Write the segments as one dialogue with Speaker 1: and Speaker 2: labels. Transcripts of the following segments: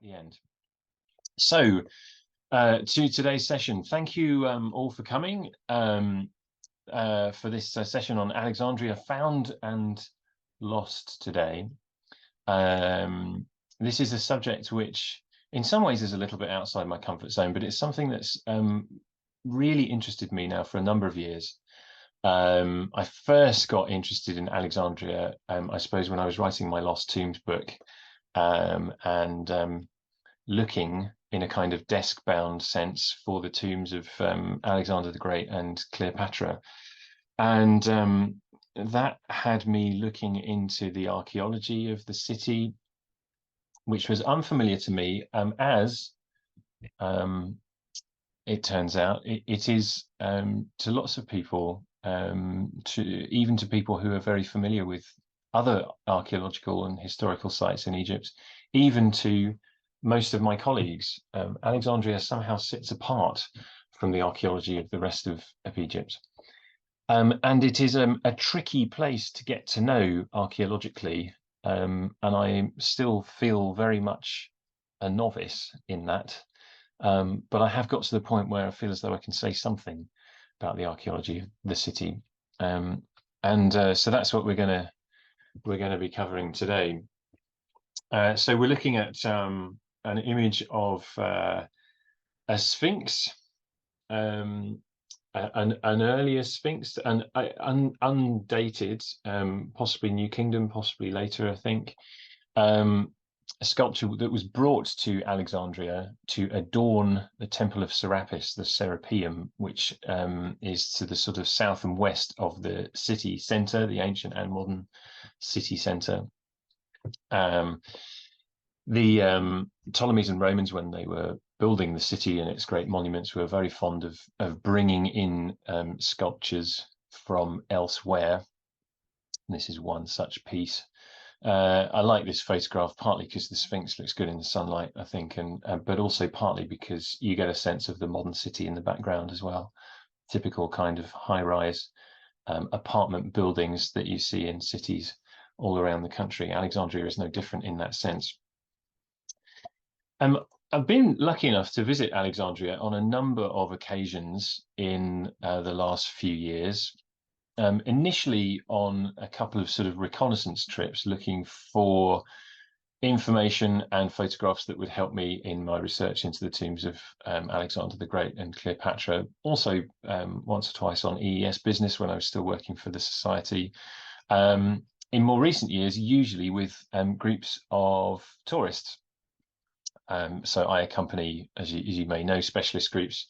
Speaker 1: the end. So to today's session, thank you all for coming for this session on Alexandria found and lost today. This is a subject which in some ways is a little bit outside my comfort zone, but it's something that's really interested me now for a number of years. I first got interested in Alexandria, I suppose, when I was writing my Lost Tombs book, and looking in a kind of desk-bound sense for the tombs of Alexander the Great and Cleopatra. And that had me looking into the archaeology of the city, which was unfamiliar to me, as it turns out it is to lots of people, even to people who are very familiar with other archaeological and historical sites in Egypt, even to most of my colleagues. Alexandria somehow sits apart from the archaeology of the rest of Egypt. And it is a tricky place to get to know archaeologically, and I still feel very much a novice in that. But I have got to the point where I feel as though I can say something about the archaeology of the city, so that's what we're going to be covering today. So we're looking at an image of a sphinx, an earlier sphinx, an undated, possibly New Kingdom, possibly later, I think. A sculpture that was brought to Alexandria to adorn the temple of Serapis, the Serapeum, which is to the sort of south and west of the city centre, the ancient and modern city centre. The Ptolemies and Romans, when they were building the city and its great monuments, were very fond of bringing in sculptures from elsewhere. This is one such piece. I like this photograph partly because the Sphinx looks good in the sunlight, I think, and but also partly because you get a sense of the modern city in the background as well. Typical kind of high-rise apartment buildings that you see in cities all around the country. Alexandria is no different in that sense. I've been lucky enough to visit Alexandria on a number of occasions in the last few years. Initially on a couple of sort of reconnaissance trips, looking for information and photographs that would help me in my research into the tombs of Alexander the Great and Cleopatra. Also once or twice on EES business when I was still working for the Society. In more recent years, usually with groups of tourists. So I accompany, as you may know, specialist groups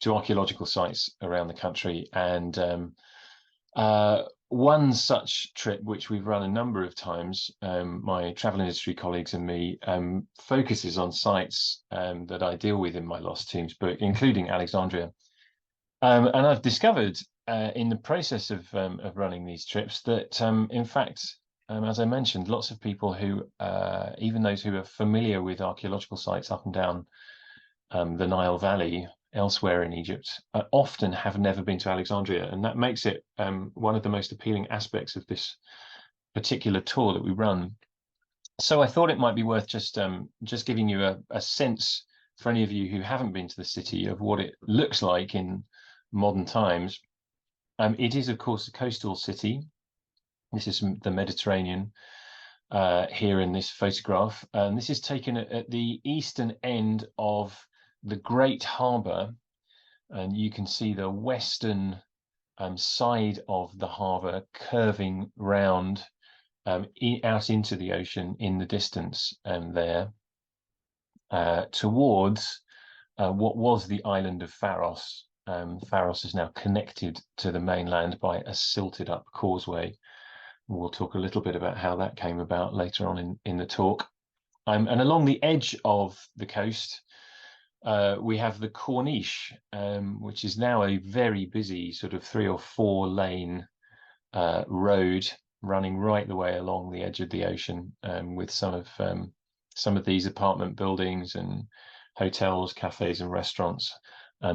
Speaker 1: to archaeological sites around the country, and one such trip, which we've run a number of times, my travel industry colleagues and me, focuses on sites that I deal with in my Lost Tombs book, including Alexandria. And I've discovered in the process of running these trips that, in fact, as I mentioned, lots of people who, even those who are familiar with archaeological sites up and down the Nile Valley, elsewhere in Egypt, often have never been to Alexandria, and that makes it one of the most appealing aspects of this particular tour that we run. So I thought it might be worth just giving you a sense, for any of you who haven't been to the city, of what it looks like in modern times. It is, of course, a coastal city. This is the Mediterranean here in this photograph, and this is taken at the eastern end of the Great Harbour, and you can see the western side of the harbour curving round out into the ocean in the distance there, towards what was the island of Pharos. Pharos is now connected to the mainland by a silted up causeway. We'll talk a little bit about how that came about later on in the talk. And along the edge of the coast, we have the Corniche, which is now a very busy sort of 3 or 4 lane road running right the way along the edge of the ocean, with some of these apartment buildings and hotels, cafes and restaurants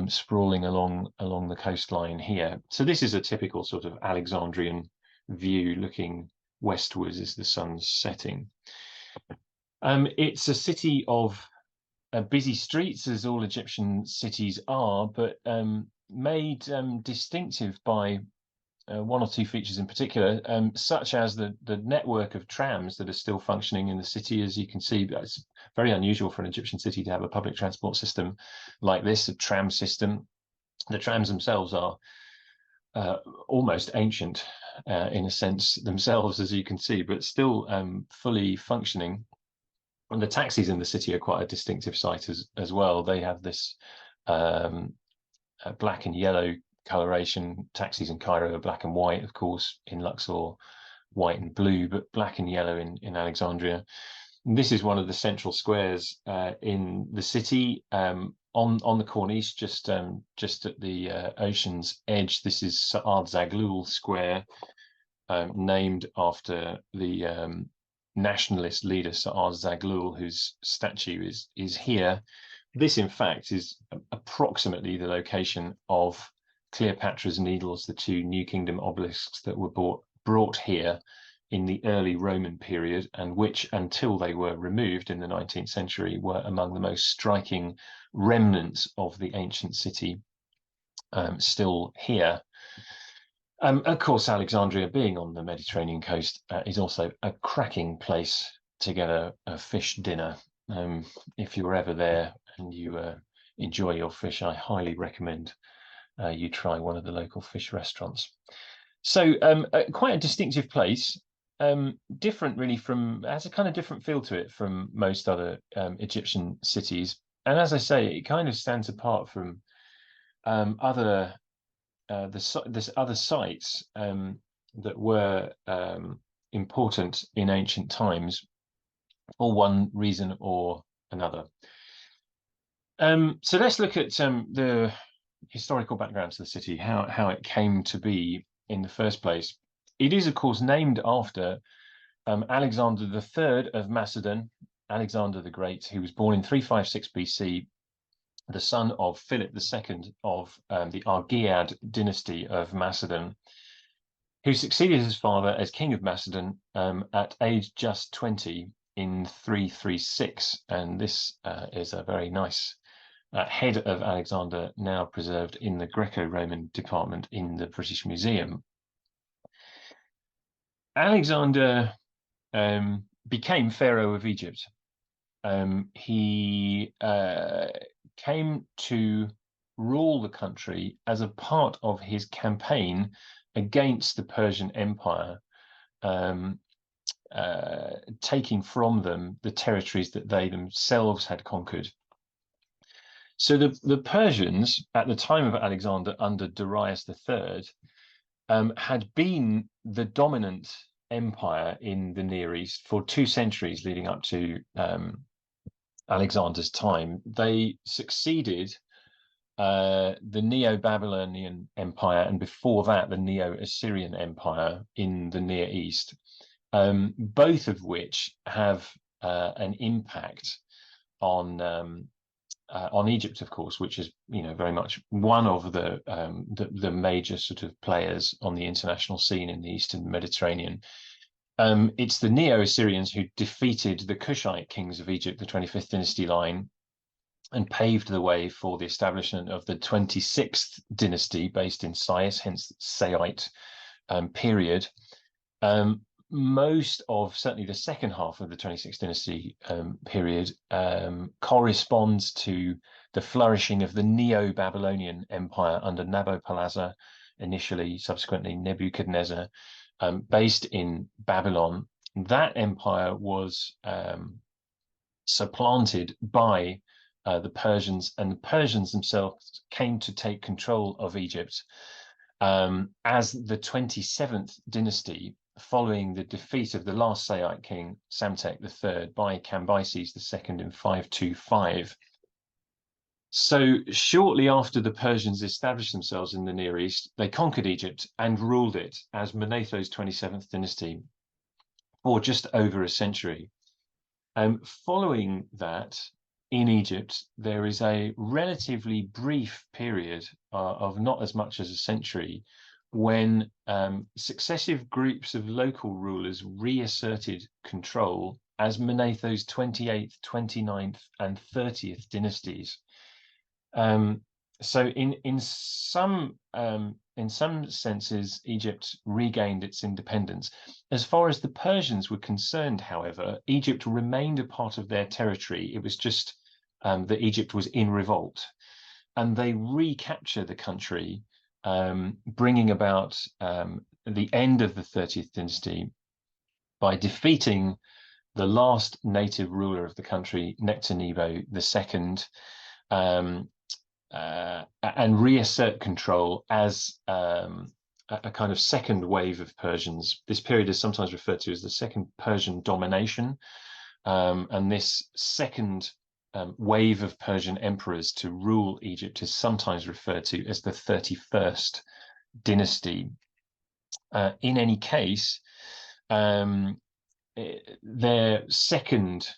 Speaker 1: sprawling along the coastline here. So this is a typical sort of Alexandrian view looking westwards as the sun's setting. It's a city of busy streets, as all Egyptian cities are, but made distinctive by one or two features in particular, such as the network of trams that are still functioning in the city. As you can see, it's very unusual for an Egyptian city to have a public transport system like this, a tram system. The trams themselves are almost ancient in a sense themselves, as you can see, but still fully functioning. And the taxis in the city are quite a distinctive sight as well. They have this black and yellow coloration. Taxis in Cairo are black and white, of course. In Luxor, white and blue, but black and yellow in Alexandria. And this is one of the central squares in the city. On the corniche, just at the ocean's edge, this is Sa'ad Zaghloul Square, named after the nationalist leader Sa'ad Zaghloul, whose statue is here. This, in fact, is approximately the location of Cleopatra's Needles, the two New Kingdom obelisks that were brought here in the early Roman period, and which, until they were removed in the 19th century, were among the most striking remnants of the ancient city still here. Of course, Alexandria, being on the Mediterranean coast, is also a cracking place to get a fish dinner. If you're ever there and you enjoy your fish, I highly recommend you try one of the local fish restaurants. So quite a distinctive place, different really has a kind of different feel to it from most other Egyptian cities. And as I say, it kind of stands apart from other sites that were important in ancient times for one reason or another. So let's look at the historical background to the city, how it came to be in the first place. It is, of course, named after Alexander III of Macedon, Alexander the Great, who was born in 356 BC, the son of Philip II of the Argead dynasty of Macedon, who succeeded his father as king of Macedon at age just 20 in 336. And this is a very nice head of Alexander, now preserved in the Greco-Roman department in the British Museum. Alexander became Pharaoh of Egypt. He came to rule the country as a part of his campaign against the Persian Empire, taking from them the territories that they themselves had conquered. So the Persians, at the time of Alexander under Darius III, had been the dominant empire in the Near East for 2 centuries leading up to Alexander's time. They succeeded the Neo-Babylonian Empire, and before that, the Neo-Assyrian Empire in the Near East, both of which have an impact on Egypt, of course, which is, very much one of the major sort of players on the international scene in the Eastern Mediterranean. It's the Neo-Assyrians who defeated the Kushite kings of Egypt, the 25th dynasty line, and paved the way for the establishment of the 26th dynasty based in Sais, hence the Saite period. Most of certainly the second half of the 26th dynasty period corresponds to the flourishing of the Neo-Babylonian Empire under Nabopolassar, initially, subsequently Nebuchadnezzar, based in Babylon. That empire was supplanted by the Persians, and the Persians themselves came to take control of Egypt as the 27th dynasty, following the defeat of the last Saite king, Psamtik III, by Cambyses II in 525. So shortly after the Persians established themselves in the Near East, they conquered Egypt and ruled it as Manetho's 27th dynasty for just over a century. Following that, in Egypt, there is a relatively brief period of not as much as a century when successive groups of local rulers reasserted control as Manetho's 28th, 29th, and 30th dynasties. So in some senses, Egypt regained its independence. As far as the Persians were concerned, however, Egypt remained a part of their territory. It was just that Egypt was in revolt, and they recapture the country, bringing about the end of the 30th dynasty by defeating the last native ruler of the country, Nectanebo II, and reassert control as a kind of second wave of Persians. This period is sometimes referred to as the Second Persian Domination, and this second wave of Persian emperors to rule Egypt is sometimes referred to as the 31st dynasty. In any case, their second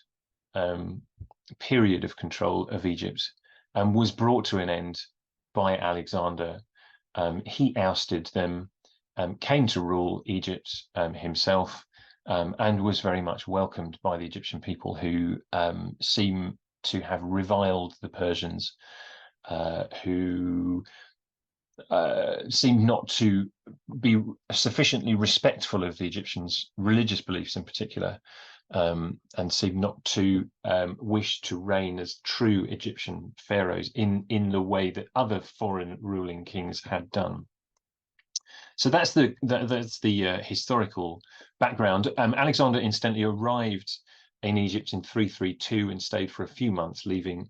Speaker 1: period of control of Egypt was brought to an end by Alexander. He ousted them, came to rule Egypt himself, and was very much welcomed by the Egyptian people, who seem to have reviled the Persians, who seemed not to be sufficiently respectful of the Egyptians' religious beliefs in particular, and seemed not to wish to reign as true Egyptian pharaohs in the way that other foreign ruling kings had done. So that's the historical background. Alexander incidentally arrived in Egypt in 332 and stayed for a few months, leaving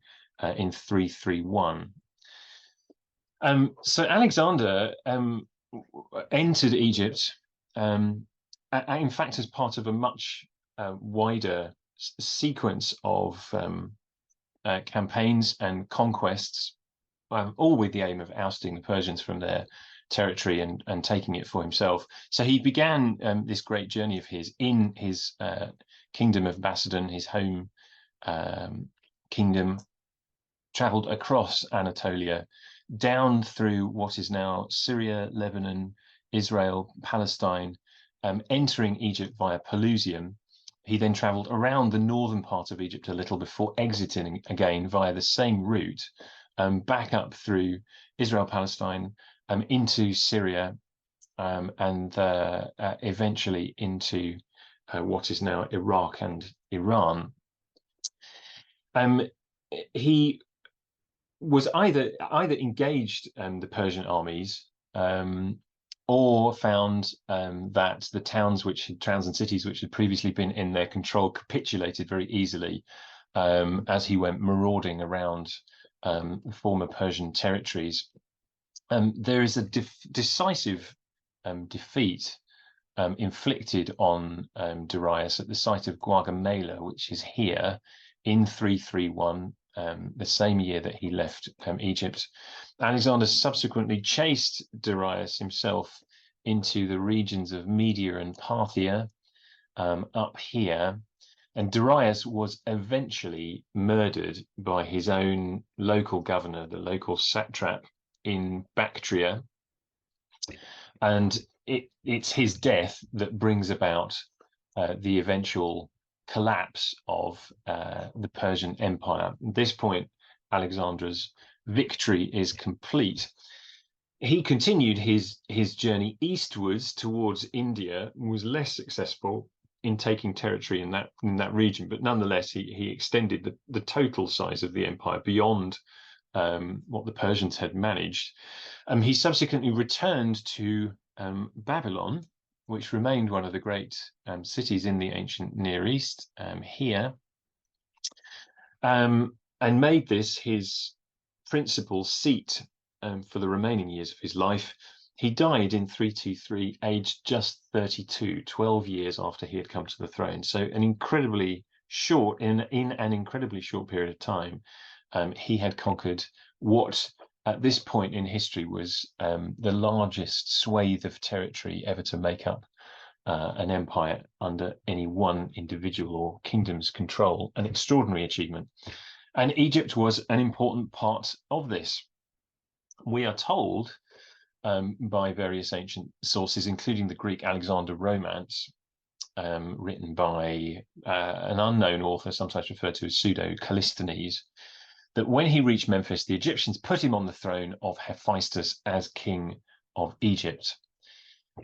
Speaker 1: in 331. So Alexander entered Egypt, in fact, as part of a much wider sequence of campaigns and conquests, all with the aim of ousting the Persians from their territory and taking it for himself. So he began this great journey of his in his kingdom of Macedon, his home kingdom, traveled across Anatolia, down through what is now Syria, Lebanon, Israel, Palestine, entering Egypt via Pelusium. He then traveled around the northern part of Egypt a little before exiting again via the same route, back up through Israel, Palestine, into Syria, and eventually into what is now Iraq and Iran. He was either engaged the Persian armies, or found that the towns and cities which had previously been in their control capitulated very easily, as he went marauding around former Persian territories. There is a decisive defeat inflicted on Darius at the site of Gaugamela, which is here, in 331. The same year that he left Egypt. Alexander subsequently chased Darius himself into the regions of Media and Parthia, up here, and Darius was eventually murdered by his own local governor, the local satrap in Bactria, and it's his death that brings about the eventual collapse of the Persian Empire. At this point, Alexander's victory is complete. He continued his journey eastwards towards India, and was less successful in taking territory in that region, but nonetheless he extended the total size of the empire beyond what the Persians had managed. He subsequently returned to Babylon, which remained one of the great cities in the ancient Near East, here, and made this his principal seat for the remaining years of his life. He died in 323, aged just 32, 12 years after he had come to the throne. So an incredibly short, in an incredibly short period of time, he had conquered what at this point in history was the largest swathe of territory ever to make up an empire under any one individual or kingdom's control. An extraordinary achievement. And Egypt was an important part of this. We are told by various ancient sources, including the Greek Alexander Romance, written by an unknown author, sometimes referred to as pseudo Callisthenes, that when he reached Memphis, the Egyptians put him on the throne of Hephaestus as king of Egypt.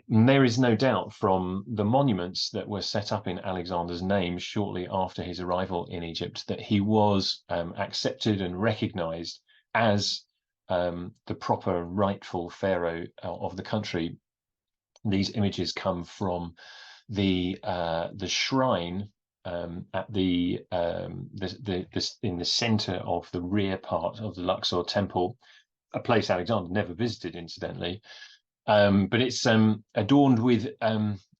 Speaker 1: And there is no doubt from the monuments that were set up in Alexander's name shortly after his arrival in Egypt that he was accepted and recognized as the proper rightful pharaoh of the country. These images come from the shrine at in the center of the rear part of the Luxor temple, a place Alexander never visited, incidentally. But it's adorned with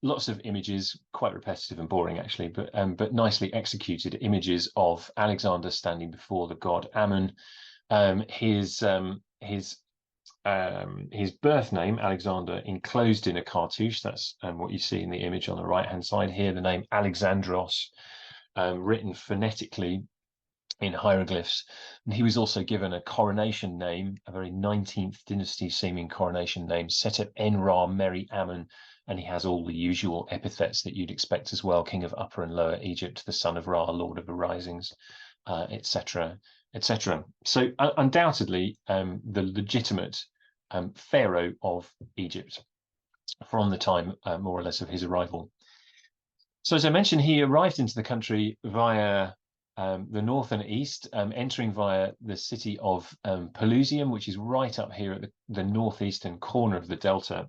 Speaker 1: lots of images, quite repetitive and boring actually, but nicely executed images of Alexander standing before the god Ammon. His birth name, Alexander, enclosed in a cartouche. That's what you see in the image on the right-hand side here. The name Alexandros, written phonetically in hieroglyphs. And he was also given a coronation name, a very 19th dynasty seeming coronation name, Setep Enra Meri Ammon. And he has all the usual epithets that you'd expect as well: King of Upper and Lower Egypt, the son of Ra, Lord of the Risings, etc., etc. So undoubtedly the legitimate pharaoh of Egypt from the time more or less of his arrival. So as I mentioned, he arrived into the country via the north and east, entering via the city of Pelusium, which is right up here at the northeastern corner of the delta.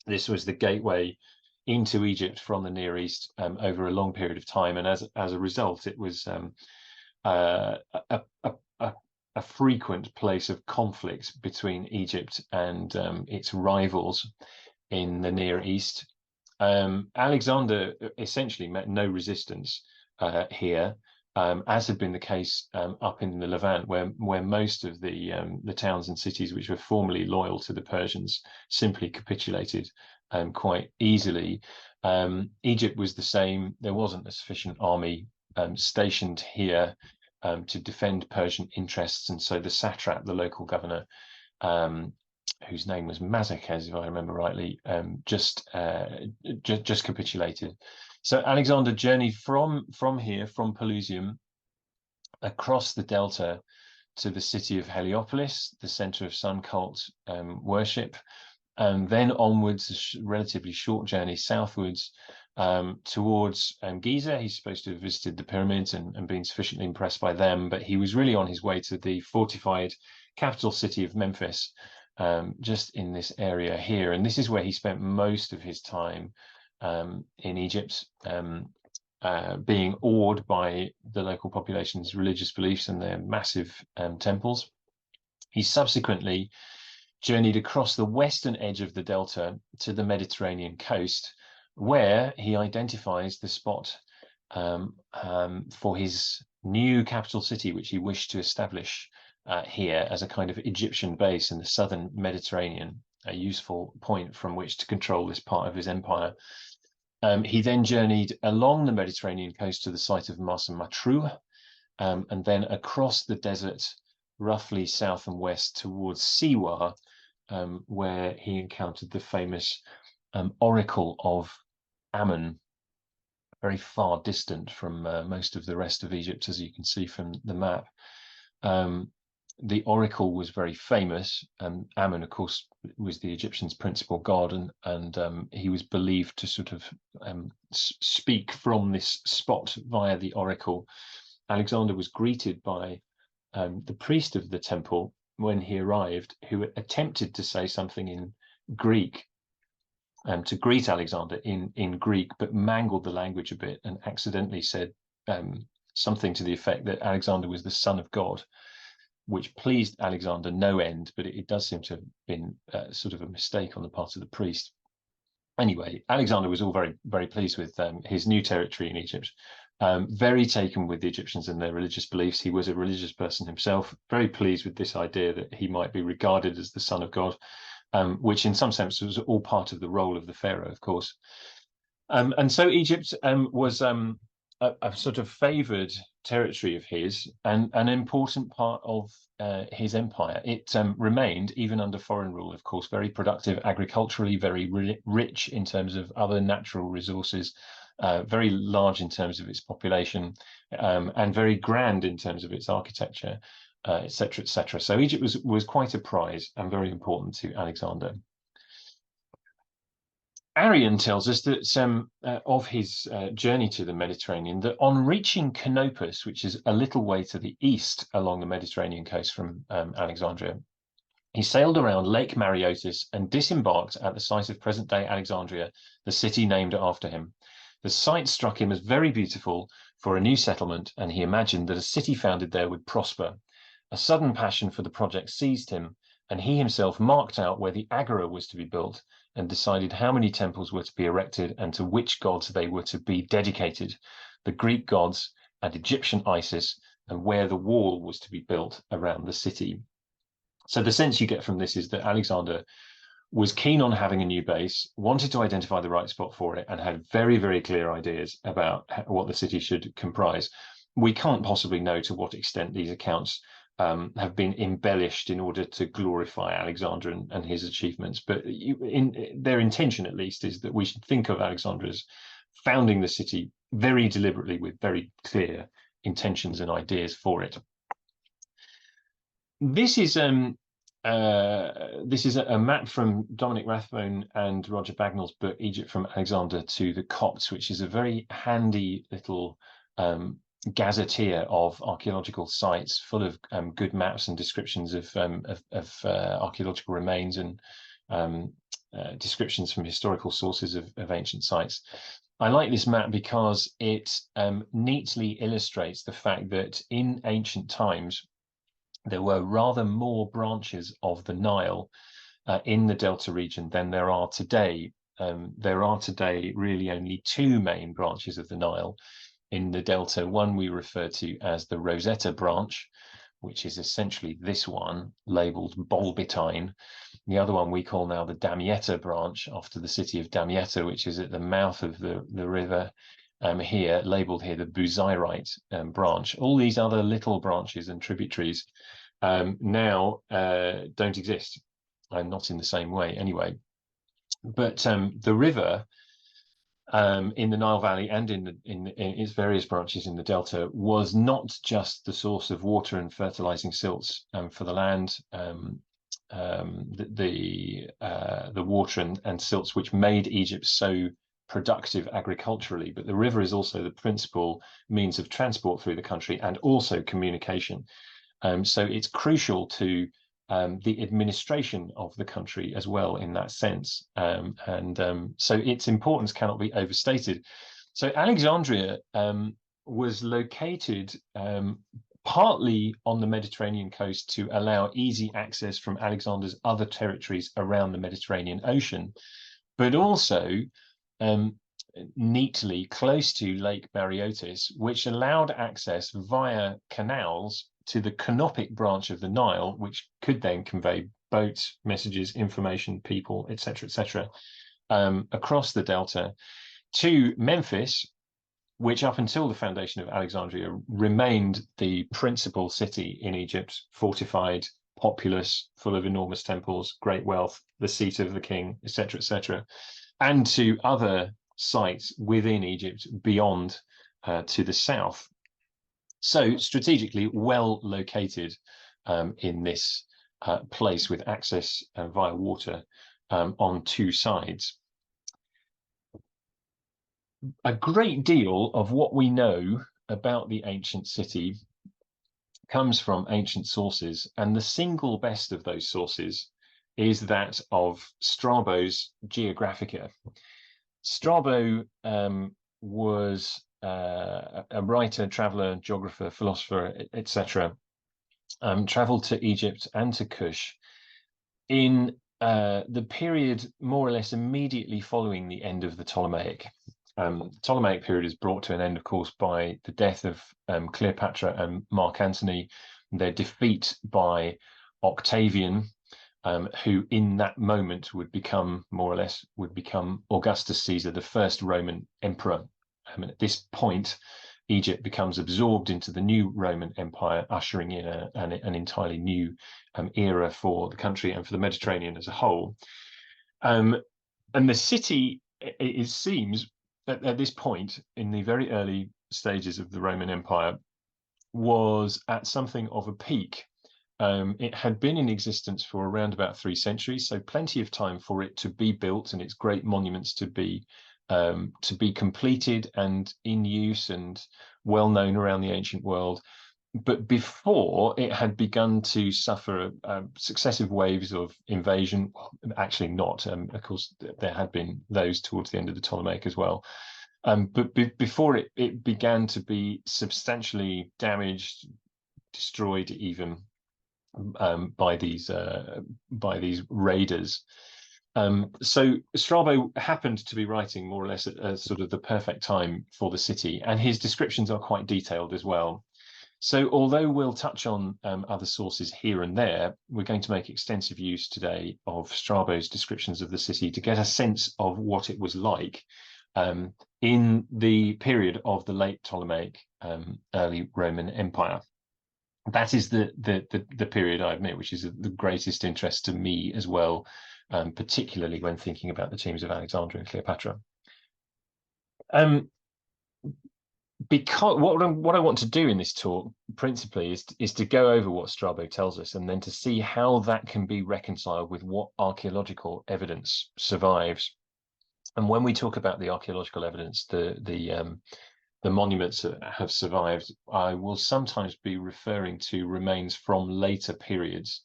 Speaker 1: This was the gateway into Egypt from the Near East over a long period of time, and as a result, it was a frequent place of conflict between Egypt and its rivals in the Near East. Alexander essentially met no resistance here, as had been the case up in the Levant, where most of the towns and cities which were formerly loyal to the Persians simply capitulated quite easily. Egypt was the same. There wasn't a sufficient army stationed here to defend Persian interests, and so the satrap, the local governor, whose name was Mosaics, if I remember rightly, just capitulated. So Alexander journeyed from here, from Pelusium, across the delta to the city of Heliopolis, the center of sun cult worship, and then onwards, a relatively short journey southwards towards Giza. He's supposed to have visited the pyramids and been sufficiently impressed by them, but he was really on his way to the fortified capital city of Memphis, just in this area here. And this is where he spent most of his time in Egypt, being awed by the local population's religious beliefs and their massive temples. He subsequently journeyed across the western edge of the delta to the Mediterranean coast, where he identifies the spot for his new capital city, which he wished to establish here as a kind of Egyptian base in the southern Mediterranean, a useful point from which to control this part of his empire. He then journeyed along the Mediterranean coast to the site of Mars and Matruh, and then across the desert, roughly south and west towards Siwa, where he encountered the famous oracle of Ammon, very far distant from most of the rest of Egypt, as you can see from the map. The oracle was very famous. Ammon, of course, was the Egyptians' principal god, and he was believed to sort of speak from this spot via the oracle. Alexander was greeted by the priest of the temple when he arrived, who attempted to say something in Greek, to greet Alexander in Greek, but mangled the language a bit and accidentally said something to the effect that Alexander was the son of God, which pleased Alexander no end, but it does seem to have been sort of a mistake on the part of the priest. Anyway, Alexander was all very, very pleased with his new territory in Egypt, very taken with the Egyptians and their religious beliefs. He was a religious person himself, very pleased with this idea that he might be regarded as the son of God, which in some sense was all part of the role of the pharaoh, of course. And so Egypt was a sort of favored territory of his, and an important part of his empire. It remained, even under foreign rule, of course, very productive agriculturally, very rich in terms of other natural resources, very large in terms of its population, and very grand in terms of its architecture, etc., etc. So Egypt was quite a prize and very important to Alexander. Arrian tells us that of his journey to the Mediterranean, that on reaching Canopus, which is a little way to the east along the Mediterranean coast from Alexandria, he sailed around Lake Mareotis and disembarked at the site of present-day Alexandria, the city named after him. The site struck him as very beautiful for a new settlement, and he imagined that a city founded there would prosper. A sudden passion for the project seized him, and he himself marked out where the agora was to be built and decided how many temples were to be erected and to which gods they were to be dedicated, the Greek gods and Egyptian Isis, and where the wall was to be built around the city. So the sense you get from this is that Alexander was keen on having a new base, wanted to identify the right spot for it, and had very, very clear ideas about what the city should comprise. We can't possibly know to what extent these accounts have been embellished in order to glorify Alexander and his achievements, but their intention, at least, is that we should think of Alexander as founding the city very deliberately with very clear intentions and ideas for it. This is a map from Dominic Rathbone and Roger Bagnall's book, Egypt from Alexander to the Copts, which is a very handy little gazetteer of archaeological sites, full of good maps and descriptions of archaeological remains and descriptions from historical sources of ancient sites. I like this map because it neatly illustrates the fact that in ancient times, there were rather more branches of the Nile in the Delta region than there are today. There are today really only two main branches of the Nile in the Delta. One we refer to as the Rosetta branch, which is essentially this one, labeled Bolbitine. The other one we call now the Damietta branch, after the city of Damietta, which is at the mouth of the river here, labeled here the Buzairite branch. All these other little branches and tributaries now don't exist, not in the same way anyway. But the river in the Nile Valley and in its various branches in the Delta was not just the source of water and fertilizing silts for the land. The water and silts which made Egypt so productive agriculturally, but the river is also the principal means of transport through the country and also communication. So it's crucial to the administration of the country as well in that sense. So its importance cannot be overstated. So Alexandria was located partly on the Mediterranean coast to allow easy access from Alexander's other territories around the Mediterranean Ocean, but also neatly close to Lake Mareotis, which allowed access via canals to the canopic branch of the Nile, which could then convey boats, messages, information, people, etc., across the Delta to Memphis, which up until the foundation of Alexandria remained the principal city in Egypt, fortified, populous, full of enormous temples, great wealth, the seat of the king, etc., and to other sites within Egypt beyond to the south. So strategically well located in this place with access via water on two sides. A great deal of what we know about the ancient city comes from ancient sources, and the single best of those sources is that of Strabo's Geographica. Strabo was a writer, traveler, geographer, philosopher, etc., traveled to Egypt and to Kush in the period more or less immediately following the end of the Ptolemaic. Ptolemaic period is brought to an end, of course, by the death of Cleopatra and Mark Antony, their defeat by Octavian, who in that moment would become, more or less, Augustus Caesar, the first Roman emperor. And at this point, Egypt becomes absorbed into the new Roman Empire, ushering in an entirely new era for the country and for the Mediterranean as a whole. And the city, it seems, at this point in the very early stages of the Roman Empire, was at something of a peak. It had been in existence for around about 3 centuries, so plenty of time for it to be built and its great monuments to be completed and in use and well known around the ancient world. But before, it had begun to suffer successive waves of invasion. Well, actually not. Of course, there had been those towards the end of the Ptolemaic as well. But before it began to be substantially damaged, destroyed even by these raiders. So Strabo happened to be writing more or less at sort of the perfect time for the city, and his descriptions are quite detailed as well. So although we'll touch on other sources here and there, we're going to make extensive use today of Strabo's descriptions of the city to get a sense of what it was like in the period of the late Ptolemaic early Roman Empire. That is the period, I admit, which is of the greatest interest to me as well, particularly when thinking about the tombs of Alexandria and Cleopatra. Because what I want to do in this talk principally is to go over what Strabo tells us, and then to see how that can be reconciled with what archaeological evidence survives. And when we talk about the archaeological evidence, the monuments that have survived, I will sometimes be referring to remains from later periods.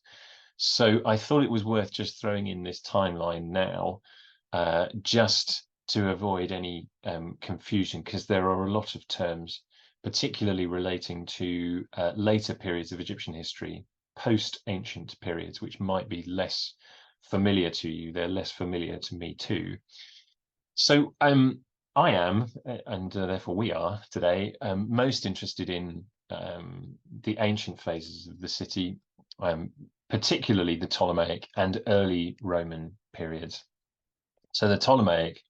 Speaker 1: So I thought it was worth just throwing in this timeline now, just to avoid any confusion, because there are a lot of terms, particularly relating to later periods of Egyptian history, post-ancient periods, which might be less familiar to you. They're less familiar to me too. So I am, and therefore we are today, most interested in the ancient phases of the city, particularly the Ptolemaic and early Roman periods. So the Ptolemaic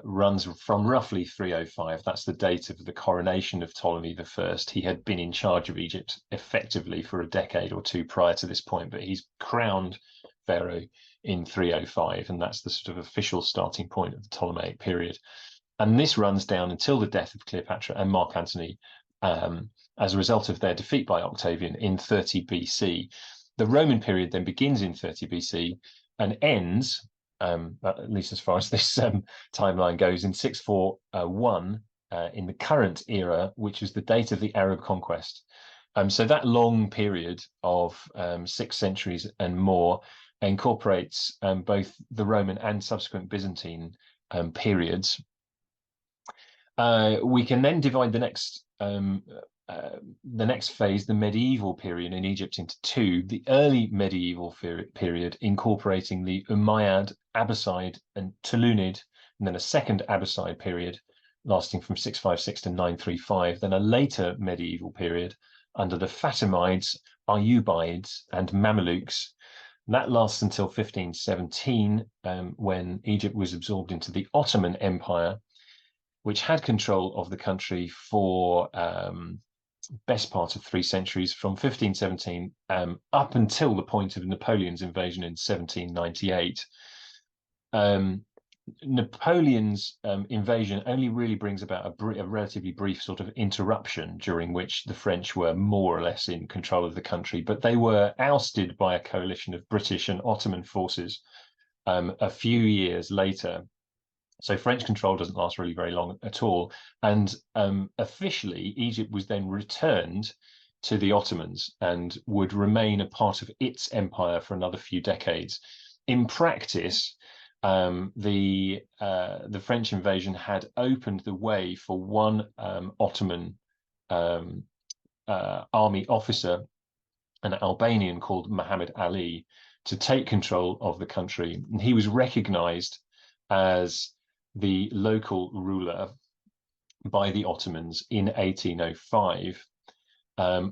Speaker 1: runs from roughly 305. That's the date of the coronation of Ptolemy I. He had been in charge of Egypt effectively for a decade or two prior to this point, but he's crowned pharaoh in 305, and that's the sort of official starting point of the Ptolemaic period. And this runs down until the death of Cleopatra and Mark Antony as a result of their defeat by Octavian in 30 BC. The Roman period then begins in 30 BC and ends, at least as far as this timeline goes, in 641 in the current era, which is the date of the Arab conquest. So that long period of 6 centuries and more incorporates both the Roman and subsequent Byzantine periods. We can then divide the next phase, the medieval period in Egypt, into two: the early medieval period, incorporating the Umayyad, Abbasid, and Tulunid, and then a second Abbasid period lasting from 656 to 935, then a later medieval period under the Fatimids, Ayyubids, and Mamelukes. That lasts until 1517, when Egypt was absorbed into the Ottoman Empire, which had control of the country for best part of 3 centuries, from 1517 up until the point of Napoleon's invasion in 1798. Napoleon's invasion only really brings about a relatively brief sort of interruption, during which the French were more or less in control of the country, but they were ousted by a coalition of British and Ottoman forces a few years later. So French control doesn't last really very long at all. And officially, Egypt was then returned to the Ottomans and would remain a part of its empire for another few decades. In practice, the French invasion had opened the way for one Ottoman army officer, an Albanian called Muhammad Ali, to take control of the country. And he was recognized as the local ruler by the Ottomans in 1805.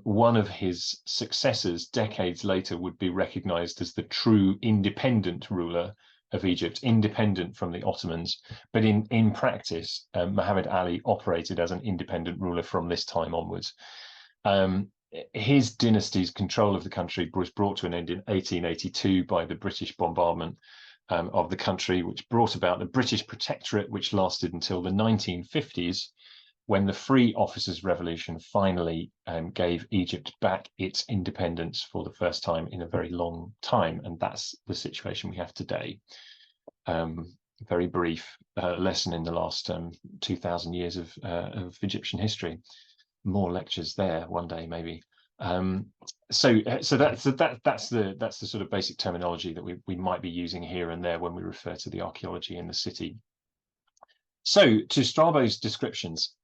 Speaker 1: One of his successors decades later would be recognized as the true independent ruler of Egypt, independent from the Ottomans. But in practice, Muhammad Ali operated as an independent ruler from this time onwards. His dynasty's control of the country was brought to an end in 1882 by the British bombardment of the country, which brought about the British Protectorate, which lasted until the 1950s, when the Free Officers' Revolution finally gave Egypt back its independence for the first time in a very long time. And that's the situation we have today. Very brief lesson in the last 2,000 years of Egyptian history. More lectures there one day, maybe. So that's the sort of basic terminology that we might be using here and there when we refer to the archaeology in the city. So to Strabo's descriptions,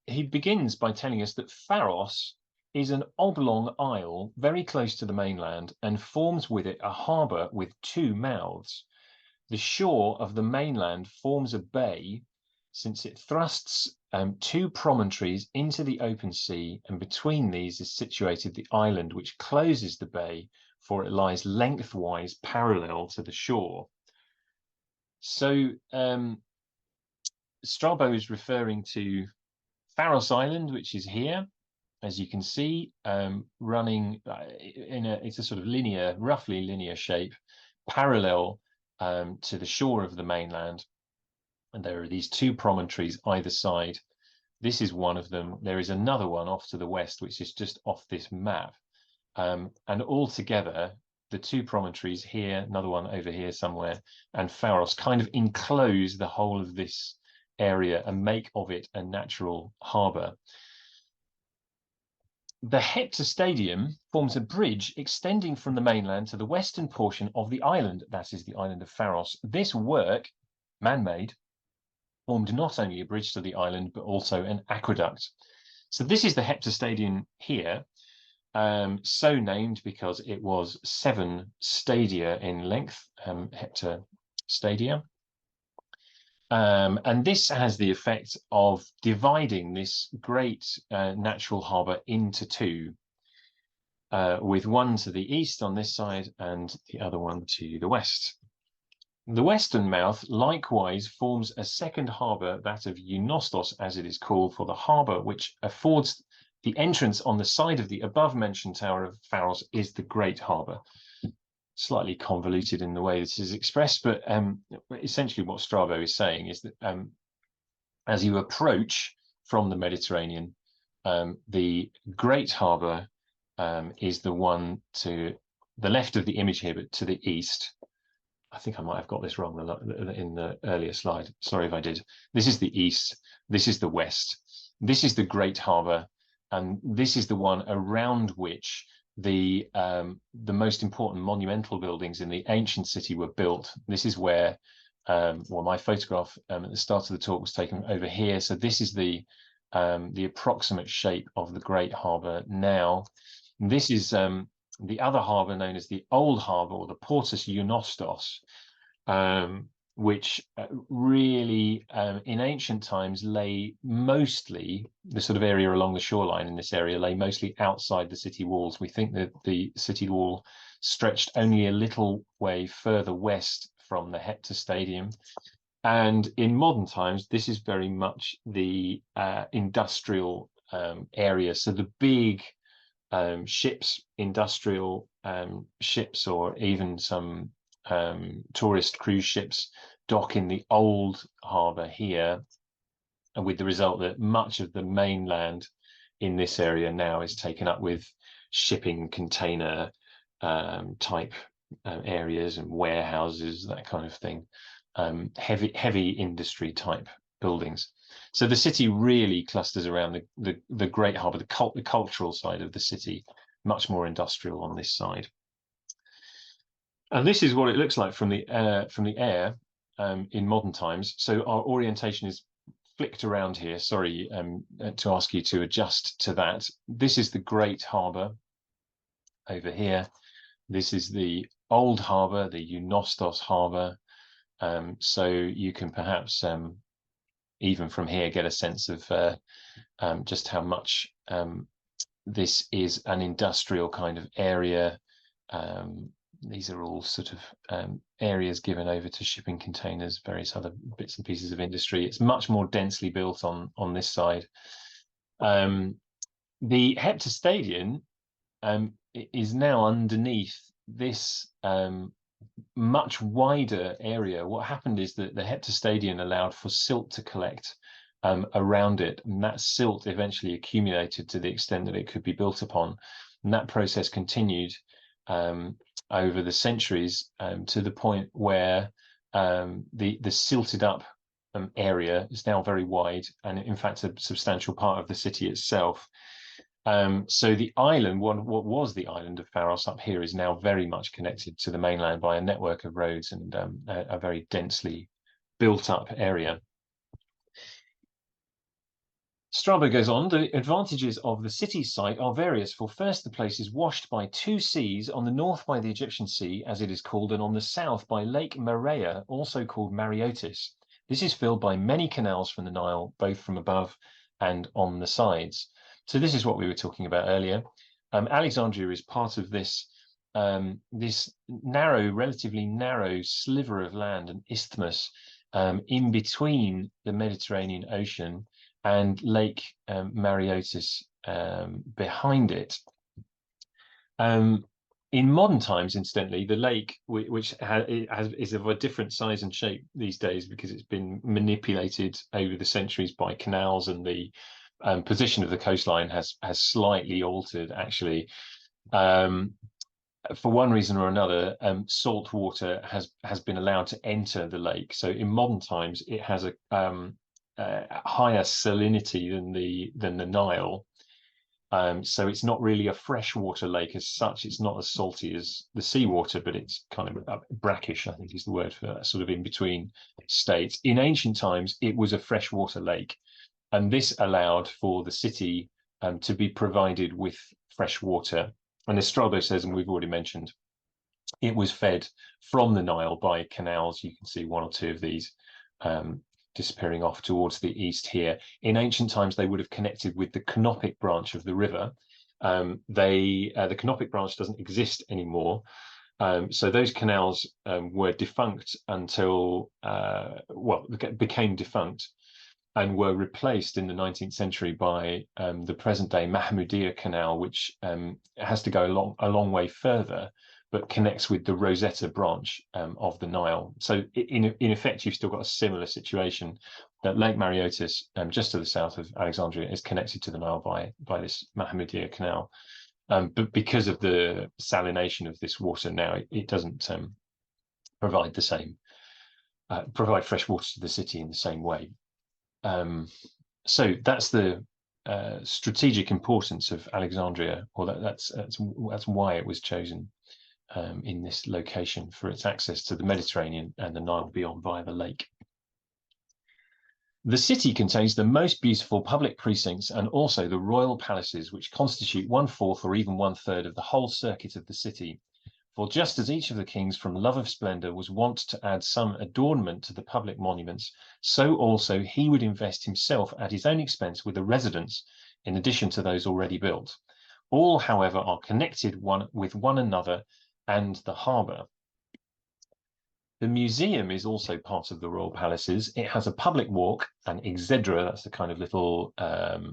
Speaker 1: he begins by telling us that Pharos is an oblong isle very close to the mainland and forms with it a harbour with two mouths. The shore of the mainland forms a bay, since it thrusts two promontories into the open sea, and between these is situated the island which closes the bay, for it lies lengthwise parallel to the shore. So Strabo is referring to Pharos Island, which is here, as you can see, running it's a sort of linear, roughly linear shape, parallel to the shore of the mainland. And there are these two promontories either side. This is one of them. There is another one off to the west, which is just off this map. And altogether, the two promontories here, another one over here somewhere, and Pharos kind of enclose the whole of this area and make of it a natural harbour. The Heptastadium forms a bridge extending from the mainland to the western portion of the island, that is the island of Pharos. This work, man-made, formed not only a bridge to the island, but also an aqueduct. So this is the Heptastadium here, so named because it was 7 stadia in length, heptastadia. And this has the effect of dividing this great natural harbour into two, with one to the east on this side and the other one to the west. The western mouth likewise forms a second harbour, that of Eunostos, as it is called, for the harbour which affords the entrance on the side of the above-mentioned Tower of Pharos is the Great Harbour. Slightly convoluted in the way this is expressed, but essentially what Strabo is saying is that as you approach from the Mediterranean, the Great Harbour is the one to the left of the image here, but to the east. I think I might have got this wrong in the earlier slide. Sorry if I did. This is the east. This is the west. This is the Great Harbour, and this is the one around which the most important monumental buildings in the ancient city were built. This is where, well, my photograph at the start of the talk was taken over here. So this is the approximate shape of the Great Harbour now. This is the other harbour known as the Old Harbour, or the Portus Eunostos, which really in ancient times lay mostly, the sort of area along the shoreline in this area lay mostly outside the city walls. We think that the city wall stretched only a little way further west from the Heptastadium. And in modern times, this is very much the industrial area. So the big ships, industrial ships, or even some tourist cruise ships dock in the old harbour here, and with the result that much of the mainland in this area now is taken up with shipping container type areas and warehouses, that kind of thing, heavy industry type buildings. So the city really clusters around the Great Harbour, the cultural side of the city, much more industrial on this side. And this is what it looks like from the air in modern times. So our orientation is flicked around here. Sorry to ask you to adjust to that. This is the Great Harbour over here. This is the Old Harbour, the Eunostos Harbour. So you can perhaps even from here get a sense of just how much this is an industrial kind of area. These are all sort of areas given over to shipping containers, various other bits and pieces of industry. It's much more densely built on this side. The Heptastadium is now underneath this much wider area. What happened is that the heptastadion allowed for silt to collect around it, and that silt eventually accumulated to the extent that it could be built upon. And that process continued over the centuries to the point where the silted up area is now very wide, and in fact a substantial part of the city itself. So the island, what was the island of Pharos up here, is now very much connected to the mainland by a network of roads and a very densely built up area. Strabo goes on, the advantages of the city site are various, for first, the place is washed by two seas, on the north by the Egyptian Sea, as it is called, and on the south by Lake Mareia, also called Mareotis. This is filled by many canals from the Nile, both from above and on the sides. So this is what we were talking about earlier. Alexandria is part of this this narrow, relatively narrow sliver of land, an isthmus, in between the Mediterranean Ocean and Lake Mareotis behind it. In modern times, incidentally, the lake, which is of a different size and shape these days because it's been manipulated over the centuries by canals, and the position of the coastline has slightly altered, actually. For one reason or another, salt water has been allowed to enter the lake. So in modern times, it has a higher salinity than the Nile. So it's not really a freshwater lake as such. It's not as salty as the seawater, but it's kind of brackish, I think is the word for that, sort of in between states. In ancient times, it was a freshwater lake, and this allowed for the city to be provided with fresh water. And as Strabo says, and we've already mentioned, it was fed from the Nile by canals. You can see one or two of these disappearing off towards the east here. In ancient times, they would have connected with the Canopic branch of the river. The Canopic branch doesn't exist anymore. So those canals were defunct until, became defunct, and were replaced in the 19th century by the present-day Mahmoudiya Canal, which has to go a long way further, but connects with the Rosetta branch of the Nile. So in effect, you've still got a similar situation, that Lake Mareotis, just to the south of Alexandria, is connected to the Nile by this Mahmoudiya Canal. But because of the salination of this water now, it doesn't provide the same, provide fresh water to the city in the same way. So that's the strategic importance of Alexandria, or that's why it was chosen in this location, for its access to the Mediterranean and the Nile beyond via the lake. The city contains the most beautiful public precincts and also the royal palaces, which constitute 1/4 or even 1/3 of the whole circuit of the city. For just as each of the kings, from love of splendor, was wont to add some adornment to the public monuments, so also he would invest himself at his own expense with a residence in addition to those already built. All, however, are connected with one another and the harbour. The museum is also part of the royal palaces. It has a public walk, an exedra, that's the kind of little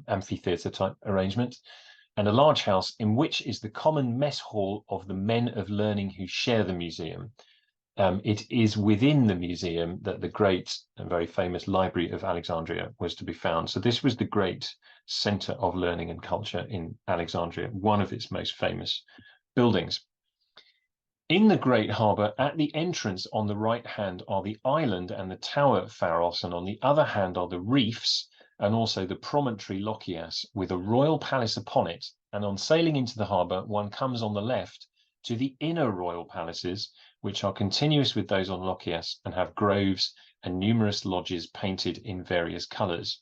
Speaker 1: amphitheatre type arrangement, and a large house in which is the common mess hall of the men of learning who share the museum. It is within the museum that the great and very famous Library of Alexandria was to be found. So this was the great centre of learning and culture in Alexandria, one of its most famous buildings. In the great harbour, at the entrance on the right hand are the island and the tower Pharos, and on the other hand are the reefs and also the promontory Lochias, with a royal palace upon it. And on sailing into the harbour, one comes on the left to the inner royal palaces, which are continuous with those on Lochias and have groves and numerous lodges painted in various colours.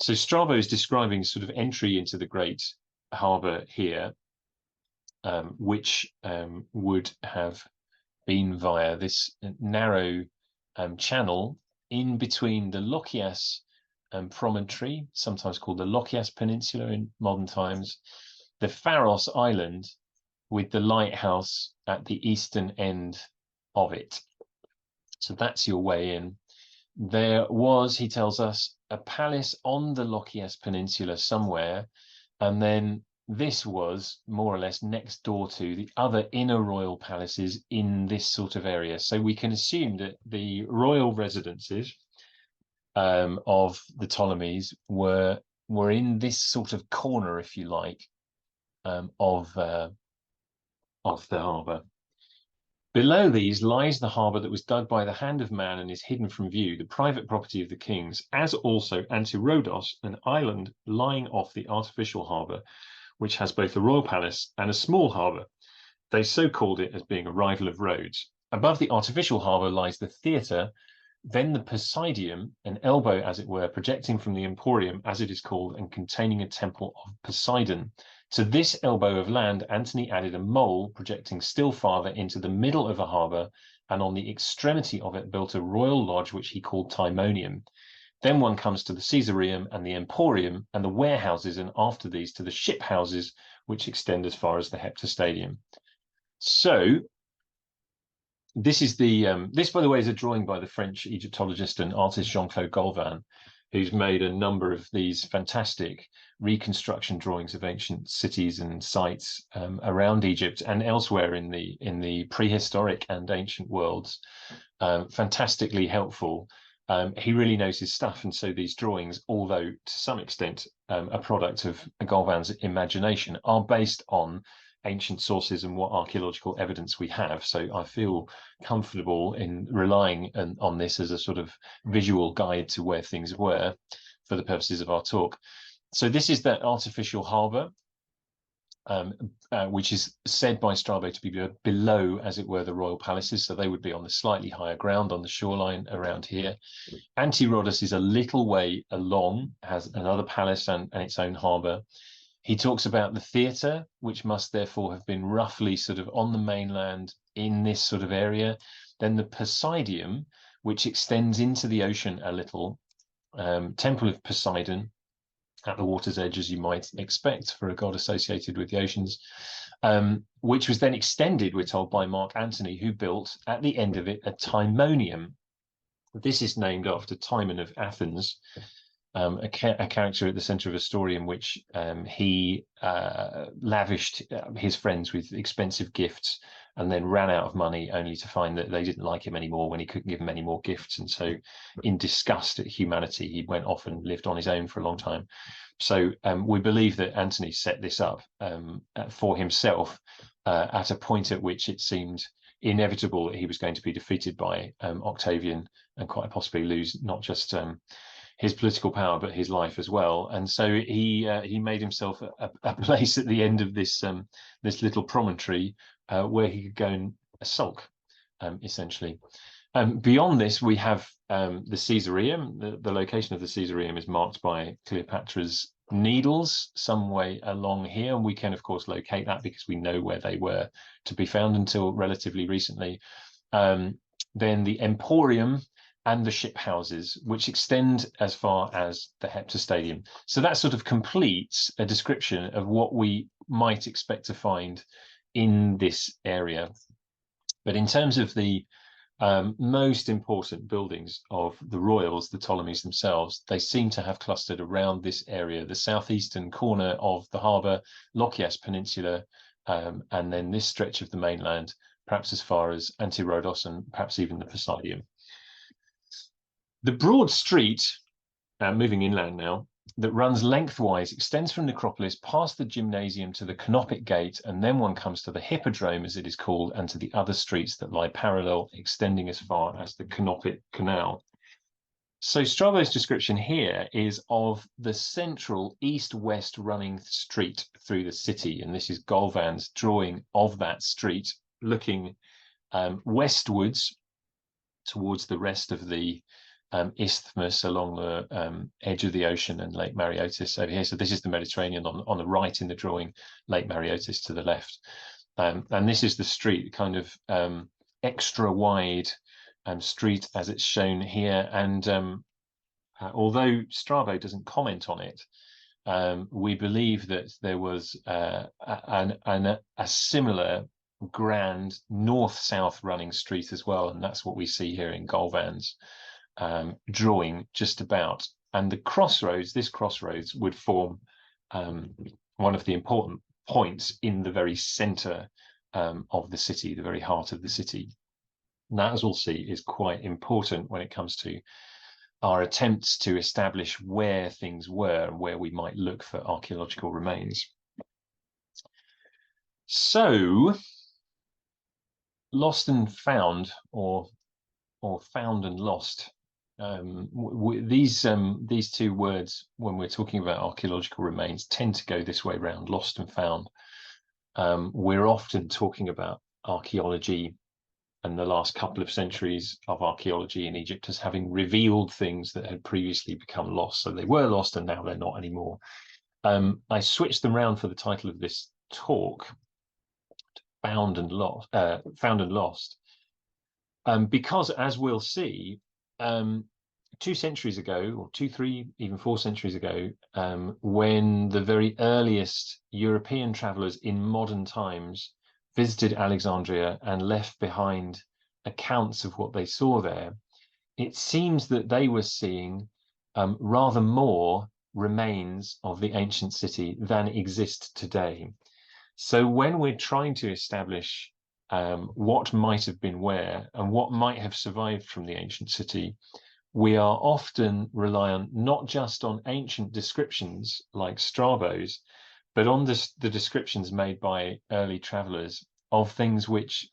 Speaker 1: So Strabo is describing sort of entry into the great harbour here, which would have been via this narrow channel in between the Lochias promontory, sometimes called the Lochias Peninsula in modern times, the Pharos Island, with the lighthouse at the eastern end of it. So that's your way in. There was, he tells us, a palace on the Lochias Peninsula somewhere, and then this was more or less next door to the other inner royal palaces in this sort of area. So we can assume that the royal residences of the Ptolemies were in this sort of corner, if you like, of the harbour. Below these lies the harbour that was dug by the hand of man and is hidden from view, the private property of the kings, as also Antirodos, an island lying off the artificial harbour, which has both a royal palace and a small harbour. They so called it as being a rival of Rhodes. Above the artificial harbour lies the theatre, then the Poseidium, an elbow, as it were, projecting from the Emporium, as it is called, and containing a temple of Poseidon. To this elbow of land, Antony added a mole projecting still farther into the middle of the harbour, and on the extremity of it built a royal lodge, which he called Timonium. Then one comes to the Caesareum and the Emporium and the warehouses, and after these to the ship houses, which extend as far as the Heptastadium. So this is the this, by the way, is a drawing by the French Egyptologist and artist Jean-Claude Galvin, who's made a number of these fantastic reconstruction drawings of ancient cities and sites around Egypt and elsewhere in the prehistoric and ancient worlds. Fantastically helpful. He really knows his stuff, and so these drawings, although to some extent a product of Galvin's imagination, are based on ancient sources and what archaeological evidence we have. So I feel comfortable in relying on this as a sort of visual guide to where things were for the purposes of our talk. So this is that artificial harbour, which is said by Strabo to be below, as it were, the royal palaces. So they would be on the slightly higher ground on the shoreline around here. Antirodos is a little way along, has another palace and its own harbour. He talks about the theatre, which must therefore have been roughly sort of on the mainland in this sort of area. Then the Poseidium, which extends into the ocean a little, temple of Poseidon at the water's edge, as you might expect for a god associated with the oceans, which was then extended, we're told, by Mark Antony, who built at the end of it a Timonium. This is named after Timon of Athens, a character at the center of a story in which he lavished his friends with expensive gifts and then ran out of money, only to find that they didn't like him anymore when he couldn't give them any more gifts. And so in disgust at humanity, he went off and lived on his own for a long time. So we believe that Antony set this up for himself at a point at which it seemed inevitable that he was going to be defeated by Octavian and quite possibly lose not just his political power, but his life as well. And so he made himself a place at the end of this this little promontory where he could go and sulk, essentially. Beyond this, we have the Caesareum. The location of the Caesareum is marked by Cleopatra's needles some way along here, and we can, of course, locate that because we know where they were to be found until relatively recently. Then the Emporium and the ship houses, which extend as far as the Heptastadium. So that sort of completes a description of what we might expect to find in this area. But in terms of the most important buildings of the royals, the Ptolemies themselves, they seem to have clustered around this area, the southeastern corner of the harbour, Lochias Peninsula, and then this stretch of the mainland, perhaps as far as Antirodos and perhaps even the Poseidium. The broad street, moving inland now, that runs lengthwise extends from Necropolis past the gymnasium to the Canopic Gate, and then one comes to the Hippodrome, as it is called, and to the other streets that lie parallel, extending as far as the Canopic Canal. So Strabo's description here is of the central east-west running street through the city, and this is Galvin's drawing of that street, looking westwards towards the rest of the isthmus along the edge of the ocean and Lake Mareotis over here. So this is the Mediterranean on the right in the drawing, Lake Mareotis to the left. And this is the street, kind of extra wide street as it's shown here. And although Strabo doesn't comment on it, we believe that there was a similar grand north-south running street as well. And that's what we see here in Galvin's drawing just about. And the crossroads, this crossroads would form one of the important points in the very center of the city, the very heart of the city. And that, as we'll see, is quite important when it comes to our attempts to establish where things were and where we might look for archaeological remains. So, lost and found, or found and lost. These two words, when we're talking about archaeological remains, tend to go this way round: lost and found. We're often talking about archaeology and the last couple of centuries of archaeology in Egypt as having revealed things that had previously become lost. So they were lost and now they're not anymore. I switched them around for the title of this talk, found and lost, because, as we'll see, 2 centuries ago, or 2, 3, even 4 centuries ago, when the very earliest European travelers in modern times visited Alexandria and left behind accounts of what they saw there, it seems that they were seeing rather more remains of the ancient city than exist today. So when we're trying to establish what might have been where and what might have survived from the ancient city, we are often reliant not just on ancient descriptions like Strabo's, but on the descriptions made by early travelers of things which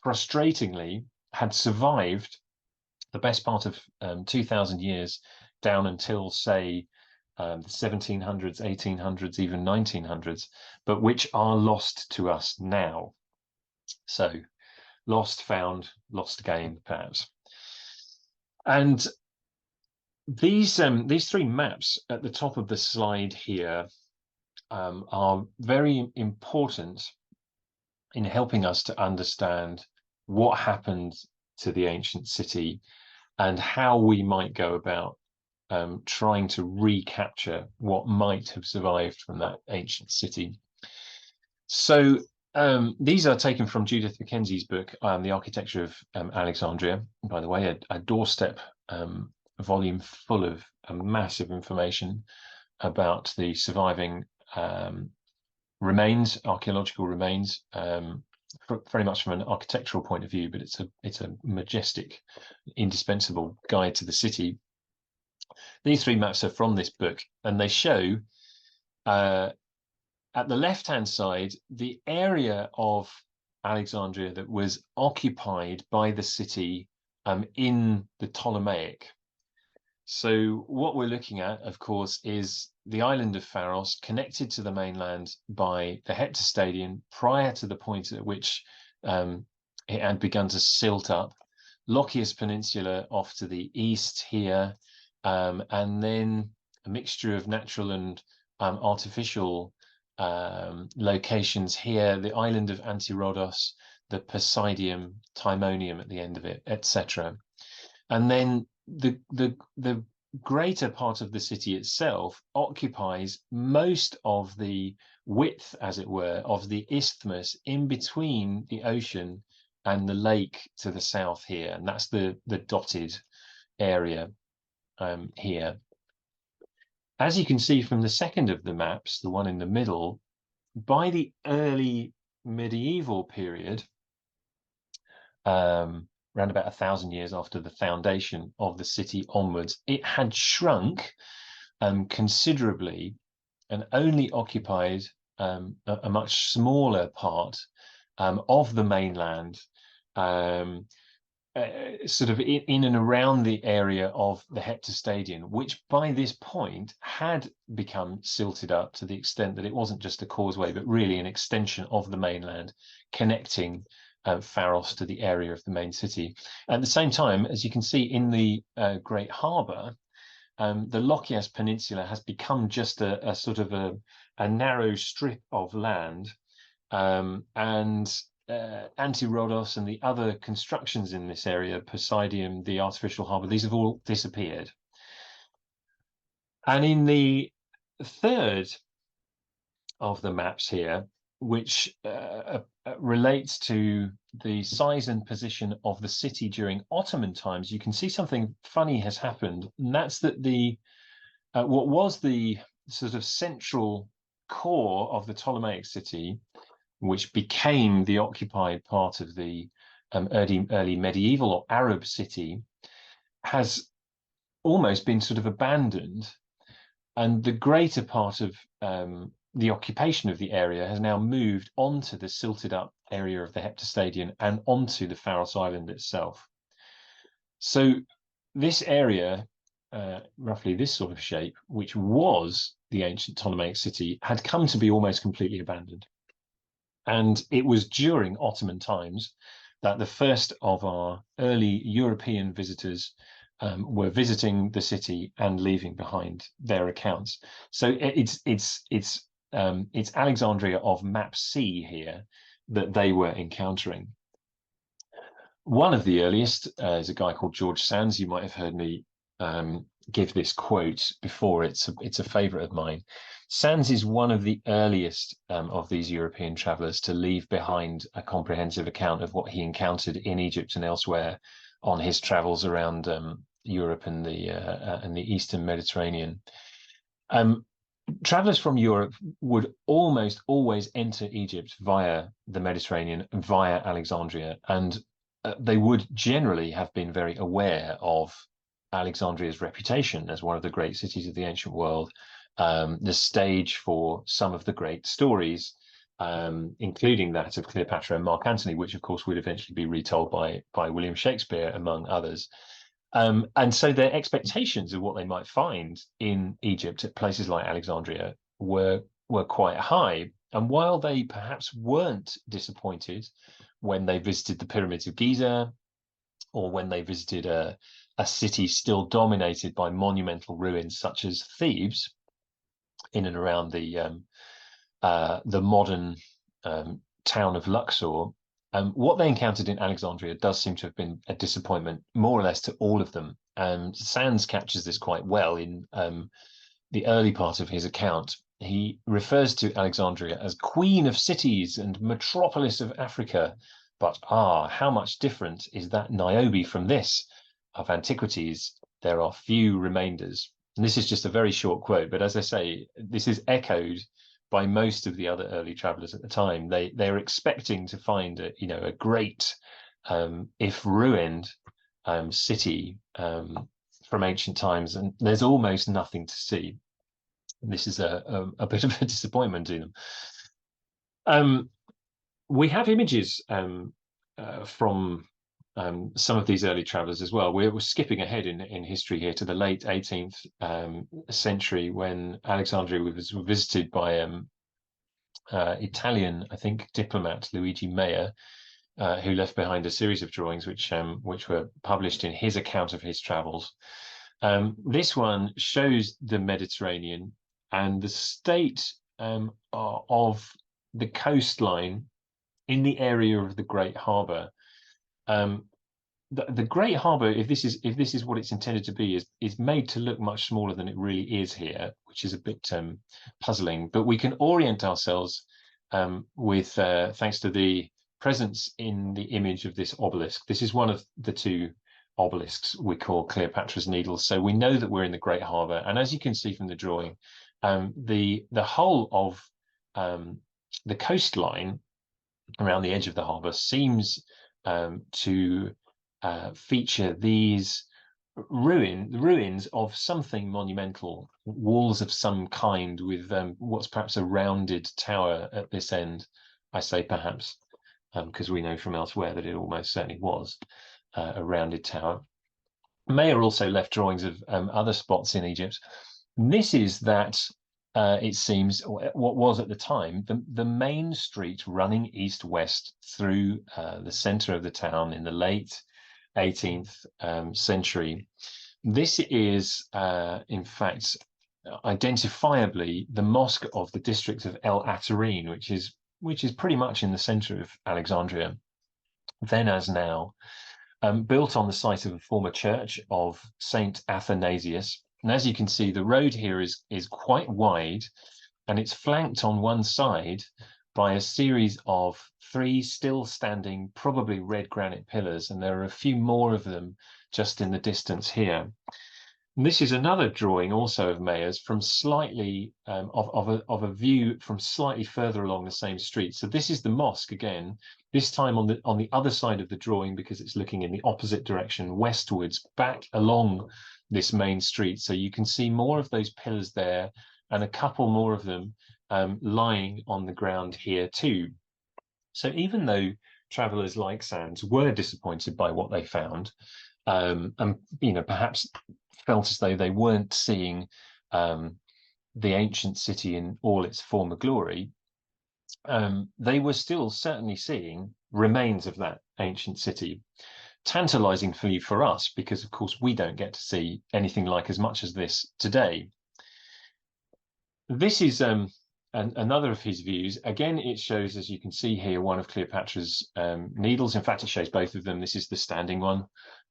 Speaker 1: frustratingly had survived the best part of 2,000 years down until, say, the 1700s, 1800s, even 1900s, but which are lost to us now. So, lost, found, lost again, perhaps. And these 3 maps at the top of the slide here are very important in helping us to understand what happened to the ancient city and how we might go about trying to recapture what might have survived from that ancient city. So these are taken from Judith Mackenzie's book, The Architecture of Alexandria. By the way, a doorstep volume full of massive information about the surviving remains, archaeological remains, very much from an architectural point of view, but it's a majestic, indispensable guide to the city. These 3 maps are from this book, and they show at the left-hand side the area of Alexandria that was occupied by the city in the Ptolemaic. So what we're looking at, of course, is the island of Pharos, connected to the mainland by the heptastadion prior to the point at which it had begun to silt up. Lochias Peninsula off to the east here, and then a mixture of natural and artificial locations here, the island of Antirodos, the Poseidium, Timonium at the end of it, etc. And then the greater part of the city itself occupies most of the width, as it were, of the isthmus in between the ocean and the lake to the south here, and that's the dotted area here. As you can see from the second of the maps, the one in the middle, by the early medieval period, around about 1,000 years after the foundation of the city onwards, it had shrunk considerably and only occupied a much smaller part of the mainland, sort of in and around the area of the heptastadion, which by this point had become silted up to the extent that it wasn't just a causeway, but really an extension of the mainland connecting Pharos to the area of the main city. At the same time, as you can see in the Great Harbour, the Lochias Peninsula has become just a sort of a narrow strip of land, and Antirodos and the other constructions in this area, Poseidium, the artificial harbour, these have all disappeared. And in the third of the maps here, which relates to the size and position of the city during Ottoman times, you can see something funny has happened, and that's that the what was the sort of central core of the Ptolemaic city, which became the occupied part of the early medieval or Arab city, has almost been sort of abandoned, and the greater part of the occupation of the area has now moved onto the silted up area of the Heptastadion and onto the Pharos Island itself. So this area, roughly this sort of shape, which was the ancient Ptolemaic city, had come to be almost completely abandoned. And it was during Ottoman times that the first of our early European visitors were visiting the city and leaving behind their accounts. So it's Alexandria of Map C here that they were encountering. One of the earliest is a guy called George Sands. You might have heard me give this quote before. It's a favorite of mine. Sands is one of the earliest of these European travelers to leave behind a comprehensive account of what he encountered in Egypt and elsewhere on his travels around Europe and the Eastern Mediterranean. Travelers from Europe would almost always enter Egypt via the Mediterranean, via Alexandria, and they would generally have been very aware of Alexandria's reputation as one of the great cities of the ancient world, the stage for some of the great stories, including that of Cleopatra and Mark Antony, which of course would eventually be retold by William Shakespeare, among others. And so their expectations of what they might find in Egypt at places like Alexandria were quite high. And while they perhaps weren't disappointed when they visited the pyramids of Giza, or when they visited a city still dominated by monumental ruins such as Thebes, in and around the modern town of Luxor, what they encountered in Alexandria does seem to have been a disappointment, more or less, to all of them. Sands captures this quite well in the early part of his account. He refers to Alexandria as Queen of Cities and Metropolis of Africa, but how much different is that Niobe from this? Of antiquities, there are few remainders. And this is just a very short quote, but as I say, this is echoed by most of the other early travelers at the time. They're expecting to find a great, if ruined, city from ancient times, and there's almost nothing to see. This is a bit of a disappointment to them. We have images from some of these early travelers as well. We're skipping ahead in history here to the late 18th century, when Alexandria was visited by Italian, I think, diplomat Luigi Meyer, who left behind a series of drawings which were published in his account of his travels. This one shows the Mediterranean and the state of the coastline in the area of the Great Harbour. The Great Harbour, if this is what it's intended to be, is made to look much smaller than it really is here, which is a bit puzzling. But we can orient ourselves with thanks to the presence in the image of this obelisk. This is one of the two obelisks we call Cleopatra's Needles. So we know that we're in the Great Harbour, and as you can see from the drawing, the whole of the coastline around the edge of the harbour seems to feature these ruins of something monumental, walls of some kind with what's perhaps a rounded tower at this end. I say perhaps because we know from elsewhere that it almost certainly was a rounded tower. Mayer also left drawings of other spots in Egypt. This is that it seems what was at the time the main street running east-west through the center of the town in the late 18th century. This is, in fact, identifiably the mosque of the district of El Atarin, which is pretty much in the center of Alexandria, then as now, built on the site of a former church of Saint Athanasius. And as you can see, the road here is quite wide, and it's flanked on one side by a series of 3 still standing, probably red granite pillars, and there are a few more of them just in the distance here. And this is another drawing also of Mayer's from slightly of a view from slightly further along the same street. So this is the mosque again, this time on the other side of the drawing because it's looking in the opposite direction, westwards, back along this main street. So you can see more of those pillars there and a couple more of them lying on the ground here too. So even though travelers like Sands were disappointed by what they found, and perhaps felt as though they weren't seeing the ancient city in all its former glory, they were still certainly seeing remains of that ancient city. Tantalizingly for us, because of course we don't get to see anything like as much as this today. This is another of his views. Again, it shows, as you can see here, one of Cleopatra's needles. In fact, it shows both of them. This is the standing one.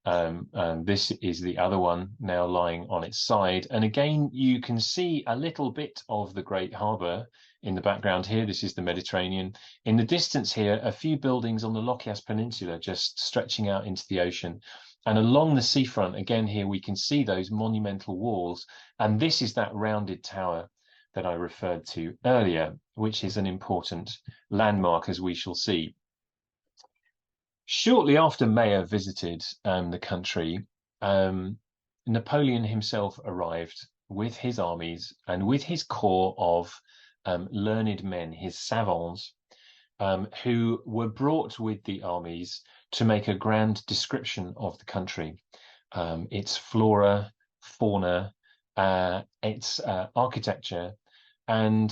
Speaker 1: And this is the other one now lying on its side. And again, you can see a little bit of the Great Harbour in the background here. This is the Mediterranean. In the distance here, a few buildings on the Lochias Peninsula just stretching out into the ocean. And along the seafront, again, here we can see those monumental walls. And this is that rounded tower that I referred to earlier, which is an important landmark, as we shall see. Shortly after Mayer visited the country, Napoleon himself arrived with his armies and with his corps of learned men, his savants, who were brought with the armies to make a grand description of the country, its flora, fauna, its architecture, and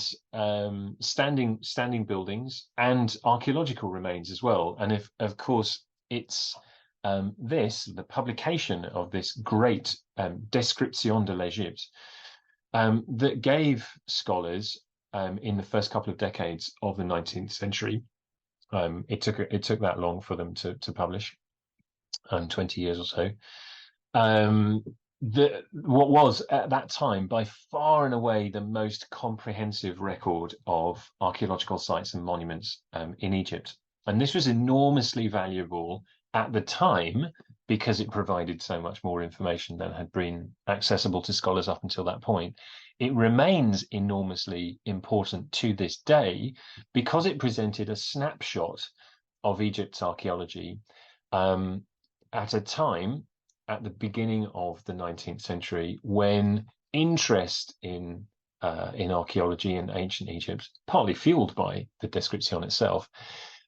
Speaker 1: standing buildings and archaeological remains as well. And if, of course, it's the publication of this great Description de l'Égypte that gave scholars in the first couple of decades of the 19th century. It took that long for them to publish, 20 years or so. What was at that time by far and away the most comprehensive record of archaeological sites and monuments in Egypt. And this was enormously valuable at the time because it provided so much more information than had been accessible to scholars up until that point. It remains enormously important to this day because it presented a snapshot of Egypt's archaeology at a time at the beginning of the 19th century, when interest in archaeology in ancient Egypt, partly fueled by the Description itself,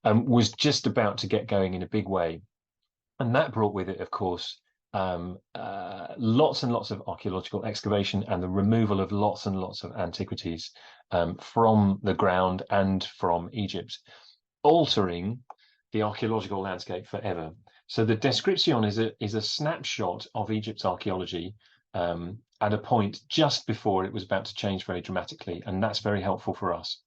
Speaker 1: was just about to get going in a big way. And that brought with it, of course, lots and lots of archaeological excavation and the removal of lots and lots of antiquities from the ground and from Egypt, altering the archaeological landscape forever. So the Description is a snapshot of Egypt's archaeology at a point just before it was about to change very dramatically, and that's very helpful for us.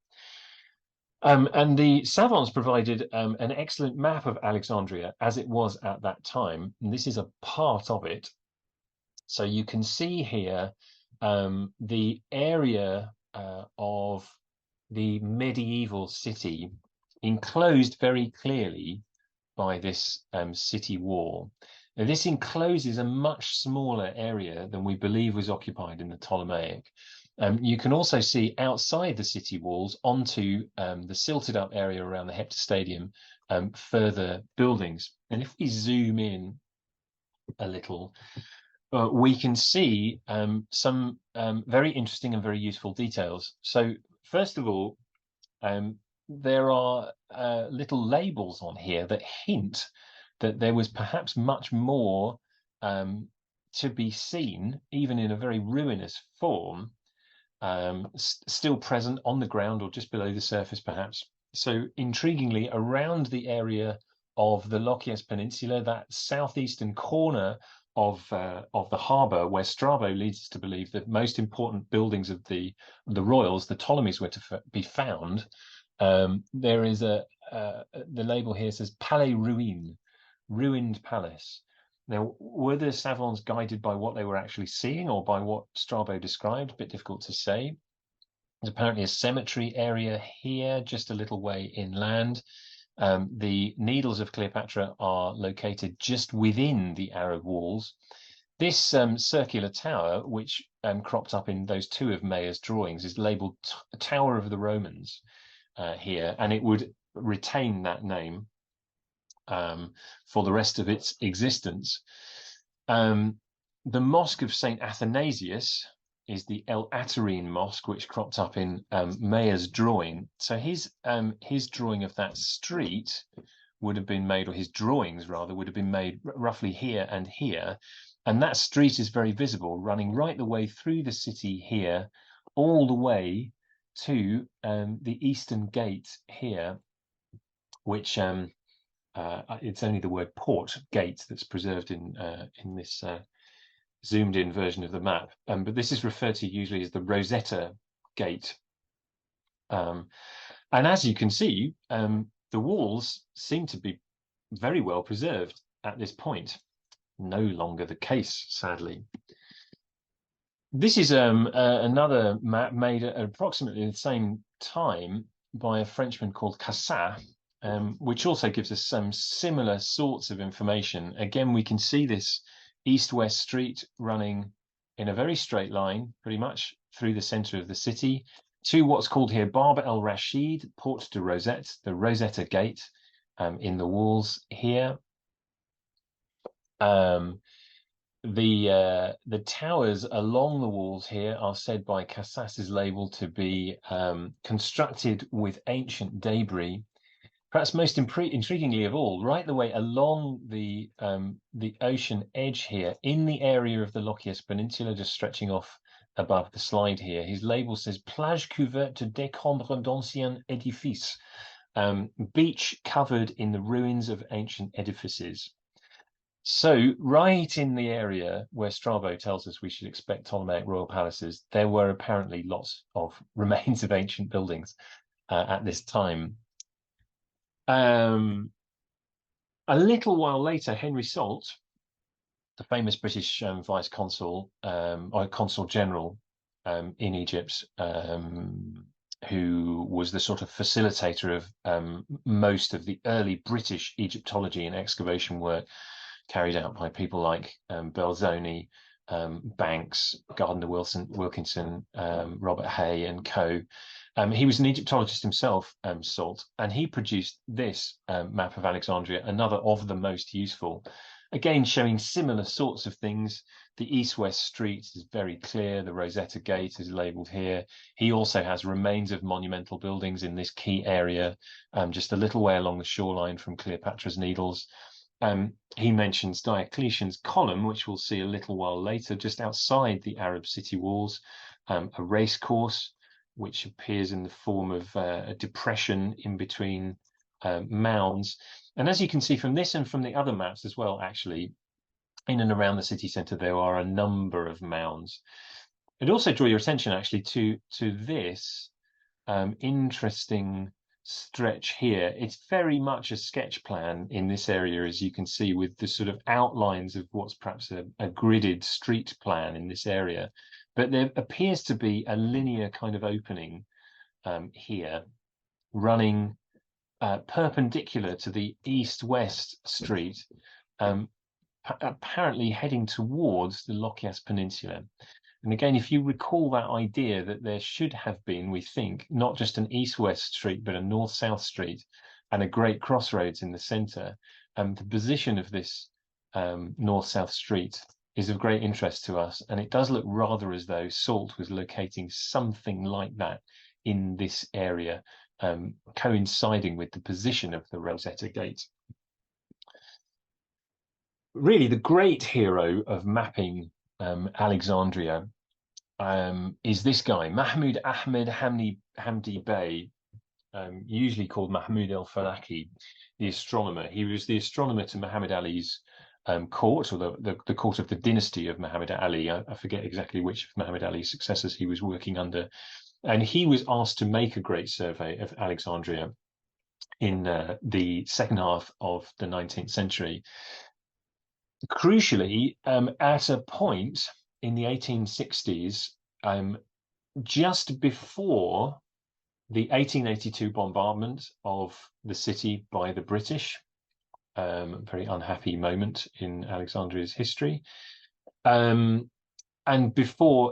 Speaker 1: And the savants provided an excellent map of Alexandria as it was at that time, and this is a part of it. So you can see here the area of the medieval city enclosed very clearly by this city wall. Now, this encloses a much smaller area than we believe was occupied in the Ptolemaic. You can also see outside the city walls onto the silted up area around the Heptastadium further buildings. And if we zoom in a little, we can see some very interesting and very useful details. So first of all, there are little labels on here that hint that there was perhaps much more to be seen, even in a very ruinous form, still present on the ground or just below the surface, perhaps. So intriguingly, around the area of the Lochias Peninsula, that southeastern corner of the harbour, where Strabo leads us to believe that most important buildings of the royals, the Ptolemies, were to be found, there is the label here says Palais Ruine, ruined palace. Now, were the savants guided by what they were actually seeing or by what Strabo described? A bit difficult to say. There's apparently a cemetery area here, just a little way inland. The needles of Cleopatra are located just within the Arab walls. This circular tower, which cropped up in those two of Mayer's drawings, is labelled Tower of the Romans here, and it would retain that name for the rest of its existence. The Mosque of St. Athanasius is the El Atarine Mosque, which cropped up in Mayer's drawing. So his drawing of that street would have been made, or his drawings rather, would have been made roughly here and here. And that street is very visible, running right the way through the city here, all the way to the Eastern Gate here, which it's only the word port gate that's preserved in this zoomed in version of the map. But this is referred to usually as the Rosetta Gate. And as you can see, the walls seem to be very well preserved at this point. No longer the case, sadly. This is another map made at approximately the same time by a Frenchman called Cassat, which also gives us some similar sorts of information. Again, we can see this east-west street running in a very straight line, pretty much through the center of the city, to what's called here Bab el Rashid, Porte de Rosette, the Rosetta Gate, in the walls here. The towers along the walls here are said by Cassas's label to be constructed with ancient debris. Perhaps most intriguingly of all, right the way along the ocean edge here, in the area of the Lochias Peninsula, just stretching off above the slide here, his label says "Plage couverte de décombres d'anciens édifices," beach covered in the ruins of ancient edifices. So right in the area where Strabo tells us we should expect Ptolemaic royal palaces, there were apparently lots of remains of ancient buildings at this time. A little while later, Henry Salt, the famous British vice consul or consul general in Egypt, who was the sort of facilitator of most of the early British Egyptology and excavation work carried out by people like Belzoni, Banks, Gardner Wilkinson, Robert Hay and co. He was an Egyptologist himself, Salt, and he produced this map of Alexandria, another of the most useful, again showing similar sorts of things. The east-west street is very clear. The Rosetta Gate is labelled here. He also has remains of monumental buildings in this key area, just a little way along the shoreline from Cleopatra's Needles. He mentions Diocletian's column, which we'll see a little while later, just outside the Arab city walls, a race course, which appears in the form of a depression in between mounds. And as you can see from this and from the other maps as well, actually, in and around the city centre, there are a number of mounds. I'd also draw your attention actually to this interesting stretch here. It's very much a sketch plan in this area, as you can see, with the sort of outlines of what's perhaps a gridded street plan in this area. But there appears to be a linear kind of opening here, running perpendicular to the east-west street, apparently heading towards the Lochias Peninsula. And again, if you recall that idea that there should have been, we think, not just an east-west street, but a north-south street and a great crossroads in the centre, the position of this north-south street is of great interest to us. And it does look rather as though Salt was locating something like that in this area, coinciding with the position of the Rosetta Gate. Really, the great hero of mapping Alexandria is this guy, Mahmud Ahmed Hamdi Bey, usually called Mahmud el-Falaki, the astronomer. He was the astronomer to Muhammad Ali's court, or the court of the dynasty of Muhammad Ali. I forget exactly which of Muhammad Ali's successors he was working under. And he was asked to make a great survey of Alexandria in the second half of the 19th century. Crucially, at a point in the 1860s, just before the 1882 bombardment of the city by the British, a very unhappy moment in Alexandria's history, And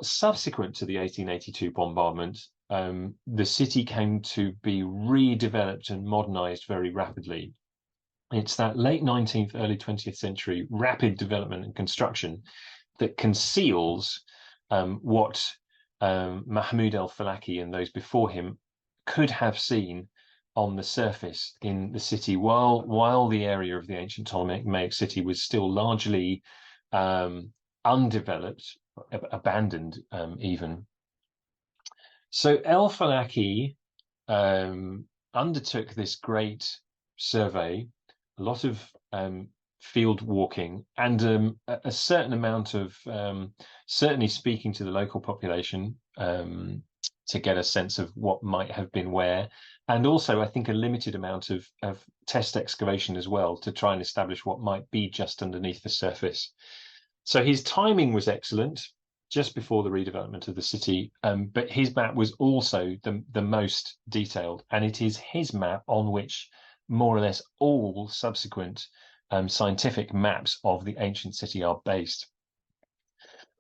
Speaker 1: subsequent to the 1882 bombardment, the city came to be redeveloped and modernized very rapidly. It's that late 19th, early 20th century rapid development and construction that conceals what Mahmud al-Falaki and those before him could have seen on the surface in the city, while the area of the ancient Ptolemaic city was still largely undeveloped, abandoned even. So el-Falaki undertook this great survey, a lot of field walking, and a certain amount of certainly speaking to the local population to get a sense of what might have been where, and also I think a limited amount of test excavation as well to try and establish what might be just underneath the surface. So his timing was excellent, just before the redevelopment of the city, but his map was also the most detailed, and it is his map on which more or less all subsequent scientific maps of the ancient city are based.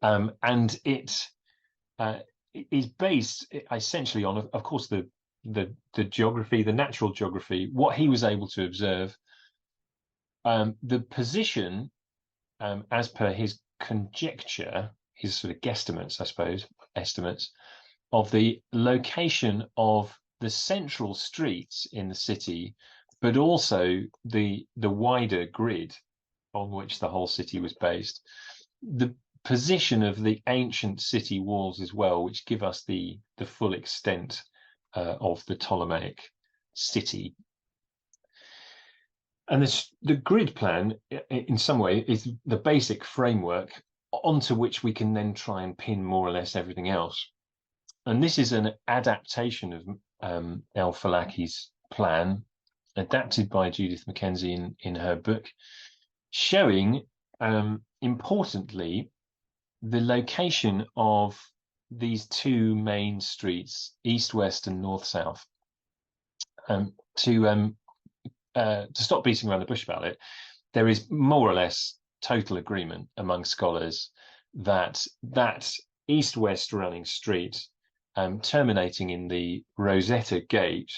Speaker 1: And it is based essentially on, of course, the geography, the natural geography, what he was able to observe, the position, as per his conjecture, his sort of guesstimates, I suppose, estimates, of the location of the central streets in the city, but also the wider grid on which the whole city was based. The position of the ancient city walls as well, which give us the full extent of the Ptolemaic city. And the grid plan, in some way, is the basic framework onto which we can then try and pin more or less everything else. And this is an adaptation of el-Falaki's plan, adapted by Judith Mackenzie in her book, showing, importantly, the location of these two main streets, east-west and north-south. To stop beating around the bush about it, there is more or less total agreement among scholars that east-west running street, terminating in the Rosetta Gate,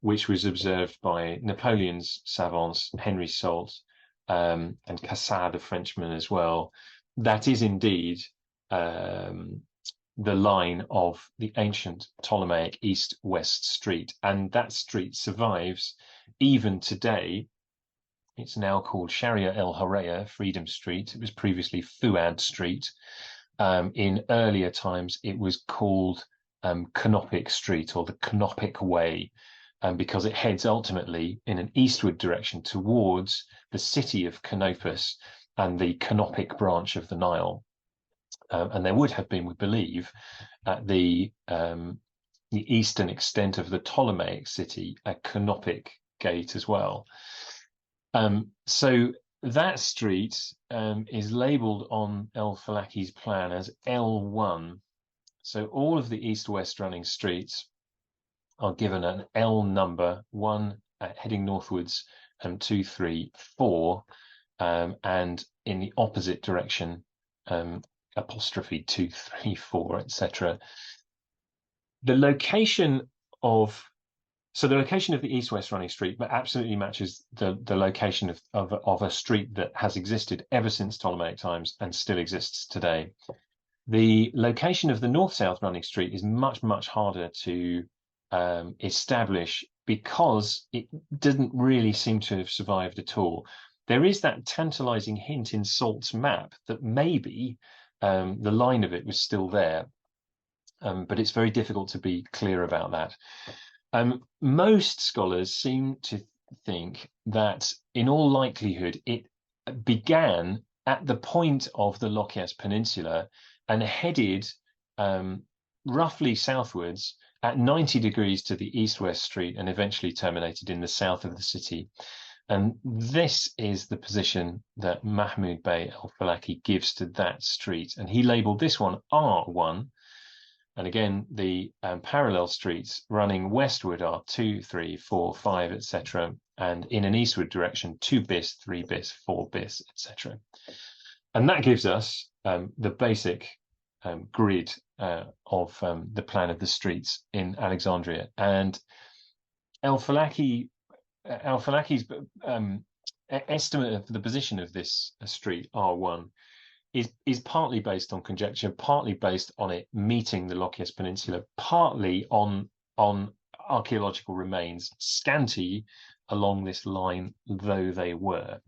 Speaker 1: which was observed by Napoleon's savants, Henry Salt, and Cassard, the Frenchman, as well, that is indeed the line of the ancient Ptolemaic east-west street, and that street survives even today. It's now called Sharia El Horeya, Freedom Street. It was previously Fuad Street. In earlier times, it was called Canopic Street, or the Canopic Way, because it heads ultimately in an eastward direction towards the city of Canopus and the Canopic branch of the Nile. And there would have been, we believe, at the eastern extent of the Ptolemaic city, a Canopic gate as well. So that street is labelled on el-Falaki's plan as L1. So all of the east-west running streets are given an L number, 1 heading northwards, 2, 3, 4, and in the opposite direction, apostrophe 2, 3, 4, etc. The location of the east-west running street, but absolutely matches the location of a street that has existed ever since Ptolemaic times and still exists today. The location of the north-south running street is much, much harder to establish because it didn't really seem to have survived at all. There is that tantalizing hint in Salt's map that maybe the line of it was still there, but it's very difficult to be clear about that. Most scholars seem to think that, in all likelihood, it began at the point of the Lochias Peninsula and headed roughly southwards at 90 degrees to the east-west street and eventually terminated in the south of the city. And this is the position that Mahmud Bey el-Falaki gives to that street. And he labelled this one R1. And again, the parallel streets running westward are 2, 3, 4, 5, etc. And in an eastward direction, 2 bis, 3 bis, 4 bis, etc. And that gives us the basic grid of the plan of the streets in Alexandria. And Al-Falaki's estimate of the position of this street, R1, is partly based on conjecture, partly based on it meeting the Lochias Peninsula, partly on archaeological remains, scanty along this line though they were.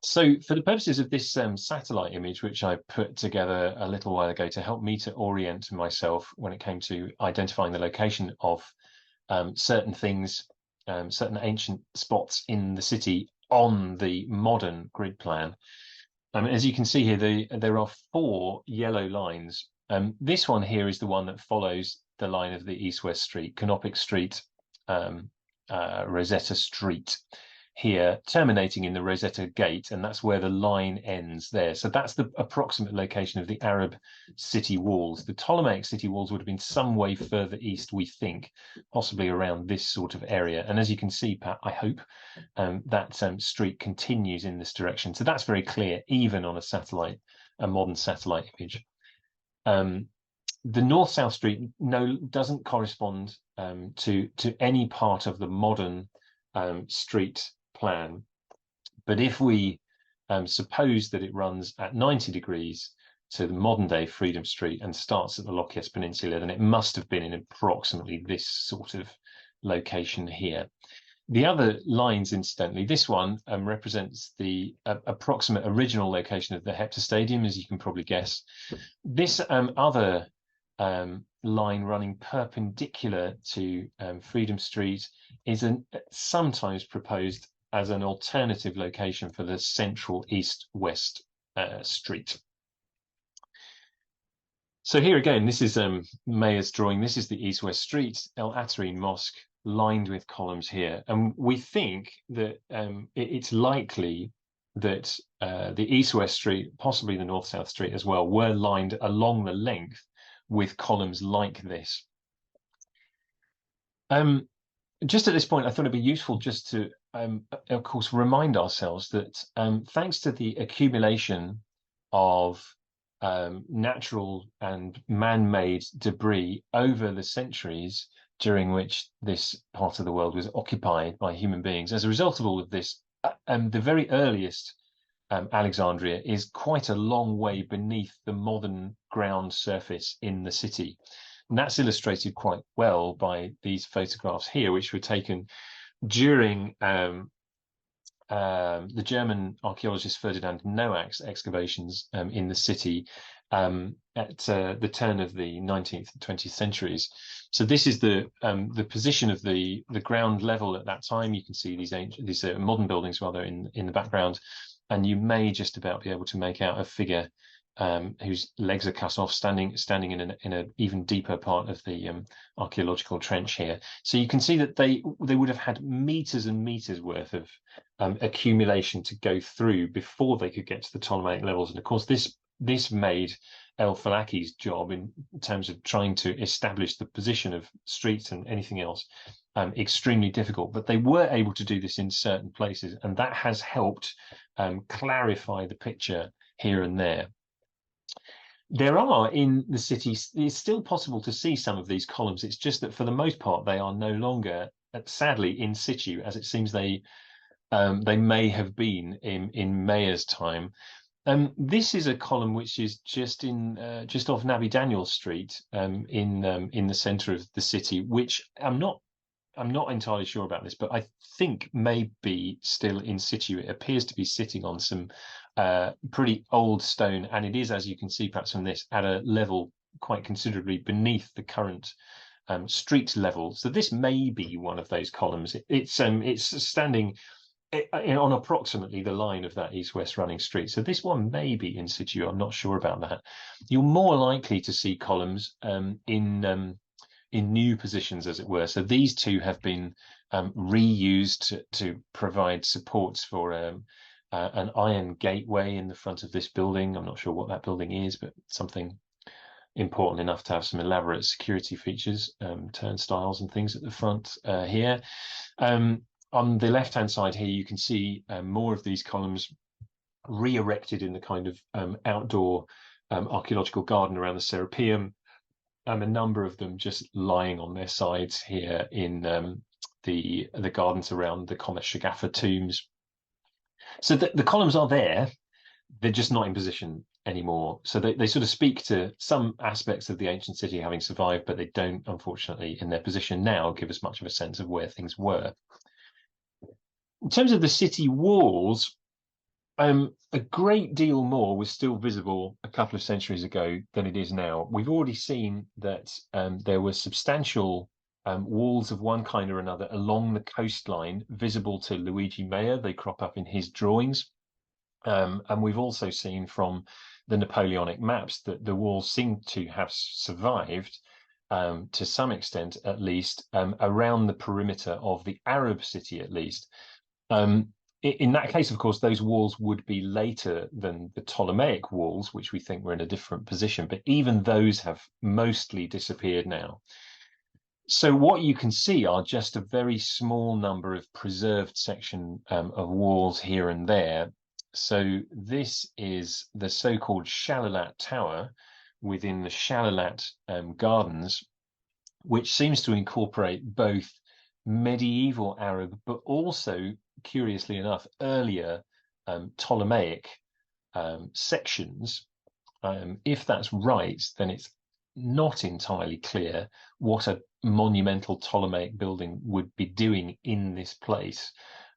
Speaker 1: So for the purposes of this satellite image, which I put together a little while ago to help me to orient myself when it came to identifying the location of certain things, certain ancient spots in the city on the modern grid plan. As you can see here, there are 4 yellow lines. This one here is the one that follows the line of the East-West Street, Canopic Street, Rosetta Street here, terminating in the Rosetta Gate, and that's where the line ends there. So that's the approximate location of the Arab city walls. The Ptolemaic city walls would have been some way further east, we think, possibly around this sort of area. And as you can see, Pat, I hope, that street continues in this direction. So that's very clear, even on a modern satellite image. The north-south street doesn't correspond to any part of the modern street plan, but if we suppose that it runs at 90 degrees to the modern day Freedom Street and starts at the Lochias Peninsula, then it must have been in approximately this sort of location here. The other lines, incidentally, this one represents the approximate original location of the Hepta Stadium, as you can probably guess. This other line running perpendicular to Freedom Street is sometimes proposed as an alternative location for the central east-west street. So here again, this is Mayer's drawing. This is the east-west street, El Atarine Mosque, lined with columns here. And we think that it's likely that the east-west street, possibly the north-south street as well, were lined along the length with columns like this. Just at this point, I thought it'd be useful just to, of course, remind ourselves that thanks to the accumulation of natural and man-made debris over the centuries during which this part of the world was occupied by human beings, as a result of all of this, the very earliest Alexandria is quite a long way beneath the modern ground surface in the city. And that's illustrated quite well by these photographs here, which were taken during the German archaeologist Ferdinand Noack's excavations in the city at the turn of the 19th and 20th centuries. So this is the position of the ground level at that time. You can see these modern buildings rather in the background, and you may just about be able to make out a figure whose legs are cut off, standing in an even deeper part of the archaeological trench here. So you can see that they would have had meters and meters worth of accumulation to go through before they could get to the Ptolemaic levels. And of course, this made El-Falaki's job in terms of trying to establish the position of streets and anything else extremely difficult. But they were able to do this in certain places, and that has helped clarify the picture here and there. There are in the city, it's still possible to see some of these columns. It's just that for the most part, they are no longer, sadly, in situ, as it seems they may have been in Mayer's time. This is a column which is just off Nabi Daniel Street in the centre of the city, which I'm not entirely sure about this, but I think may be still in situ. It appears to be sitting on some pretty old stone, and it is, as you can see perhaps from this, at a level quite considerably beneath the current street level. So this may be one of those columns. It's standing on approximately the line of that east-west running street. So this one may be in situ. I'm not sure about that. You're more likely to see columns in new positions, as it were. So these two have been reused to provide supports for an iron gateway in the front of this building. I'm not sure what that building is, but something important enough to have some elaborate security features, turnstiles and things at the front here. On the left-hand side here, you can see more of these columns re-erected in the kind of outdoor archaeological garden around the Serapeum, a number of them just lying on their sides here in the gardens around the Comet Shagafa tombs. So the columns are there, they're just not in position anymore. So they sort of speak to some aspects of the ancient city having survived, but they don't, unfortunately, in their position now, give us much of a sense of where things were. In terms of the city walls, a great deal more was still visible a couple of centuries ago than it is now. We've already seen that there were substantial walls of one kind or another along the coastline visible to Luigi Meier. They crop up in his drawings. And we've also seen from the Napoleonic maps that the walls seem to have survived to some extent, at least, around the perimeter of the Arab city, at least. In that case, of course, those walls would be later than the Ptolemaic walls, which we think were in a different position, but even those have mostly disappeared now. So what you can see are just a very small number of preserved section of walls here and there. So this is the so-called Shalalat Tower within the Shalalat Gardens, which seems to incorporate both medieval Arab, but also, curiously enough, earlier Ptolemaic sections. If that's right, then it's not entirely clear what a monumental Ptolemaic building would be doing in this place.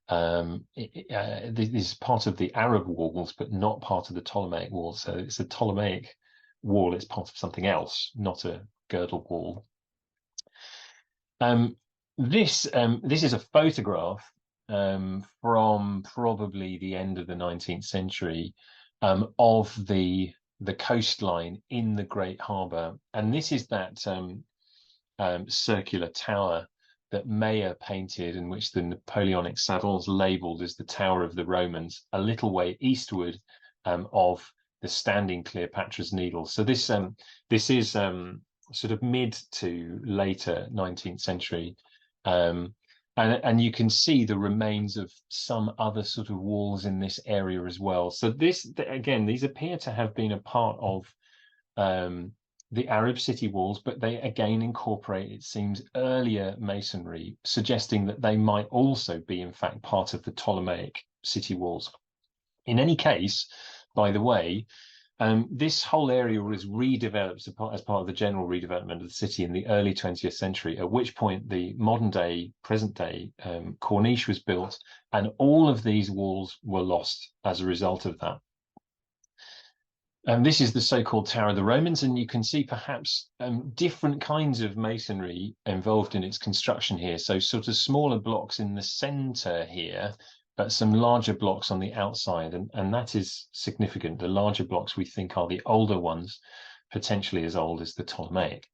Speaker 1: This is part of the Arab walls, but not part of the Ptolemaic wall. So it's a Ptolemaic wall. It's part of something else, not a girdle wall. This is a photograph from probably the end of the 19th century of the coastline in the Great Harbour, and this is that circular tower that Meier painted, in which the Napoleonic saddles labelled as the Tower of the Romans, a little way eastward of the standing Cleopatra's Needle. So this is sort of mid to later 19th century. And you can see the remains of some other sort of walls in this area as well. So again, these appear to have been a part of the Arab city walls, but they again incorporate, it seems, earlier masonry, suggesting that they might also be, in fact, part of the Ptolemaic city walls. In any case, by the way, this whole area was redeveloped as part of the general redevelopment of the city in the early 20th century, at which point the present day Corniche was built, and all of these walls were lost as a result of that. This is the so-called Tower of the Romans, and you can see perhaps different kinds of masonry involved in its construction here. So sort of smaller blocks in the center here, but some larger blocks on the outside, and that is significant. The larger blocks we think are the older ones, potentially as old as the Ptolemaic.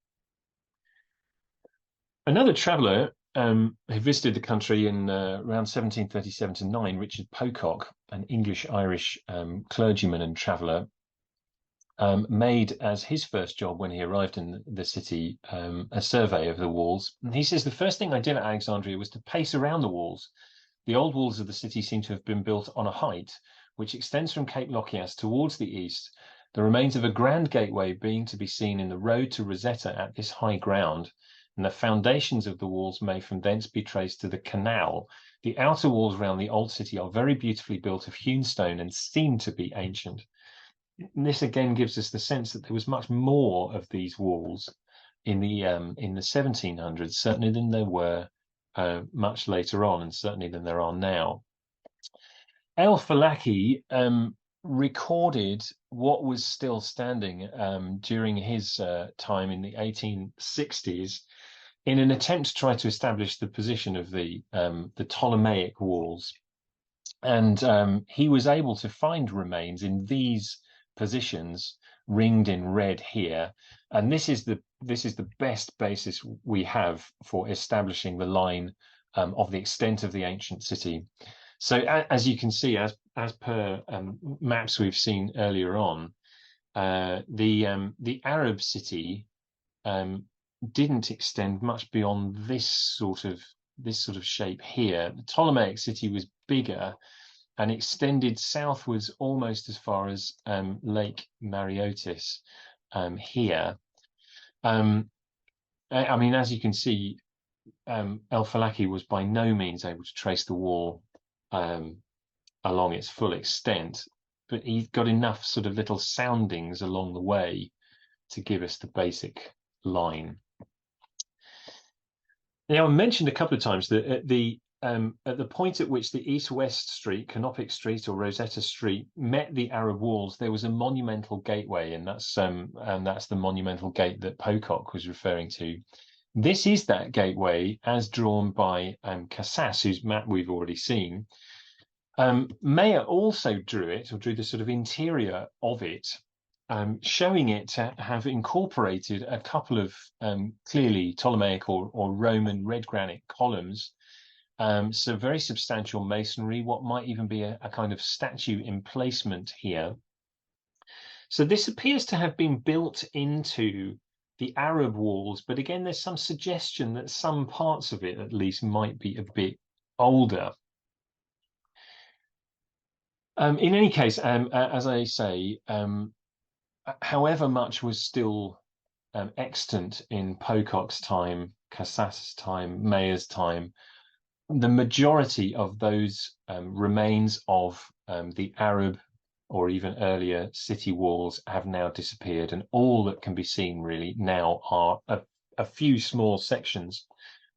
Speaker 1: Another traveller who visited the country in around 1737 to 9, Richard Pocock, an English-Irish clergyman and traveller, made as his first job when he arrived in the city a survey of the walls. And he says, the first thing I did at Alexandria was to pace around the walls. The old walls of the city seem to have been built on a height which extends from Cape Lochias towards the east, the remains of a grand gateway being to be seen in the road to Rosetta at this high ground, and the foundations of the walls may from thence be traced to the canal. The outer walls round the old city are very beautifully built of hewn stone and seem to be ancient. And this again gives us the sense that there was much more of these walls in the 1700s, certainly than there were much later on, and certainly than there are now. El-Falaki recorded what was still standing during his time in the 1860s in an attempt to try to establish the position of the Ptolemaic walls. And he was able to find remains in these positions, ringed in red here. And this is the best basis we have for establishing the line of the extent of the ancient city. So as you can see, as per maps we've seen earlier on, the Arab city didn't extend much beyond this sort of shape here. The Ptolemaic city was bigger, and extended southwards almost as far as Lake Mareotis here. I mean, as you can see, El-Falaki was by no means able to trace the wall along its full extent, but he got enough sort of little soundings along the way to give us the basic line. Now, I mentioned a couple of times that at the point at which the East-West Street, Canopic Street or Rosetta Street met the Arab walls, there was a monumental gateway, and that's the monumental gate that Pocock was referring to. This is that gateway as drawn by Casas, whose map we've already seen. Mayer also drew the sort of interior of it, showing it to have incorporated a couple of clearly Ptolemaic or Roman red granite columns, so very substantial masonry, what might even be a kind of statue emplacement here. So this appears to have been built into the Arab walls, but again, there's some suggestion that some parts of it at least might be a bit older. In any case, as I say, however much was still extant in Pocock's time, Casas's time, Mayer's time, the majority of those remains of the Arab or even earlier city walls have now disappeared, and all that can be seen really now are a few small sections,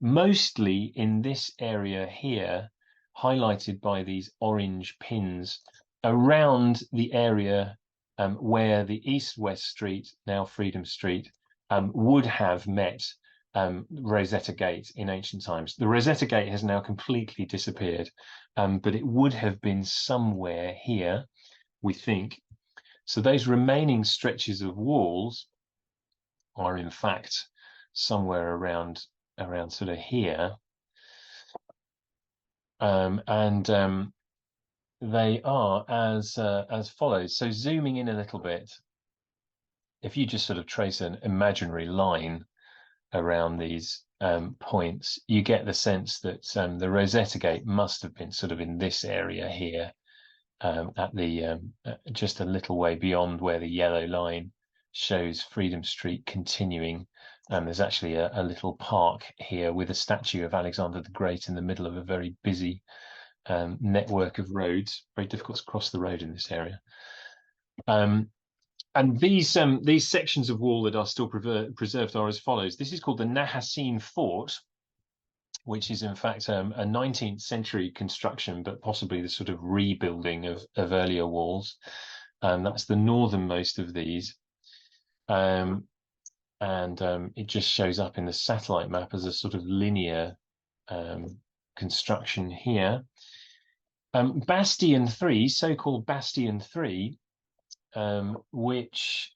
Speaker 1: mostly in this area here, highlighted by these orange pins around the area where the East-West Street, now Freedom Street, would have met Rosetta Gate in ancient times. The Rosetta Gate has now completely disappeared, but it would have been somewhere here, we think. So those remaining stretches of walls are in fact somewhere around sort of here, they are as follows. So zooming in a little bit, if you just sort of trace an imaginary line around these points, you get the sense that the Rosetta Gate must have been sort of in this area here, at the just a little way beyond where the yellow line shows Freedom Street continuing. There's actually a little park here with a statue of Alexander the Great in the middle of a very busy network of roads. Very difficult to cross the road in this area. And these sections of wall that are still preserved are as follows. This is called the Nahassin Fort, which is in fact a 19th century construction, but possibly the sort of rebuilding of earlier walls. That's the northernmost of these. And it just shows up in the satellite map as a sort of linear construction here. Bastion 3, so-called Bastion 3, which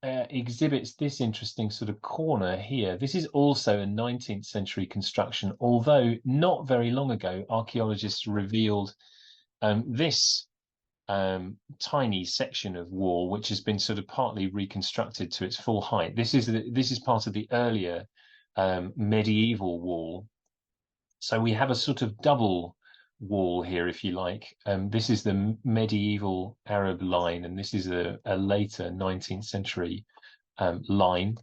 Speaker 1: exhibits this interesting sort of corner here. This is also a 19th century construction, although not very long ago, archaeologists revealed this tiny section of wall, which has been sort of partly reconstructed to its full height. This is part of the earlier medieval wall. So we have a sort of double wall here, if you like. This is the medieval Arab line, and this is a later 19th century line.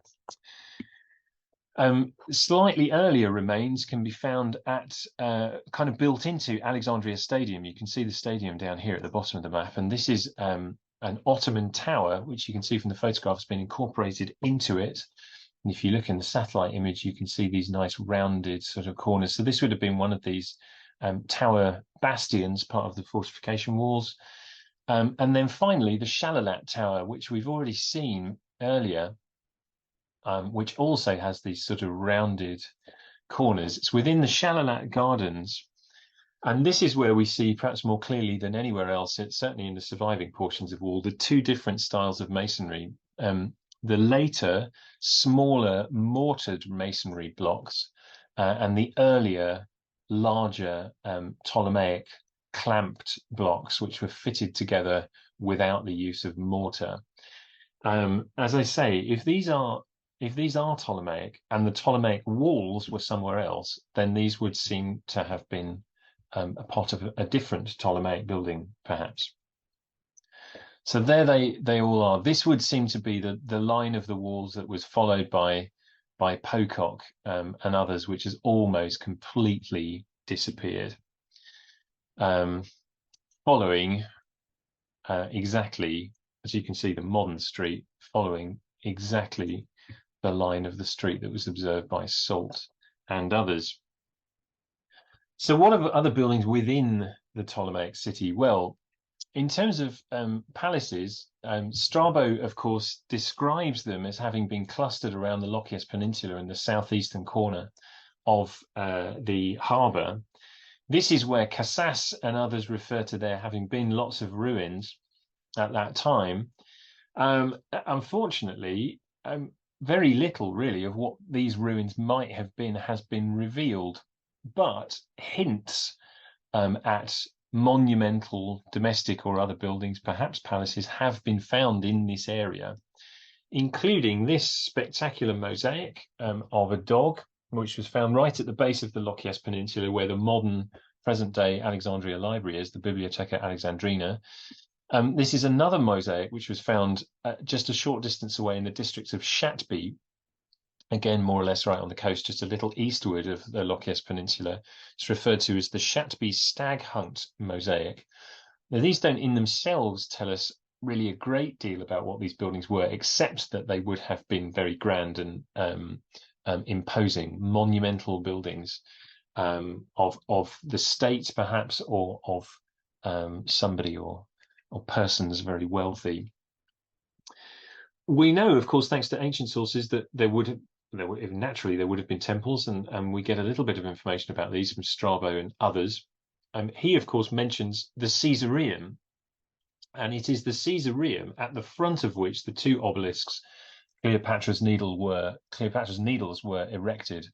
Speaker 1: Slightly earlier remains can be found at kind of built into Alexandria Stadium. You can see the stadium down here at the bottom of the map, and this is an Ottoman tower, which you can see from the photograph has been incorporated into it. And if you look in the satellite image, you can see these nice rounded sort of corners. So this would have been one of these tower bastions, part of the fortification walls. And then finally, the Shalalat Tower, which we've already seen earlier, which also has these sort of rounded corners. It's within the Shalalat Gardens. And this is where we see, perhaps more clearly than anywhere else, it's certainly in the surviving portions of wall, the two different styles of masonry. The later, smaller mortared masonry blocks, and the earlier, larger Ptolemaic clamped blocks, which were fitted together without the use of mortar. As I say, if these are Ptolemaic and the Ptolemaic walls were somewhere else, then these would seem to have been a part of a different Ptolemaic building, perhaps. So there they all are. This would seem to be the line of the walls that was followed by Pocock and others, which has almost completely disappeared. Following exactly, as you can see, the modern street following exactly the line of the street that was observed by Salt and others. So what are other buildings within the Ptolemaic city? Well, in terms of palaces, Strabo, of course, describes them as having been clustered around the Lochias Peninsula in the southeastern corner of the harbour. This is where Casas and others refer to there having been lots of ruins at that time. Unfortunately, very little really of what these ruins might have been has been revealed, but hints at monumental domestic or other buildings, perhaps palaces, have been found in this area, including this spectacular mosaic of a dog, which was found right at the base of the Lochias Peninsula, where the modern present-day Alexandria Library is, the Bibliotheca Alexandrina. This is another mosaic which was found just a short distance away in the district of Shatbi, again, more or less right on the coast, just a little eastward of the Lochias Peninsula. It's referred to as the Shatbi Stag Hunt mosaic. Now, these don't in themselves tell us really a great deal about what these buildings were, except that they would have been very grand and imposing, monumental buildings of the state, perhaps, or of somebody or persons very wealthy. We know, of course, thanks to ancient sources, that there would have been temples, and we get a little bit of information about these from Strabo and others. He, of course, mentions the Caesareum, and it is the Caesareum at the front of which the two obelisks, Cleopatra's Needles, were erected.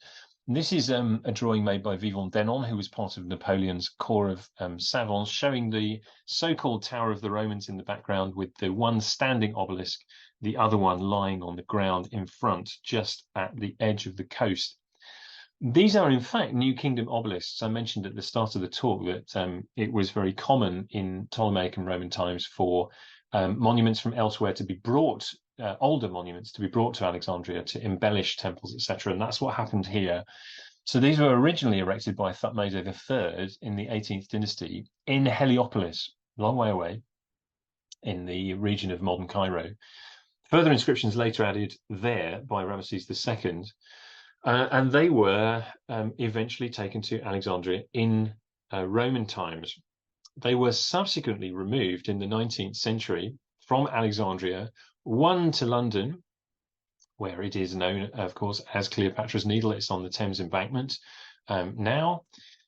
Speaker 1: And this is a drawing made by Vivant Denon, who was part of Napoleon's corps of savants, showing the so-called Tower of the Romans in the background, with the one standing obelisk, the other one lying on the ground in front, just at the edge of the coast. These are, in fact, New Kingdom obelisks. I mentioned at the start of the talk that it was very common in Ptolemaic and Roman times for monuments from elsewhere to be brought, older monuments to be brought to Alexandria to embellish temples, etc. And that's what happened here. So these were originally erected by Thutmose III in the 18th dynasty in Heliopolis, a long way away, in the region of modern Cairo. Further inscriptions later added there by Ramesses II, and they were eventually taken to Alexandria in Roman times. They were subsequently removed in the 19th century from Alexandria, one to London, where it is known, of course, as Cleopatra's Needle. It's on the Thames embankment now.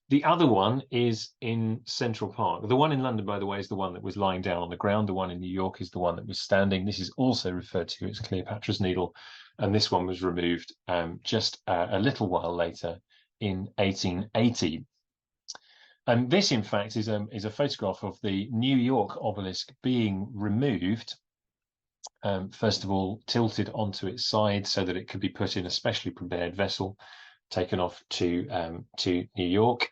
Speaker 1: The other one is in Central Park. The one in London, by the way, is the one that was lying down on the ground. The one in New York is the one that was standing. This is also referred to as Cleopatra's Needle, and this one was removed just a little while later in 1880. And this, in fact, is a photograph of the New York obelisk being removed. First of all, tilted onto its side so that it could be put in a specially prepared vessel, taken off to New York.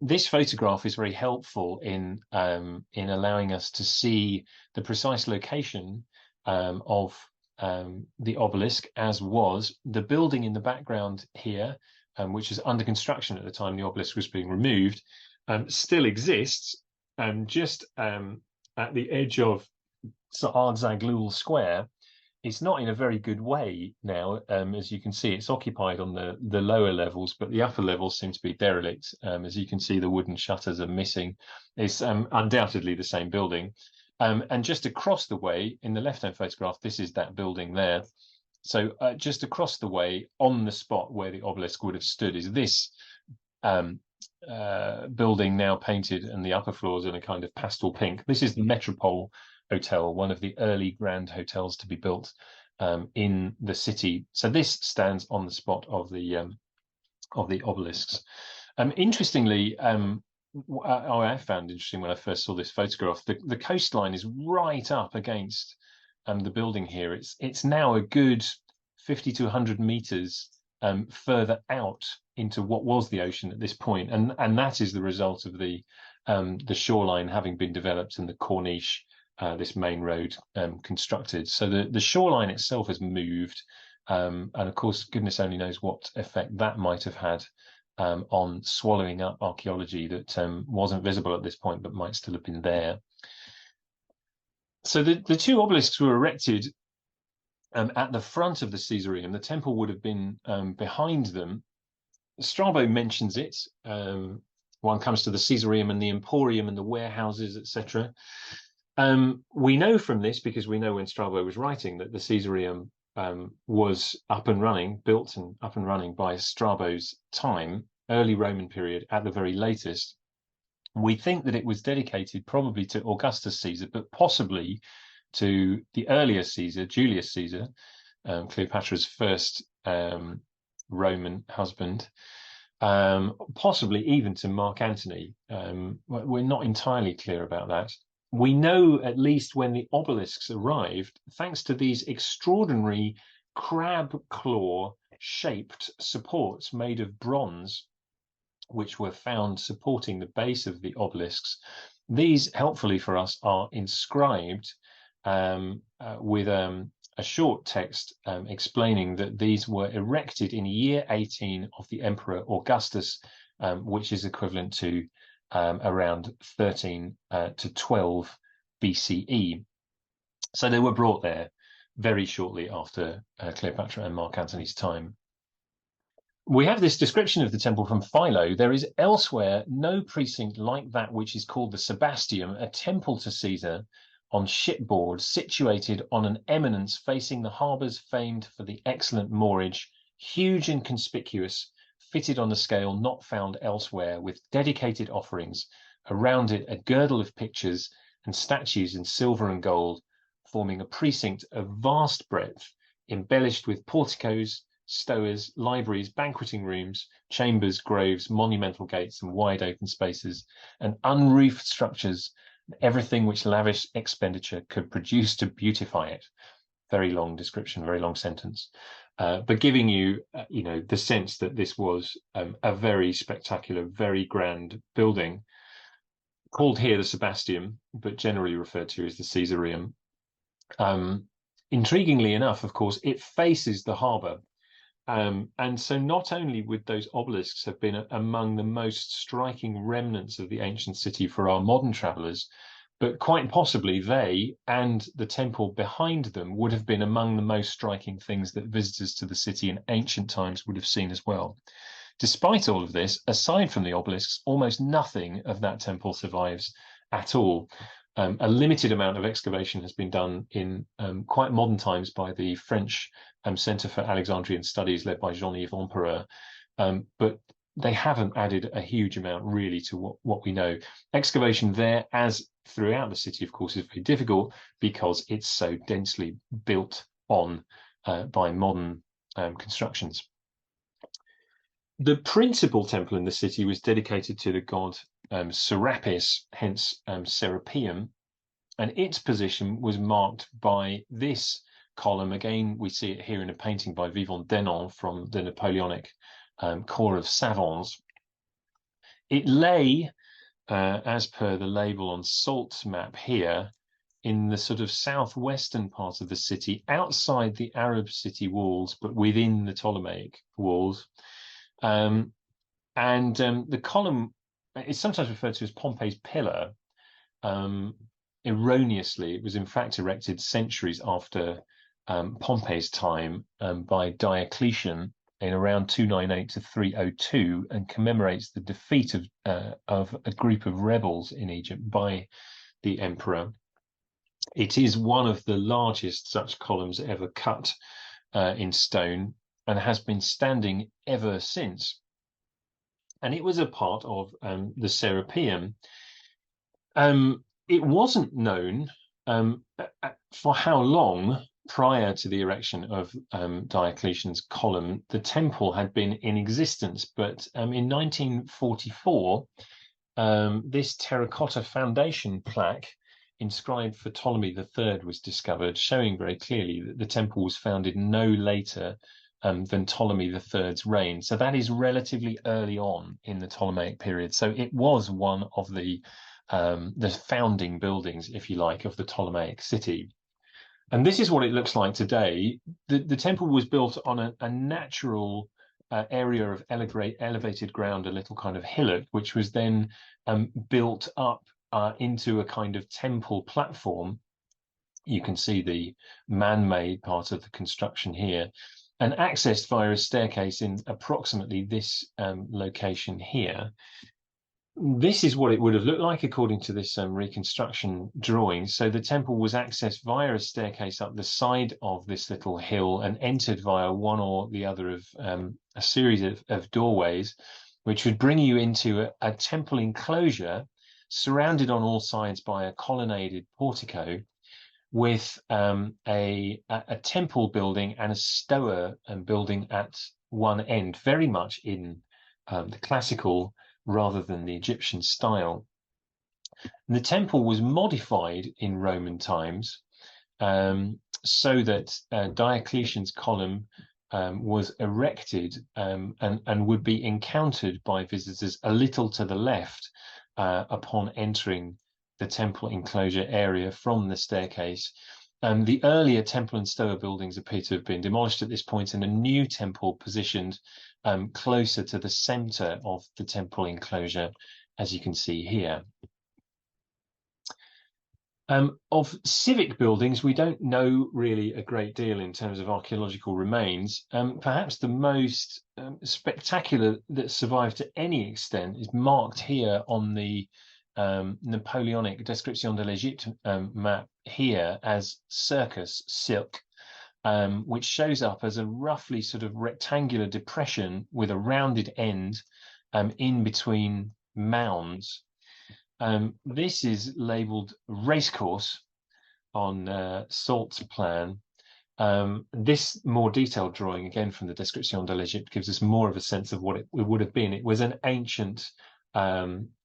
Speaker 1: This photograph is very helpful in allowing us to see the precise location of the obelisk, as was the building in the background here, which is under construction at the time the obelisk was being removed, still exists, just at the edge of Sa'ad Zaghloul Square. It's not in a very good way now. As you can see, it's occupied on the lower levels, but the upper levels seem to be derelict. As you can see, the wooden shutters are missing. It's undoubtedly the same building. And just across the way, in the left-hand photograph, this is that building there. So just across the way, on the spot where the obelisk would have stood, is this building, now painted, and the upper floors in a kind of pastel pink. This is the Metropole Hotel, one of the early grand hotels to be built in the city. So this stands on the spot of the obelisks. Interestingly, I found interesting when I first saw this photograph, the coastline is right up against the building here. It's now a good 50 to 100 meters further out into what was the ocean at this point, and that is the result of the shoreline having been developed and the Corniche, this main road, constructed. So the shoreline itself has moved, and of course, goodness only knows what effect that might have had on swallowing up archaeology that wasn't visible at this point but might still have been there. So the two obelisks were erected at the front of the Caesareum. The temple would have been behind them. Strabo mentions it. One comes to the Caesareum and the Emporium and the warehouses, etc. We know from this, because we know when Strabo was writing, that the Caesareum was up and running, built and up and running by Strabo's time, early Roman period at the very latest. We think that it was dedicated probably to Augustus Caesar, but possibly to the earlier Caesar, Julius Caesar, Cleopatra's first Roman husband, possibly even to Mark Antony. We're not entirely clear about that. We know at least when the obelisks arrived, thanks to these extraordinary crab claw shaped supports made of bronze, which were found supporting the base of the obelisks. These, helpfully for us, are inscribed with a short text explaining that these were erected in year 18 of the Emperor Augustus, which is equivalent to around 13 to 12 BCE. So they were brought there very shortly after Cleopatra and Mark Antony's time. We have this description of the temple from Philo. There is elsewhere no precinct like that which is called the Sebasteum, a temple to Caesar on shipboard, situated on an eminence facing the harbours famed for the excellent moorage, huge and conspicuous, fitted on a scale not found elsewhere, with dedicated offerings, around it a girdle of pictures and statues in silver and gold, forming a precinct of vast breadth, embellished with porticos, stowers, libraries, banqueting rooms, chambers, groves, monumental gates, and wide open spaces, and unroofed structures, everything which lavish expenditure could produce to beautify it. Very long description, very long sentence, but giving you, the sense that this was a very spectacular, very grand building, called here the Sebasteum, but generally referred to as the Caesareum. Intriguingly enough, of course, it faces the harbour. And so not only would those obelisks have been among the most striking remnants of the ancient city for our modern travellers, but quite possibly they and the temple behind them would have been among the most striking things that visitors to the city in ancient times would have seen as well. Despite all of this, aside from the obelisks, almost nothing of that temple survives at all. A limited amount of excavation has been done in quite modern times by the French Centre for Alexandrian Studies, led by Jean-Yves Empereur, but they haven't added a huge amount really to what we know. Excavation there, as throughout the city, of course, is very difficult because it's so densely built on by modern constructions. The principal temple in the city was dedicated to the god Serapis, hence Serapeum, and its position was marked by this column. Again, we see it here in a painting by Vivant Denon from the Napoleonic Corps of Savants. It lay, as per the label on Salt's map here, in the sort of southwestern part of the city, outside the Arab city walls, but within the Ptolemaic walls. The column is sometimes referred to as Pompey's pillar. Erroneously, it was in fact erected centuries after Pompey's time by Diocletian in around 298 to 302, and commemorates the defeat of a group of rebels in Egypt by the emperor. It is one of the largest such columns ever cut in stone, and has been standing ever since. And it was a part of the Serapeum. It wasn't known for how long prior to the erection of Diocletian's column the temple had been in existence, but in 1944, this terracotta foundation plaque inscribed for Ptolemy III was discovered, showing very clearly that the temple was founded no later than Ptolemy III's reign. So that is relatively early on in the Ptolemaic period. So it was one of the founding buildings, if you like, of the Ptolemaic city. And this is what it looks like today. The temple was built on a natural area of elevated ground, a little kind of hillock, which was then built up into a kind of temple platform. You can see the man-made part of the construction here, and accessed via a staircase in approximately this location here. This is what it would have looked like according to this reconstruction drawing. So the temple was accessed via a staircase up the side of this little hill and entered via one or the other of a series of doorways, which would bring you into a temple enclosure surrounded on all sides by a colonnaded portico with a temple building and a stoa building at one end, very much in the classical rather than the Egyptian style. And the temple was modified in Roman times so that Diocletian's column was erected and would be encountered by visitors a little to the left upon entering the temple enclosure area from the staircase. The earlier temple and stoa buildings appear to have been demolished at this point, and a new temple positioned closer to the center of the temple enclosure, as you can see here. Of civic buildings, we don't know really a great deal in terms of archaeological remains. Perhaps the most spectacular that survived to any extent is marked here on the Napoleonic Description de l'Egypte map here as Circus Silk, which shows up as a roughly sort of rectangular depression with a rounded end in between mounds. This is labeled racecourse on Salt's plan. This more detailed drawing, again from the Description de l'Egypte, gives us more of a sense of what it would have been. It was an ancient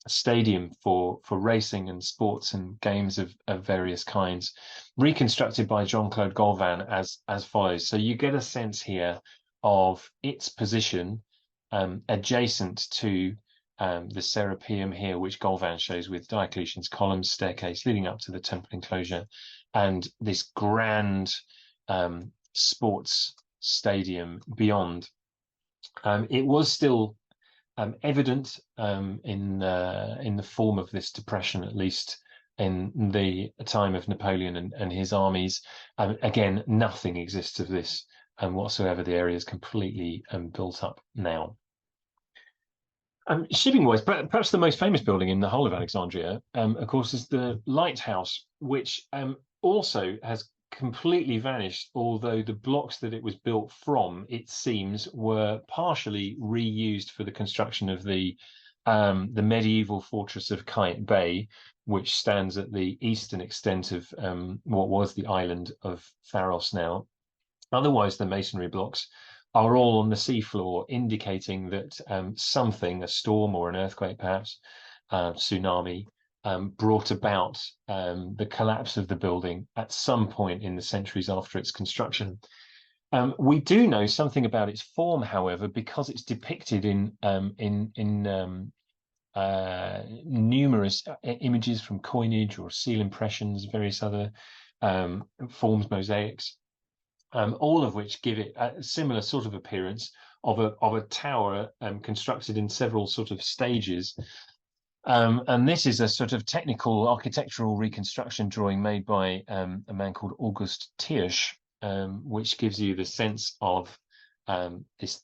Speaker 1: stadium for racing and sports and games of various kinds, reconstructed by Jean-Claude Galvin as follows. So you get a sense here of its position adjacent to the Serapeum here, which Galvin shows with Diocletian's columns, staircase leading up to the temple enclosure, and this grand sports stadium beyond. It was still evident in the form of this depression, at least in the time of Napoleon and his armies. Again, nothing exists of this whatsoever. The area is completely built up now. Shipping-wise, perhaps the most famous building in the whole of Alexandria, of course, is the Lighthouse, which also has completely vanished, although the blocks that it was built from, it seems, were partially reused for the construction of the medieval fortress of Kite Bay, which stands at the eastern extent of what was the island of Pharos now. Otherwise, the masonry blocks are all on the seafloor, indicating that something, a storm or an earthquake perhaps, tsunami, brought about the collapse of the building at some point in the centuries after its construction. We do know something about its form, however, because it's depicted in numerous images from coinage or seal impressions, various other forms, mosaics, all of which give it a similar sort of appearance of a tower constructed in several sort of stages. And this is a sort of technical architectural reconstruction drawing made by a man called August Thiersch, which gives you the sense of this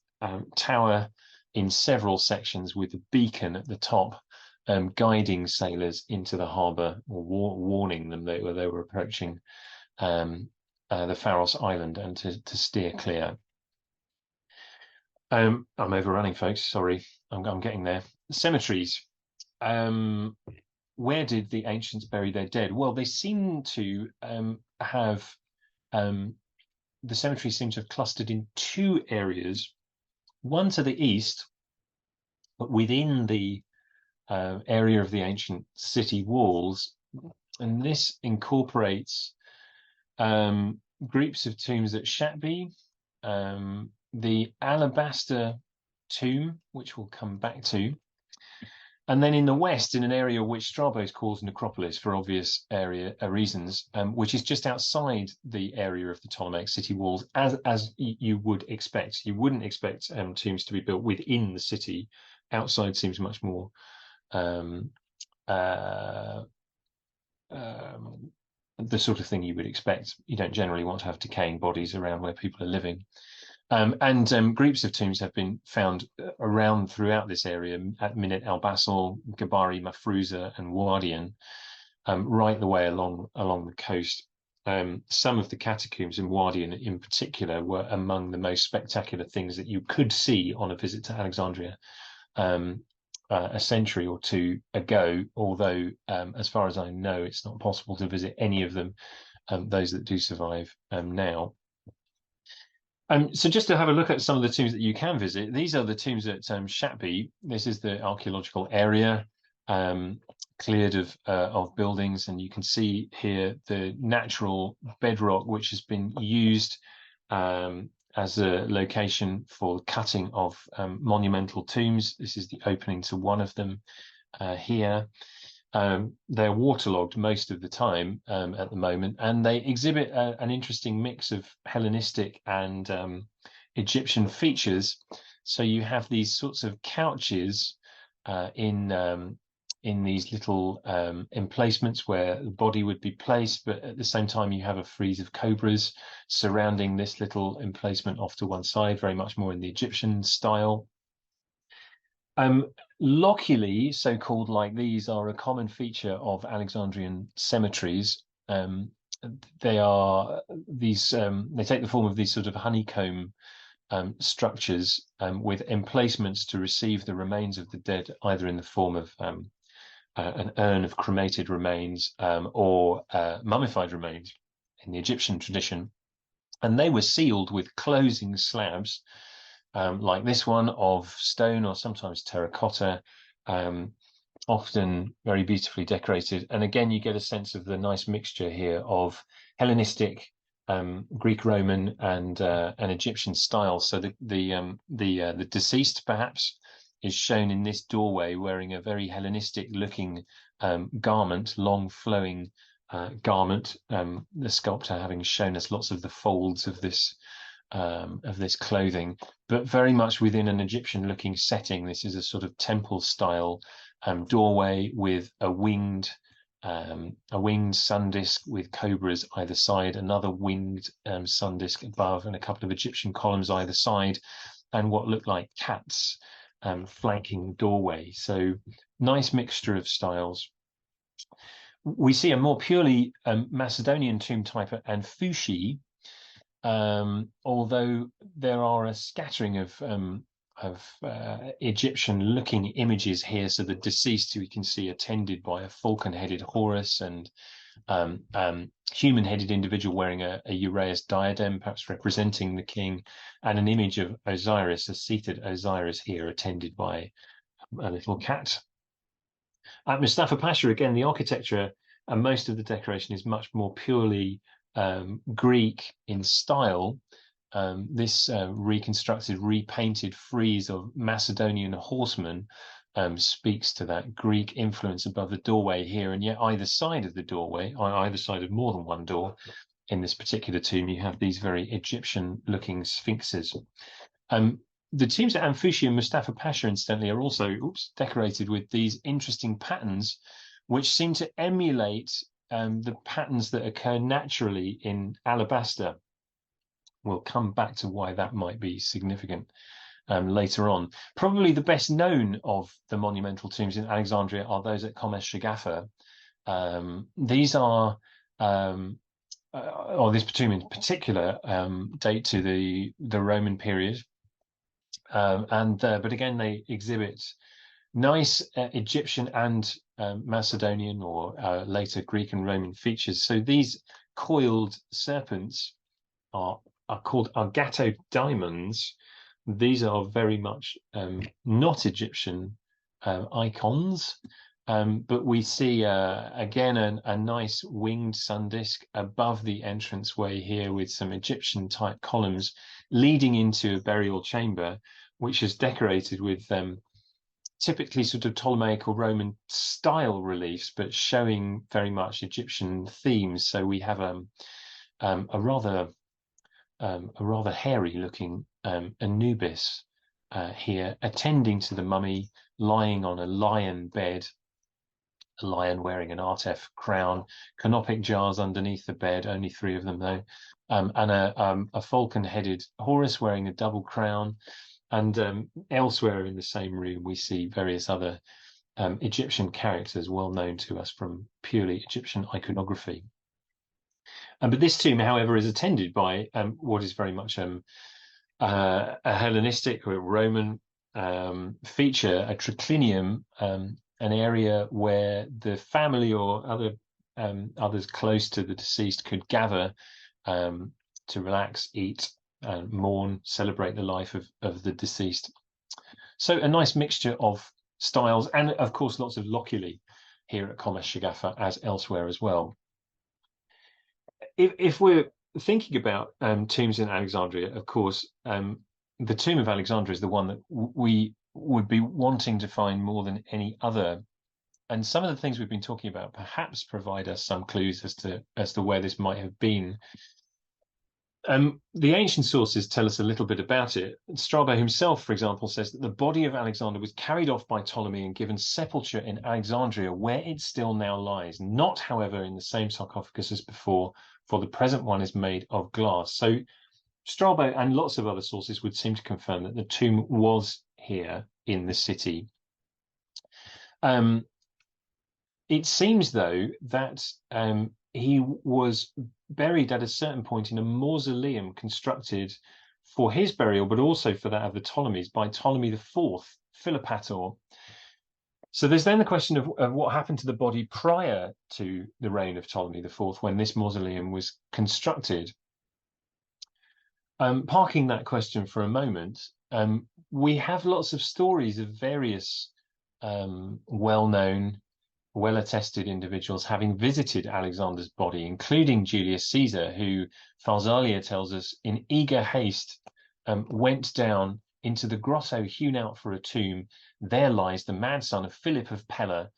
Speaker 1: tower in several sections with a beacon at the top, guiding sailors into the harbour, or warning them that they were approaching the Pharos Island and to steer clear. I'm overrunning, folks. Sorry, I'm getting there. Cemeteries. Where did the ancients bury their dead? Well, they seem to have the cemeteries seem to have clustered in two areas. One to the east, but within the area of the ancient city walls, and this incorporates groups of tombs at Shatbi, the Alabaster tomb, which we'll come back to. And then in the west, in an area which Strabo calls necropolis for obvious reasons, which is just outside the area of the Ptolemaic city walls, as you would expect. You wouldn't expect tombs to be built within the city. Outside seems much more the sort of thing you would expect. You don't generally want to have decaying bodies around where people are living. Groups of tombs have been found around throughout this area at Minit al-Basal, Gabari, Mafruza, and Wardian, right the way along the coast. Some of the catacombs in Wardian in particular were among the most spectacular things that you could see on a visit to Alexandria a century or two ago, although as far as I know, it's not possible to visit any of them, those that do survive now. So just to have a look at some of the tombs that you can visit, these are the tombs at Shatbi. This is the archaeological area cleared of buildings, and you can see here the natural bedrock which has been used as a location for cutting of monumental tombs. This is the opening to one of them here. They're waterlogged most of the time at the moment, and they exhibit an interesting mix of Hellenistic and Egyptian features. So you have these sorts of couches in these little emplacements where the body would be placed, but at the same time you have a frieze of cobras surrounding this little emplacement off to one side, very much more in the Egyptian style. Loculi, so-called, like these, are a common feature of Alexandrian cemeteries. They are these. They take the form of these sort of honeycomb structures with emplacements to receive the remains of the dead, either in the form of an urn of cremated remains or mummified remains in the Egyptian tradition, and they were sealed with closing slabs. Like this one, of stone or sometimes terracotta, often very beautifully decorated. And again, you get a sense of the nice mixture here of Hellenistic, Greek, Roman, and an Egyptian style. So the deceased perhaps is shown in this doorway wearing a very Hellenistic-looking garment, long flowing garment. The sculptor having shown us lots of the folds of this clothing, but very much within an Egyptian looking setting. This is a sort of temple style doorway with a winged sun disk with cobras either side, another winged sun disk above, and a couple of Egyptian columns either side, and what look like cats flanking the doorway. So nice mixture of styles. We see a more purely Macedonian tomb type at Anfushi, although there are a scattering of Egyptian-looking images here. So the deceased, who we can see attended by a falcon-headed Horus, and human-headed individual wearing a uraeus diadem, perhaps representing the king, and an image of Osiris, a seated Osiris here, attended by a little cat. At Mustafa Pasha, again, the architecture and most of the decoration is much more purely Greek in style. This reconstructed, repainted frieze of Macedonian horsemen speaks to that Greek influence above the doorway here, and yet either side of the doorway, on either side of more than one door in this particular tomb, you have these very Egyptian-looking sphinxes. The tombs at Anfushi and Mustafa Pasha, incidentally, are also decorated with these interesting patterns, which seem to emulate the patterns that occur naturally in alabaster. We'll come back to why that might be significant later on. Probably the best known of the monumental tombs in Alexandria are those at Qomes Shagafa. These are, or this tomb in particular, date to the Roman period. But again, they exhibit nice Egyptian and Macedonian, or later Greek and Roman features. So these coiled serpents are called argato diamonds. These are very much not Egyptian icons. But we see again a nice winged sun disk above the entranceway here with some Egyptian type columns leading into a burial chamber, which is decorated with typically sort of Ptolemaic or Roman style reliefs, but showing very much Egyptian themes. So we have a rather hairy looking Anubis here, attending to the mummy, lying on a lion bed, a lion wearing an Artef crown, canopic jars underneath the bed, only 3 of them though, and a falcon-headed Horus wearing a double crown. And elsewhere in the same room, we see various other Egyptian characters well known to us from purely Egyptian iconography. But this tomb, however, is attended by what is very much a Hellenistic or Roman feature, a triclinium, an area where the family or others close to the deceased could gather to relax, eat, mourn, celebrate the life of the deceased. So a nice mixture of styles, and of course lots of loculi here at Comes Shagafa as elsewhere as well. If we're thinking about tombs in Alexandria, of course, the tomb of Alexandria is the one that we would be wanting to find more than any other. And some of the things we've been talking about perhaps provide us some clues as to where this might have been. The ancient sources tell us a little bit about it. Strabo himself, for example, says that the body of Alexander was carried off by Ptolemy and given sepulture in Alexandria, where it still now lies, not, however, in the same sarcophagus as before, for the present one is made of glass. So Strabo and lots of other sources would seem to confirm that the tomb was here in the city. It seems, though, that he was buried at a certain point in a mausoleum constructed for his burial, but also for that of the Ptolemies by Ptolemy IV, Philopator. So there's then the question of what happened to the body prior to the reign of Ptolemy IV, when this mausoleum was constructed. Parking that question for a moment, we have lots of stories of various well-known, well-attested individuals having visited Alexander's body, including Julius Caesar, who Pharsalia tells us in eager haste went down into the grotto hewn out for a tomb. There lies the mad son of Philip of Pella.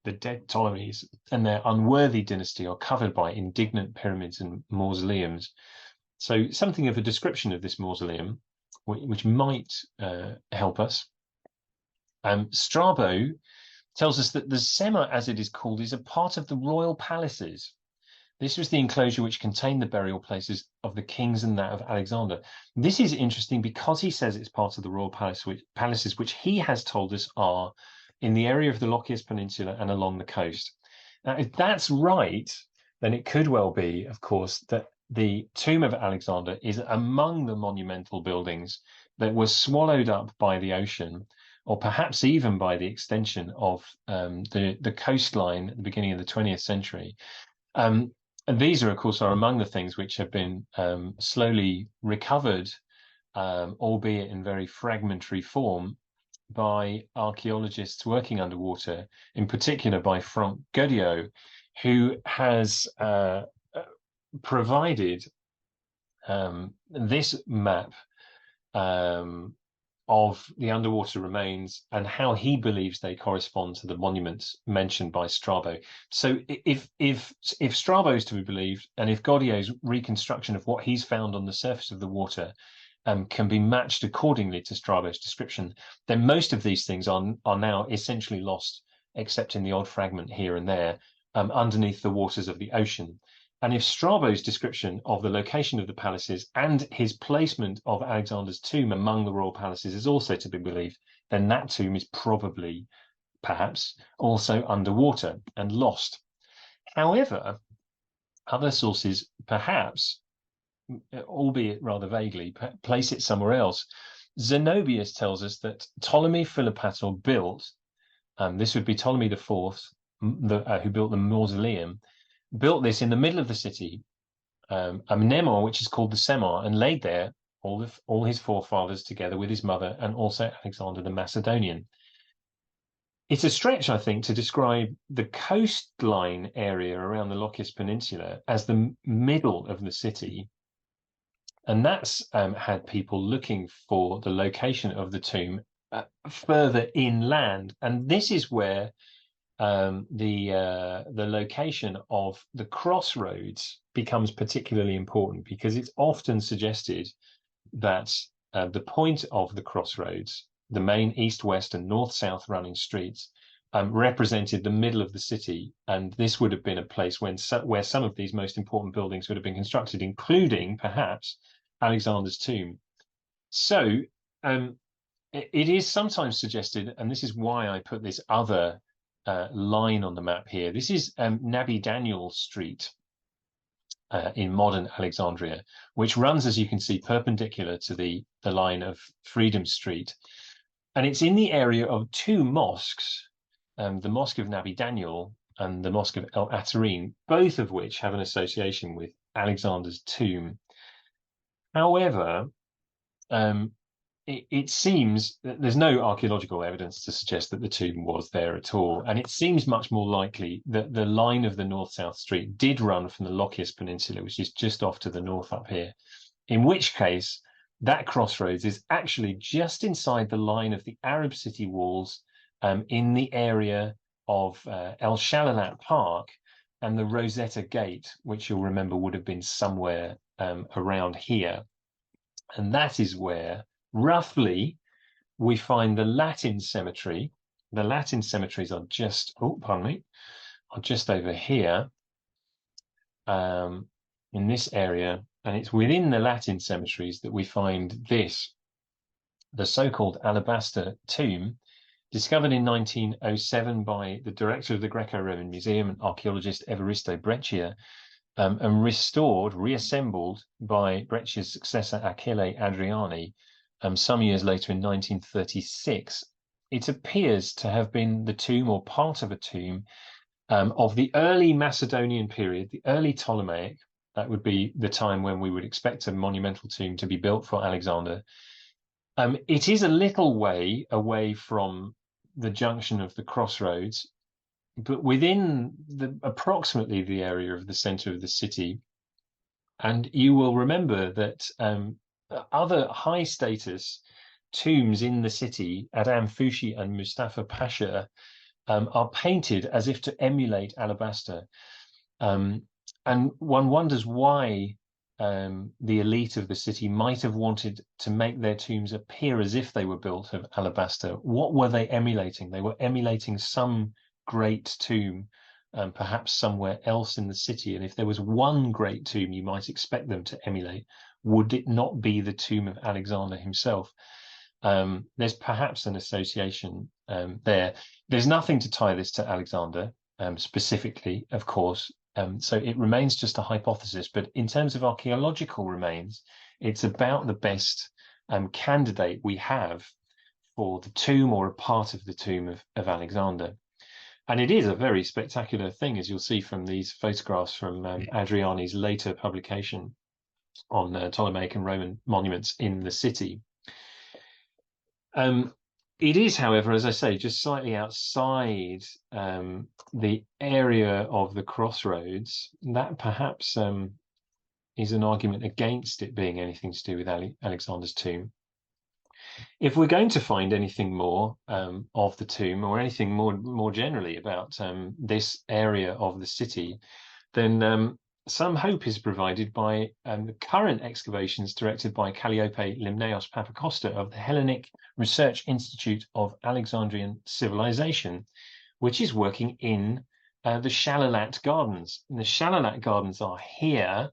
Speaker 1: The dead Ptolemies and their unworthy dynasty are covered by indignant pyramids and mausoleums. So something of a description of this mausoleum, which might help us. Strabo tells us that the Sema, as it is called, is a part of the royal palaces. This was the enclosure which contained the burial places of the kings and that of Alexander. This is interesting because he says it's part of the royal palaces, which he has told us are in the area of the Lochias Peninsula and along the coast. Now, if that's right, then it could well be, of course, that the tomb of Alexander is among the monumental buildings that were swallowed up by the ocean, or perhaps even by the extension of the coastline at the beginning of the 20th century. And these are, of course, among the things which have been slowly recovered, albeit in very fragmentary form, by archaeologists working underwater, in particular by Franck Godiot, who has provided this map of the underwater remains and how he believes they correspond to the monuments mentioned by Strabo. So if Strabo is to be believed, and if Godiot's reconstruction of what he's found on the surface of the water can be matched accordingly to Strabo's description, then most of these things are now essentially lost, except in the odd fragment here and there, underneath the waters of the ocean. And if Strabo's description of the location of the palaces and his placement of Alexander's tomb among the royal palaces is also to be believed, then that tomb is probably, perhaps, also underwater and lost. However, other sources perhaps, albeit rather vaguely, place it somewhere else. Zenobius tells us that Ptolemy Philopator built, this would be Ptolemy IV, who built the mausoleum, built this in the middle of the city, a mnemon which is called the Sema, and laid there all his forefathers together with his mother, and also Alexander the Macedonian. It's a stretch, I think, to describe the coastline area around the Locus Peninsula as the middle of the city. And that's had people looking for the location of the tomb further inland. And this is where the location of the crossroads becomes particularly important, because it's often suggested that the point of the crossroads, the main east, west, and north, south running streets, represented the middle of the city, and this would have been a place where some of these most important buildings would have been constructed, including perhaps Alexander's tomb. So it is sometimes suggested, and this is why I put this other line on the map here. This is Nabi Daniel Street in modern Alexandria, which runs, as you can see, perpendicular to the line of Freedom Street. And it's in the area of two mosques, the Mosque of Nabi Daniel and the Mosque of El Atarin, both of which have an association with Alexander's tomb. However, it seems that there's no archaeological evidence to suggest that the tomb was there at all. And it seems much more likely that the line of the north-south street did run from the Locus Peninsula, which is just off to the north up here, in which case that crossroads is actually just inside the line of the Arab city walls, in the area of El Shalalat Park and the Rosetta Gate, which you'll remember would have been somewhere around here. And that is where, roughly, we find the Latin cemetery. The Latin cemeteries are just, are just over here, in this area. And it's within the Latin cemeteries that we find this, the so-called Alabaster tomb, discovered in 1907 by the director of the Greco-Roman Museum and archaeologist Evaristo Breccia, and reassembled by Breccia's successor Achille Adriani some years later in 1936. It appears to have been the tomb or part of a tomb of the early Macedonian period, the early Ptolemaic. That would be the time when we would expect a monumental tomb to be built for Alexander. It is a little way away from the junction of the crossroads, but within approximately the area of the center of the city. And you will remember that other high status tombs in the city, Adam Fushi and Mustafa Pasha, are painted as if to emulate Alabaster. And one wonders why the elite of the city might have wanted to make their tombs appear as if they were built of alabaster. What were they emulating? They were emulating some great tomb, perhaps somewhere else in the city. And if there was one great tomb you might expect them to emulate, would it not be the tomb of Alexander himself? There's perhaps an association there. There's nothing to tie this to Alexander specifically, of course. So it remains just a hypothesis, but in terms of archaeological remains, it's about the best candidate we have for the tomb or a part of the tomb of Alexander. And it is a very spectacular thing, as you'll see from these photographs from Adriani's later publication on Ptolemaic and Roman monuments in the city. It is, however, as I say, just slightly outside the area of the crossroads. That perhaps is an argument against it being anything to do with Alexander's tomb. If we're going to find anything more of the tomb, or anything more generally about this area of the city, then some hope is provided by the current excavations directed by Calliope Limnaeos Papacosta of the Hellenic Research Institute of Alexandrian Civilization, which is working in the Shalalat Gardens. And the Shalalat Gardens are here,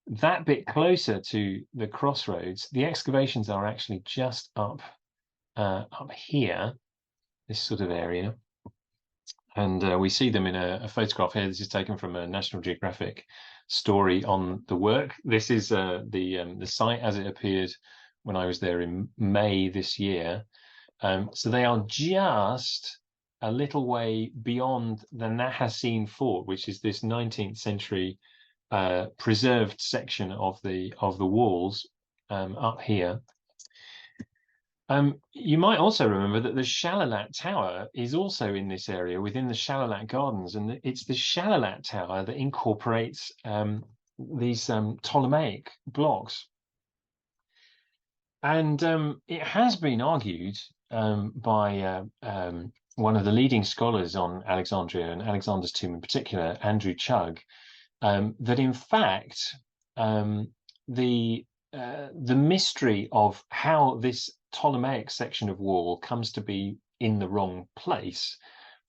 Speaker 1: that bit closer to the crossroads. The excavations are actually just up here, this sort of area. And we see them in a photograph here. This is taken from a National Geographic story on the work. This is the site as it appeared when I was there in May this year. So they are just a little way beyond the Nahassin Fort, which is this 19th century preserved section of the walls up here. You might also remember that the Shalalat Tower is also in this area within the Shalalat Gardens, and it's the Shalalat Tower that incorporates these Ptolemaic blocks. And it has been argued by one of the leading scholars on Alexandria and Alexander's tomb in particular, Andrew Chugg, that in fact the mystery of how this Ptolemaic section of wall comes to be in the wrong place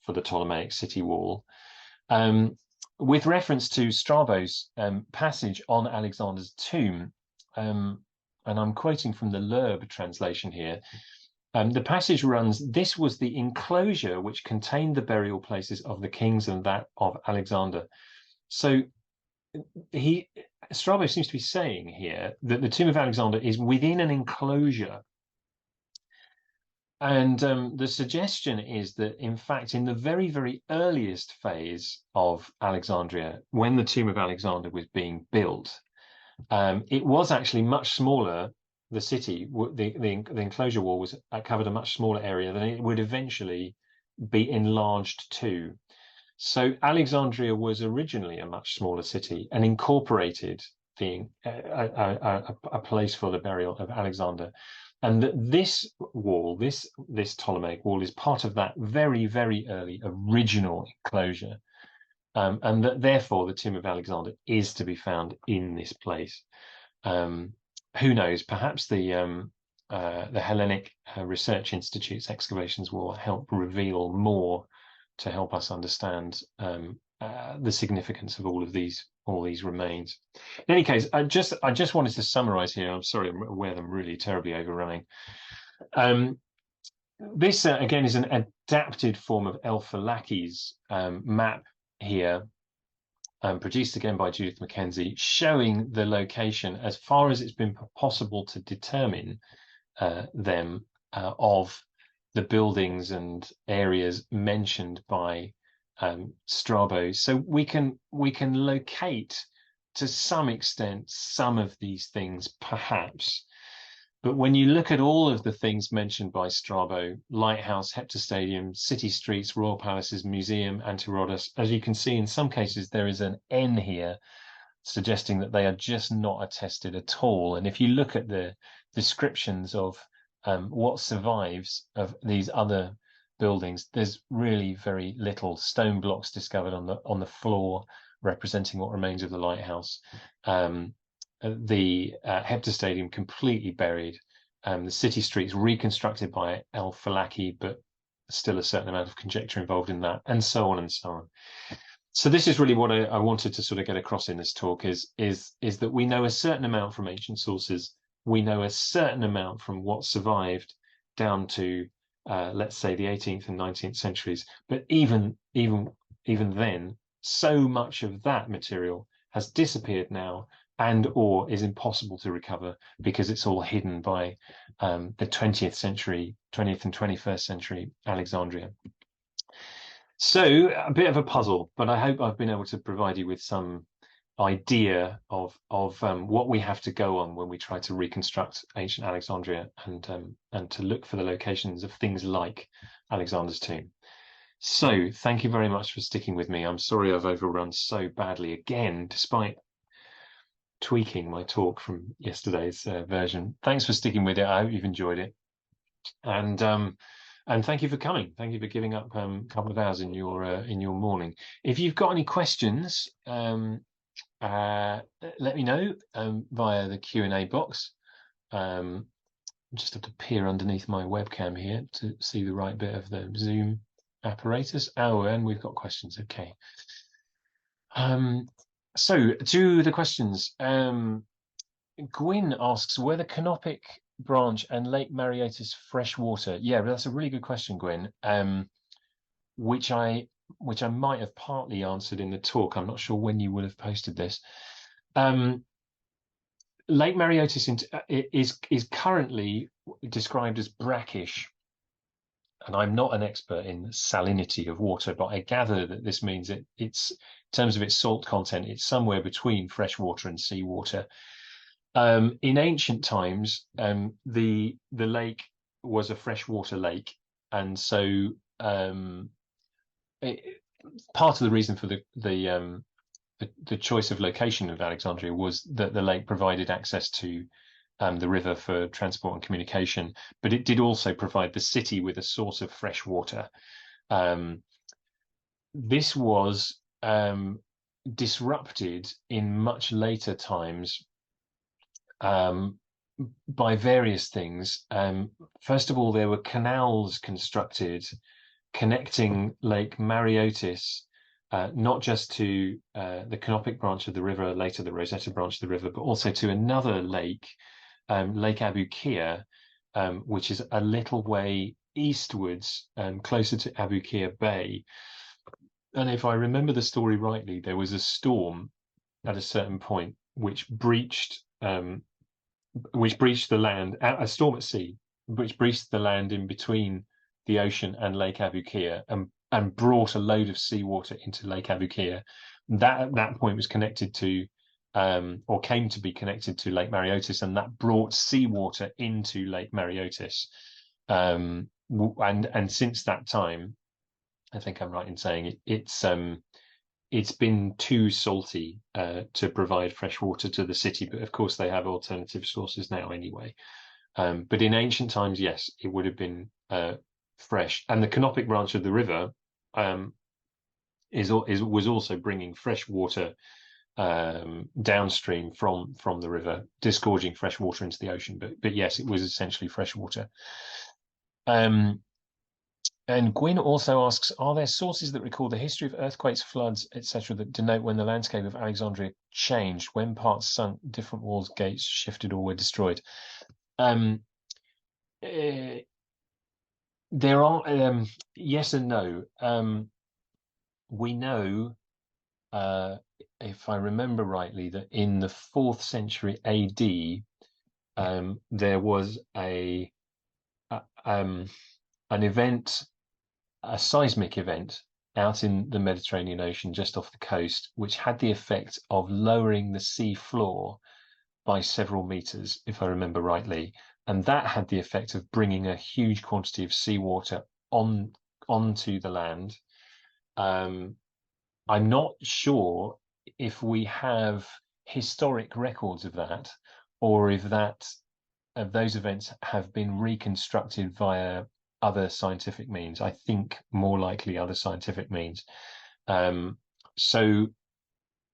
Speaker 1: for the Ptolemaic city wall, with reference to Strabo's passage on Alexander's tomb, and I'm quoting from the Loeb translation here. The passage runs, "This was the enclosure which contained the burial places of the kings and that of Alexander." So Strabo seems to be saying here that the tomb of Alexander is within an enclosure. And the suggestion is that, in fact, in the very, very earliest phase of Alexandria, when the tomb of Alexander was being built, it was actually much smaller. The city, the enclosure wall was covered a much smaller area than it would eventually be enlarged to. So Alexandria was originally a much smaller city and incorporated being a place for the burial of Alexander. And that this wall, this Ptolemaic wall, is part of that very, very early original enclosure. And that therefore the tomb of Alexander is to be found in this place. Who knows? Perhaps the Hellenic Research Institute's excavations will help reveal more to help us understand the significance of all these remains. In any case, I just wanted to summarize here. I'm sorry, I'm aware I'm really terribly overrunning. This again is an adapted form of El-Falaki's map here, produced again by Judith Mackenzie, showing the location as far as it's been possible to determine them of the buildings and areas mentioned by Strabo. So we can locate to some extent some of these things, perhaps. But when you look at all of the things mentioned by Strabo, lighthouse, heptastadium, city streets, royal palaces, museum, Antirodos, as you can see, in some cases there is an N here, suggesting that they are just not attested at all. And if you look at the descriptions of what survives of these other buildings, there's really very little. Stone blocks discovered on the floor representing what remains of the lighthouse. The heptastadium completely buried, the city streets reconstructed by El-Falaki, but still a certain amount of conjecture involved in that, and so on and so on. So this is really what I wanted to sort of get across in this talk, is that we know a certain amount from ancient sources, we know a certain amount from what survived down to let's say the 18th and 19th centuries, but even then, so much of that material has disappeared now, and or is impossible to recover because it's all hidden by the 20th and 21st century Alexandria. So a bit of a puzzle, but I hope I've been able to provide you with some idea of what we have to go on when we try to reconstruct ancient Alexandria, and to look for the locations of things like Alexander's tomb. So thank you very much for sticking with me. I'm sorry I've overrun so badly again, despite tweaking my talk from yesterday's version. Thanks for sticking with it. I hope you've enjoyed it, and thank you for coming. Thank you for giving up a couple of hours in your morning. If you've got any questions, let me know via the Q&A box. Just have to peer underneath my webcam here to see the right bit of the Zoom apparatus. Oh, and we've got questions. Okay. So to the questions. Gwyn asks, were the Canopic branch and Lake Mariotis fresh water? Yeah, that's a really good question, Gwyn. Which I might have partly answered in the talk. I'm not sure when you would have posted this. Lake Mariotis is currently described as brackish, and I'm not an expert in salinity of water, but I gather that this means it's, in terms of its salt content, it's somewhere between fresh water and seawater. In ancient times, the lake was a freshwater lake, and so part of the reason for the choice of location of Alexandria was that the lake provided access to the river for transport and communication, but it did also provide the city with a source of fresh water. This was disrupted in much later times by various things. First of all, there were canals constructed connecting Lake Mareotis, not just to the Canopic branch of the river, later the Rosetta branch of the river, but also to another lake, Lake Abukir, which is a little way eastwards, closer to Abukir Bay. And if I remember the story rightly, there was a storm at a certain point which breached the land, a storm at sea, which breached the land in between the ocean and Lake Abukir, and brought a load of seawater into Lake Abukir. That at that point was connected to, or came to be connected to Lake Mareotis, and that brought seawater into Lake Mareotis. And since that time, I think I'm right in saying it's been too salty to provide fresh water to the city, but of course they have alternative sources now anyway. But in ancient times, yes, it would have been fresh. And the Canopic branch of the river was also bringing fresh water downstream from the river, disgorging fresh water into the ocean. But yes, it was essentially fresh water. And Gwyn also asks, are there sources that record the history of earthquakes, floods, etc., that denote when the landscape of Alexandria changed, when parts sunk, different walls, gates shifted, or were destroyed? There are yes and no. We know, if I remember rightly, that in the 4th century AD, there was an event, a seismic event out in the Mediterranean Ocean just off the coast, which had the effect of lowering the sea floor by several meters, if I remember rightly. And that had the effect of bringing a huge quantity of seawater onto the land. I'm not sure if we have historic records of that, or if those events have been reconstructed via other scientific means. I think more likely other scientific means. So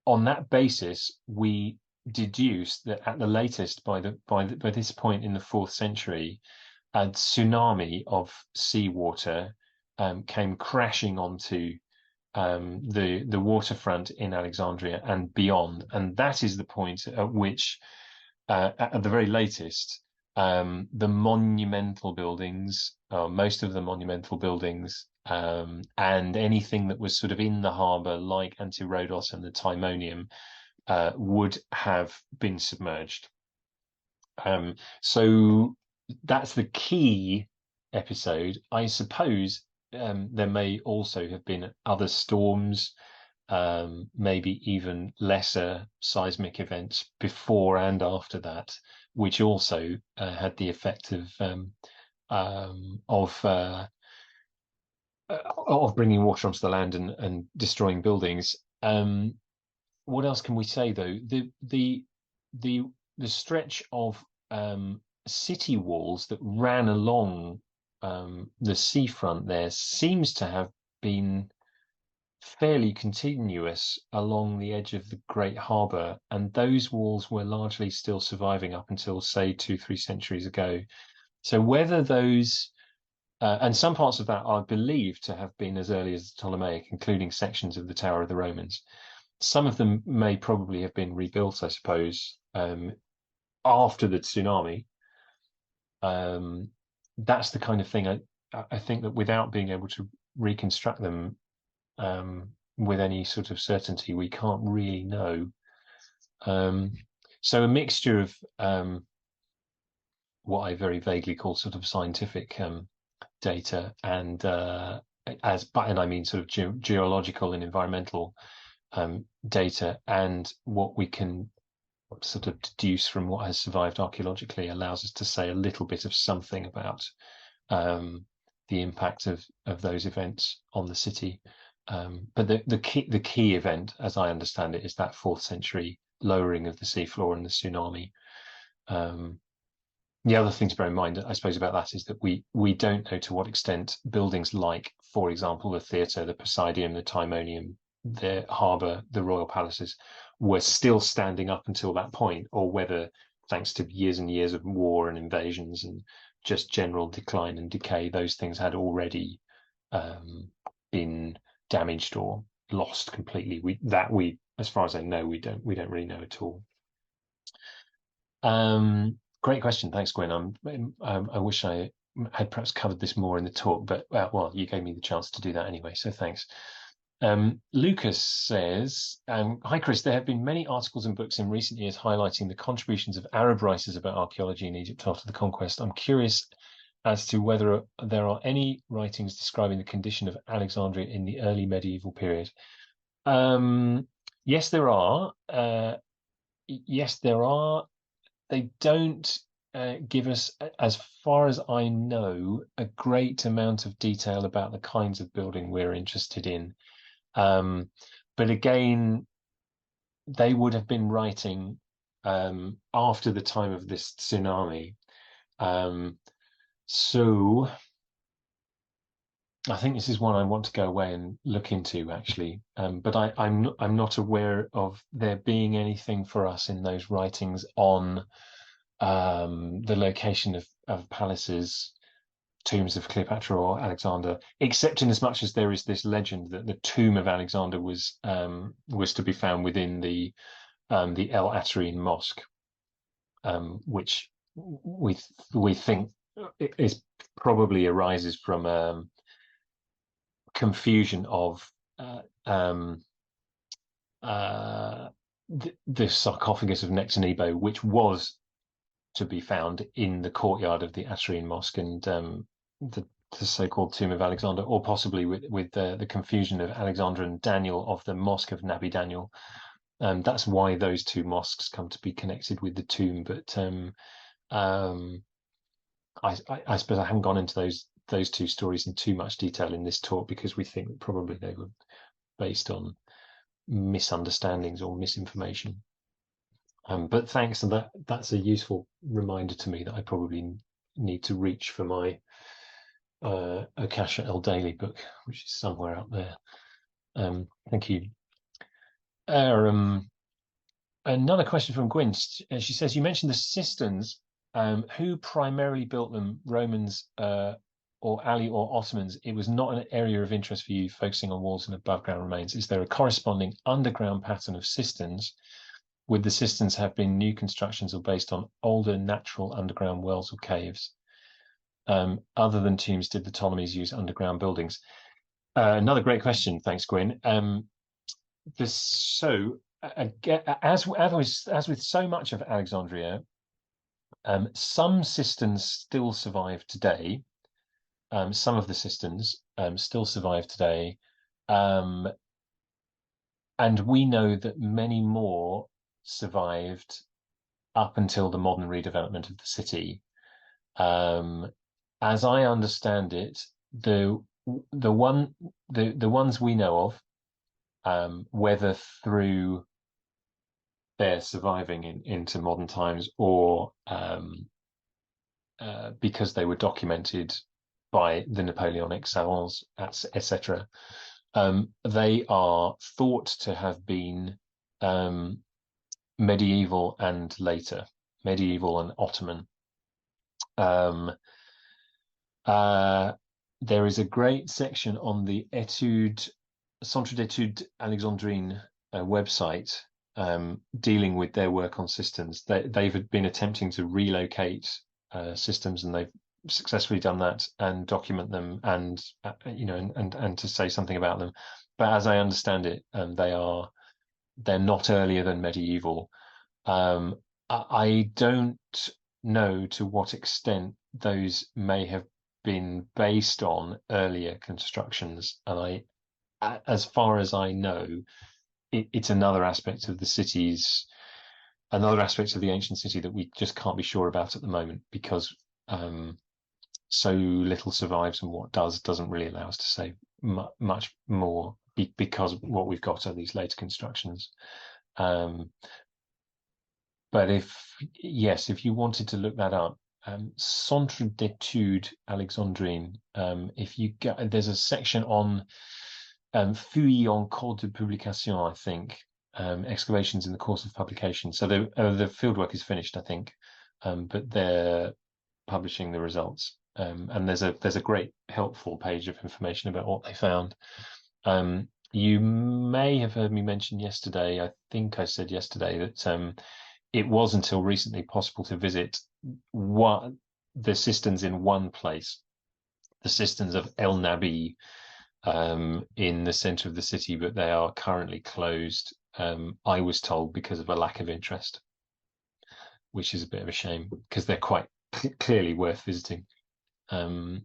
Speaker 1: on that basis, we deduce that at the latest, by this point in the 4th century, a tsunami of seawater came crashing onto the waterfront in Alexandria and beyond, and that is the point at which, at the very latest, the monumental buildings, most of the monumental buildings, and anything that was sort of in the harbour, like Antirodos and the Timonium, would have been submerged. So that's the key episode. I suppose there may also have been other storms, maybe even lesser seismic events before and after that, which also had the effect of bringing water onto the land and destroying buildings. What else can we say, though? The stretch of city walls that ran along the seafront there seems to have been fairly continuous along the edge of the Great Harbour, and those walls were largely still surviving up until, say, 2-3 centuries ago. So whether those and some parts of that are believed to have been as early as the Ptolemaic, including sections of the Tower of the Romans. Some of them may probably have been rebuilt, I suppose, after the tsunami. That's the kind of thing I think that without being able to reconstruct them with any sort of certainty, we can't really know. So a mixture of what I very vaguely call sort of scientific data and I mean sort of geological and environmental data, and what we can sort of deduce from what has survived archaeologically allows us to say a little bit of something about the impact of those events on the city. But the key event, as I understand it, is that 4th century lowering of the seafloor and the tsunami. The other thing to bear in mind, I suppose, about that is that we don't know to what extent buildings like, for example, the theatre, the Poseidium, the Timonium, the harbour, the royal palaces, were still standing up until that point, or whether, thanks to years and years of war and invasions and just general decline and decay, those things had already been damaged or lost completely. We, as far as I know, we don't really know at all. Great question. Thanks, Gwen. I wish I had perhaps covered this more in the talk, but well, you gave me the chance to do that anyway, so thanks. Lucas says, hi, Chris. There have been many articles and books in recent years highlighting the contributions of Arab writers about archaeology in Egypt after the conquest. I'm curious as to whether there are any writings describing the condition of Alexandria in the early medieval period. Yes, there are. Yes, there are. They don't give us, as far as I know, a great amount of detail about the kinds of building we're interested in. But again, they would have been writing after the time of this tsunami. So I think this is one I want to go away and look into, actually. But I'm not aware of there being anything for us in those writings on the location of palaces, tombs of Cleopatra or Alexander, except in as much as there is this legend that the tomb of Alexander was to be found within the El Atarian Mosque, which we think is probably arises from confusion of the sarcophagus of Nectanebo, which was to be found in the courtyard of the Atarian Mosque, and the so-called tomb of Alexander, or possibly with the confusion of Alexander and Daniel of the Mosque of Nabi Daniel. That's why those two mosques come to be connected with the tomb. But I suppose I haven't gone into those two stories in too much detail in this talk, because we think that probably they were based on misunderstandings or misinformation. But thanks, and that's a useful reminder to me that I probably need to reach for my Akasha El Daily book, which is somewhere out there. Thank you. Another question from Gwyn. She says, you mentioned the cisterns. Who primarily built them, Romans or Ali or Ottomans? It was not an area of interest for you, focusing on walls and above ground remains. Is there a corresponding underground pattern of cisterns? Would the cisterns have been new constructions or based on older natural underground wells or caves? Other than tombs, did the Ptolemies use underground buildings? Another great question. Thanks, Gwyn. As with so much of Alexandria, some cisterns still survive today. Some of the cisterns still survive today. And we know that many more survived up until the modern redevelopment of the city. As I understand it, the ones we know of, whether through their surviving into modern times or because they were documented by the Napoleonic savants, etc., they are thought to have been medieval and later, medieval and Ottoman. There is a great section on the Centre d'études Alexandrine website dealing with their work on cisterns. They've been attempting to relocate systems, and they've successfully done that and document them, and and to say something about them. But as I understand it, they're not earlier than medieval. I don't know to what extent those may have been based on earlier constructions, and as far as I know, it's another aspect of the city's and other aspects of the ancient city that we just can't be sure about at the moment, because so little survives, and what doesn't really allow us to say much more, because what we've got are these later constructions. But if you wanted to look that up, Centre d'études Alexandrine, if you get, there's a section on fouilles en cours de publication, I think, excavations in the course of publication. So the fieldwork is finished, I think, but they're publishing the results. And there's a great helpful page of information about what they found. You may have heard me mention yesterday, I think I said yesterday, that it was until recently possible to visit the cisterns in one place, the cisterns of El Nabi, in the center of the city, but they are currently closed, I was told, because of a lack of interest, which is a bit of a shame, because they're quite clearly worth visiting. But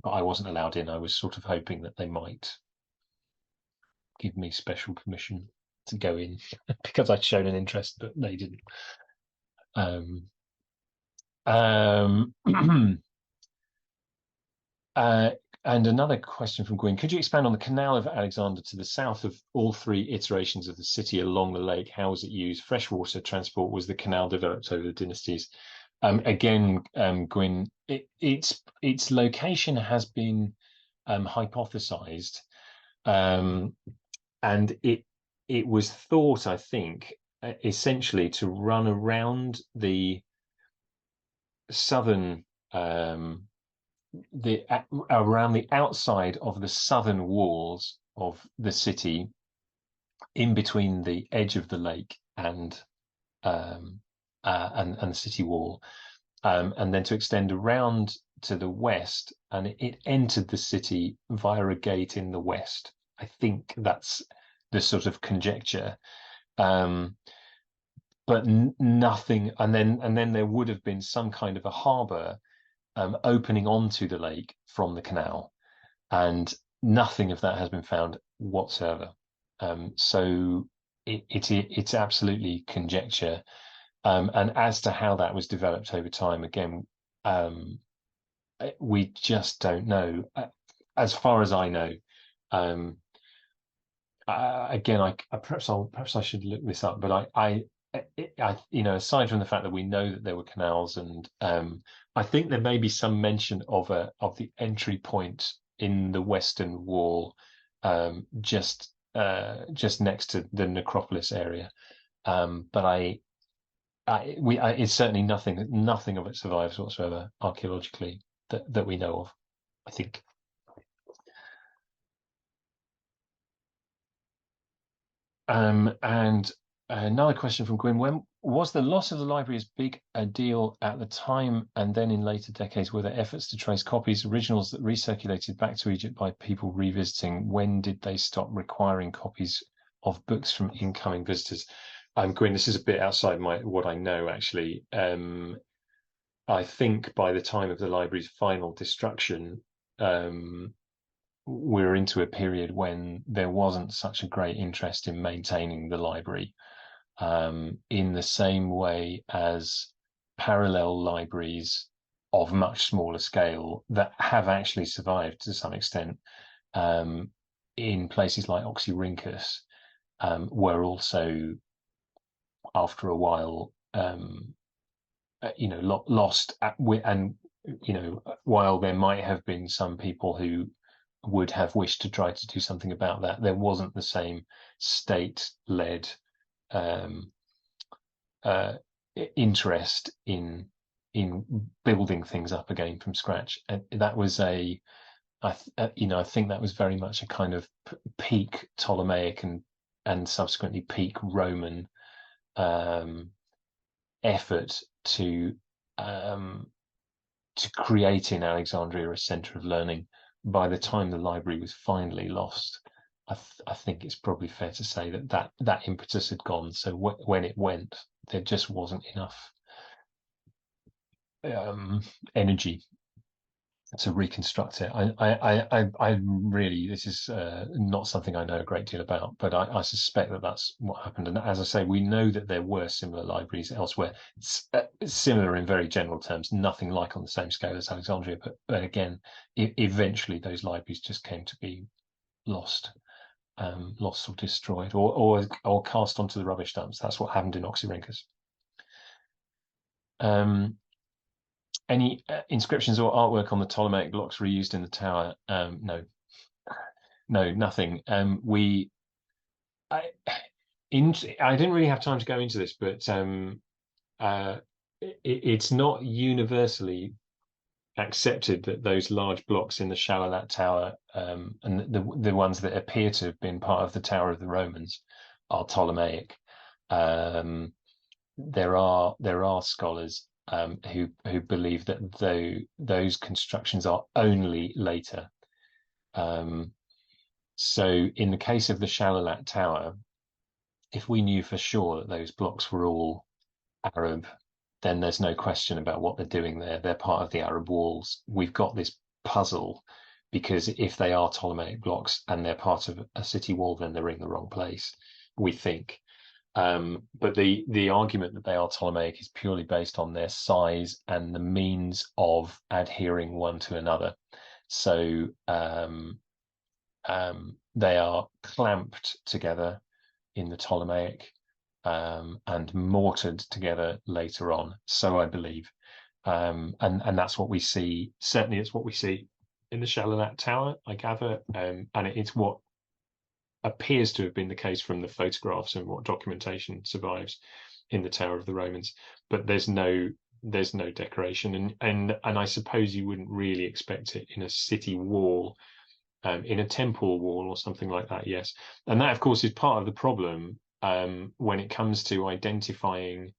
Speaker 1: I wasn't allowed in. I was sort of hoping that they might give me special permission to go in because I'd shown an interest, but they didn't. And another question from Gwyn: could you expand on the Canal of Alexander to the south of all three iterations of the city along the lake? How was it used? Freshwater transport? Was the canal developed over the dynasties? Again, Gwyn, its location has been hypothesized, and it was thought, I think, essentially to run around the southern around the outside of the southern walls of the city, in between the edge of the lake and the city wall, and then to extend around to the west, and it entered the city via a gate in the west. I think that's the sort of conjecture, but nothing. And then there would have been some kind of a harbour opening onto the lake from the canal, and nothing of that has been found whatsoever. So it's absolutely conjecture. And as to how that was developed over time, again, we just don't know. As far as I know, again, perhaps I should look this up. But I, aside from the fact that we know that there were canals, and I think there may be some mention of the entry point in the western wall, just next to the necropolis area. But it's certainly nothing of it survives whatsoever archaeologically that we know of, I think. And another question from Gwyn: when was the loss of the library as big a deal at the time, and then in later decades were there efforts to trace copies, originals that recirculated back to Egypt by people revisiting? When did they stop requiring copies of books from incoming visitors? Gwyn, this is a bit outside what I know, actually. I think by the time of the library's final destruction, we're into a period when there wasn't such a great interest in maintaining the library, in the same way as parallel libraries of much smaller scale that have actually survived to some extent, in places like Oxyrhynchus, were also, after a while, lost. And while there might have been some people who would have wished to try to do something about that, there wasn't the same state-led interest in building things up again from scratch. And that was I think that was very much a kind of peak Ptolemaic and subsequently peak Roman effort to create in Alexandria a center of learning. By the time the library was finally lost, I think it's probably fair to say that impetus had gone. So when it went, there just wasn't enough energy to reconstruct it. I really, this is not something I know a great deal about, but I suspect that that's what happened. And as I say, we know that there were similar libraries elsewhere, similar in very general terms, nothing like on the same scale as Alexandria. But again, eventually those libraries just came to be lost, lost or destroyed, or cast onto the rubbish dumps. That's what happened in Oxyrhynchus. Any inscriptions or artwork on the Ptolemaic blocks reused in the tower? No, nothing. I didn't really have time to go into this, but it's not universally accepted that those large blocks in the Shalalat Tower, and the ones that appear to have been part of the Tower of the Romans, are Ptolemaic. There are scholars who believe that those constructions are only later. So in the case of the Shalalat Tower, if we knew for sure that those blocks were all Arab, then there's no question about what they're doing there. They're part of the Arab walls. We've got this puzzle because if they are Ptolemaic blocks and they're part of a city wall, then they're in the wrong place, we think. But the argument that they are Ptolemaic is purely based on their size and the means of adhering one to another. So they are clamped together in the Ptolemaic and mortared together later on. So I believe, and that's what we see. Certainly, it's what we see in the Shalalat Tower, I gather, and it's what appears to have been the case from the photographs and what documentation survives in the Tower of the Romans. But there's no decoration, and I suppose you wouldn't really expect it in a city wall, in a temple wall or something like that. Yes, and that of course is part of the problem when it comes to identifying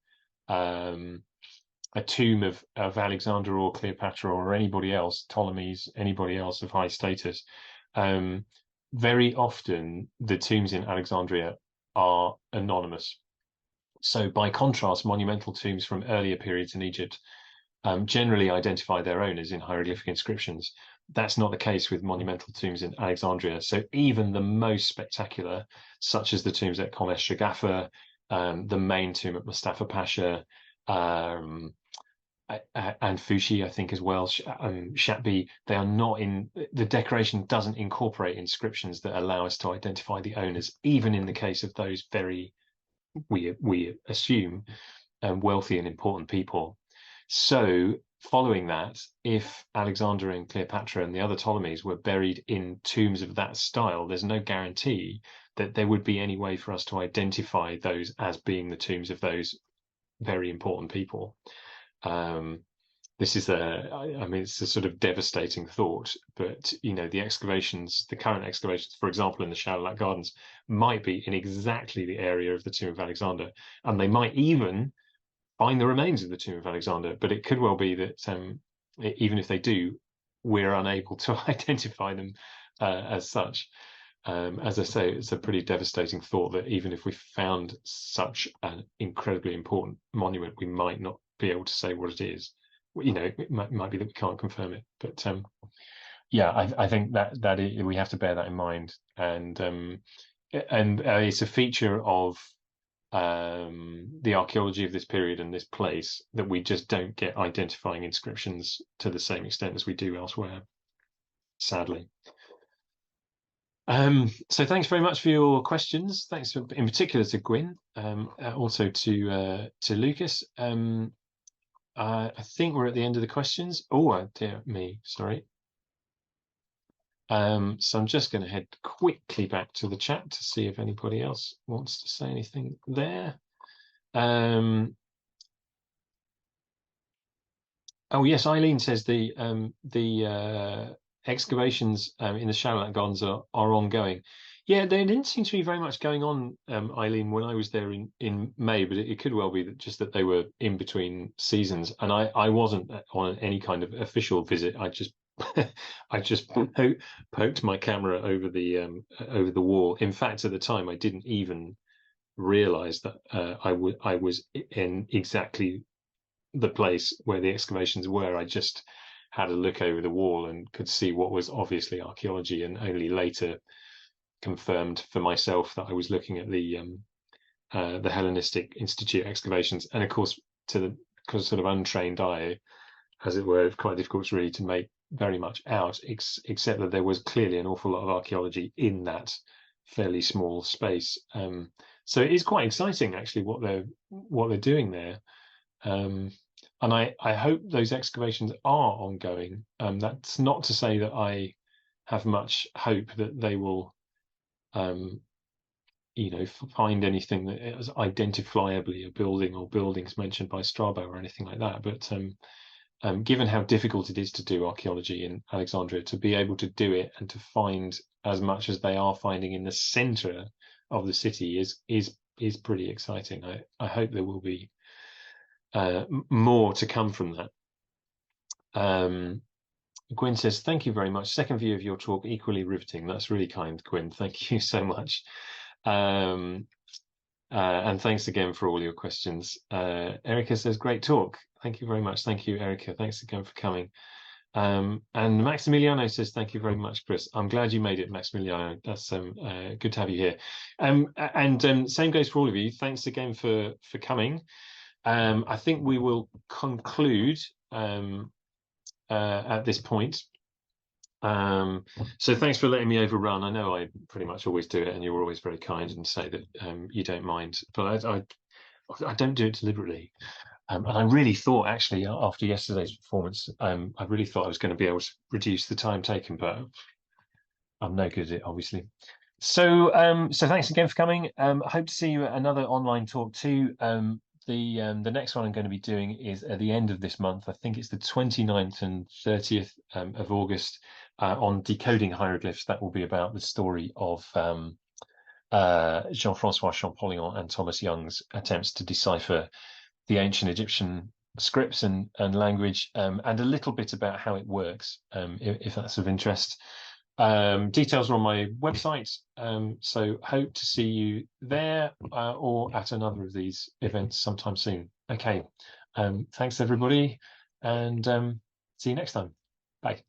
Speaker 1: a tomb of Alexander or Cleopatra or anybody else, Ptolemies, anybody else of high status. Very often the tombs in Alexandria are anonymous. So by contrast, monumental tombs from earlier periods in Egypt generally identify their owners in hieroglyphic inscriptions. That's not the case with monumental tombs in Alexandria. So even the most spectacular, such as the tombs at Qomesh Shagafa, the main tomb at Mustafa Pasha, and Fushi, I think as well, Shatbi, they are not in, the decoration doesn't incorporate inscriptions that allow us to identify the owners, even in the case of those very, we assume, wealthy and important people. So following that, if Alexander and Cleopatra and the other Ptolemies were buried in tombs of that style, there's no guarantee that there would be any way for us to identify those as being the tombs of those very important people. This is it's a sort of devastating thought, but the excavations, the current excavations, for example, in the Shalalat Gardens, might be in exactly the area of the tomb of Alexander, and they might even find the remains of the tomb of Alexander. But it could well be that even if they do, we're unable to identify them as such. As I say, it's a pretty devastating thought that even if we found such an incredibly important monument, we might not be able to say what it is. It might be that we can't confirm it, but yeah, I think that we have to bear that in mind, and it's a feature of the archaeology of this period and this place that we just don't get identifying inscriptions to the same extent as we do elsewhere, sadly. So thanks very much for your questions. Thanks in particular to Gwyn, also to Lucas. I think we're at the end of the questions. Oh, dear me, sorry. So I'm just going to head quickly back to the chat to see if anybody else wants to say anything there. Oh yes, Eileen says the excavations in the Shalalat Gardens are ongoing. Yeah, there didn't seem to be very much going on, Eileen, when I was there in May, but it could well be that they were in between seasons, and I wasn't on any kind of official visit. I just poked my camera over the wall. In fact, at the time, I didn't even realize that I was in exactly the place where the excavations were. I just had a look over the wall and could see what was obviously archaeology, and only later confirmed for myself that I was looking at the Hellenistic Institute excavations. And of course, to the sort of untrained eye, as it were, it's quite difficult really to make very much out, except that there was clearly an awful lot of archaeology in that fairly small space. So it is quite exciting, actually, what they're doing there. And I hope those excavations are ongoing. That's not to say that I have much hope that they will, find anything that is identifiably a building or buildings mentioned by Strabo or anything like that. But given how difficult it is to do archaeology in Alexandria, to be able to do it and to find as much as they are finding in the centre of the city is pretty exciting. I hope there will be more to come from that. Gwyn says, thank you very much. Second view of your talk, equally riveting. That's really kind, Gwyn. Thank you so much. And thanks again for all your questions. Erica says, great talk. Thank you very much. Thank you, Erica. Thanks again for coming. And Maximiliano says, thank you very much, Chris. I'm glad you made it, Maximiliano. That's good to have you here. And same goes for all of you. Thanks again for coming. I think we will conclude at this point. So thanks for letting me overrun. I know I pretty much always do it, and you're always very kind and say that you don't mind, but I don't do it deliberately. And I really thought, actually, after yesterday's performance, I really thought I was going to be able to reduce the time taken, but I'm no good at it, obviously. So thanks again for coming. I hope to see you at another online talk too. The next one I'm going to be doing is at the end of this month. I think it's the 29th and 30th of August on decoding hieroglyphs. That will be about the story of Jean-Francois Champollion and Thomas Young's attempts to decipher the ancient Egyptian scripts and language, and a little bit about how it works, if that's of interest. Details are on my website, so hope to see you there or at another of these events sometime soon. Okay, thanks everybody, and see you next time. Bye.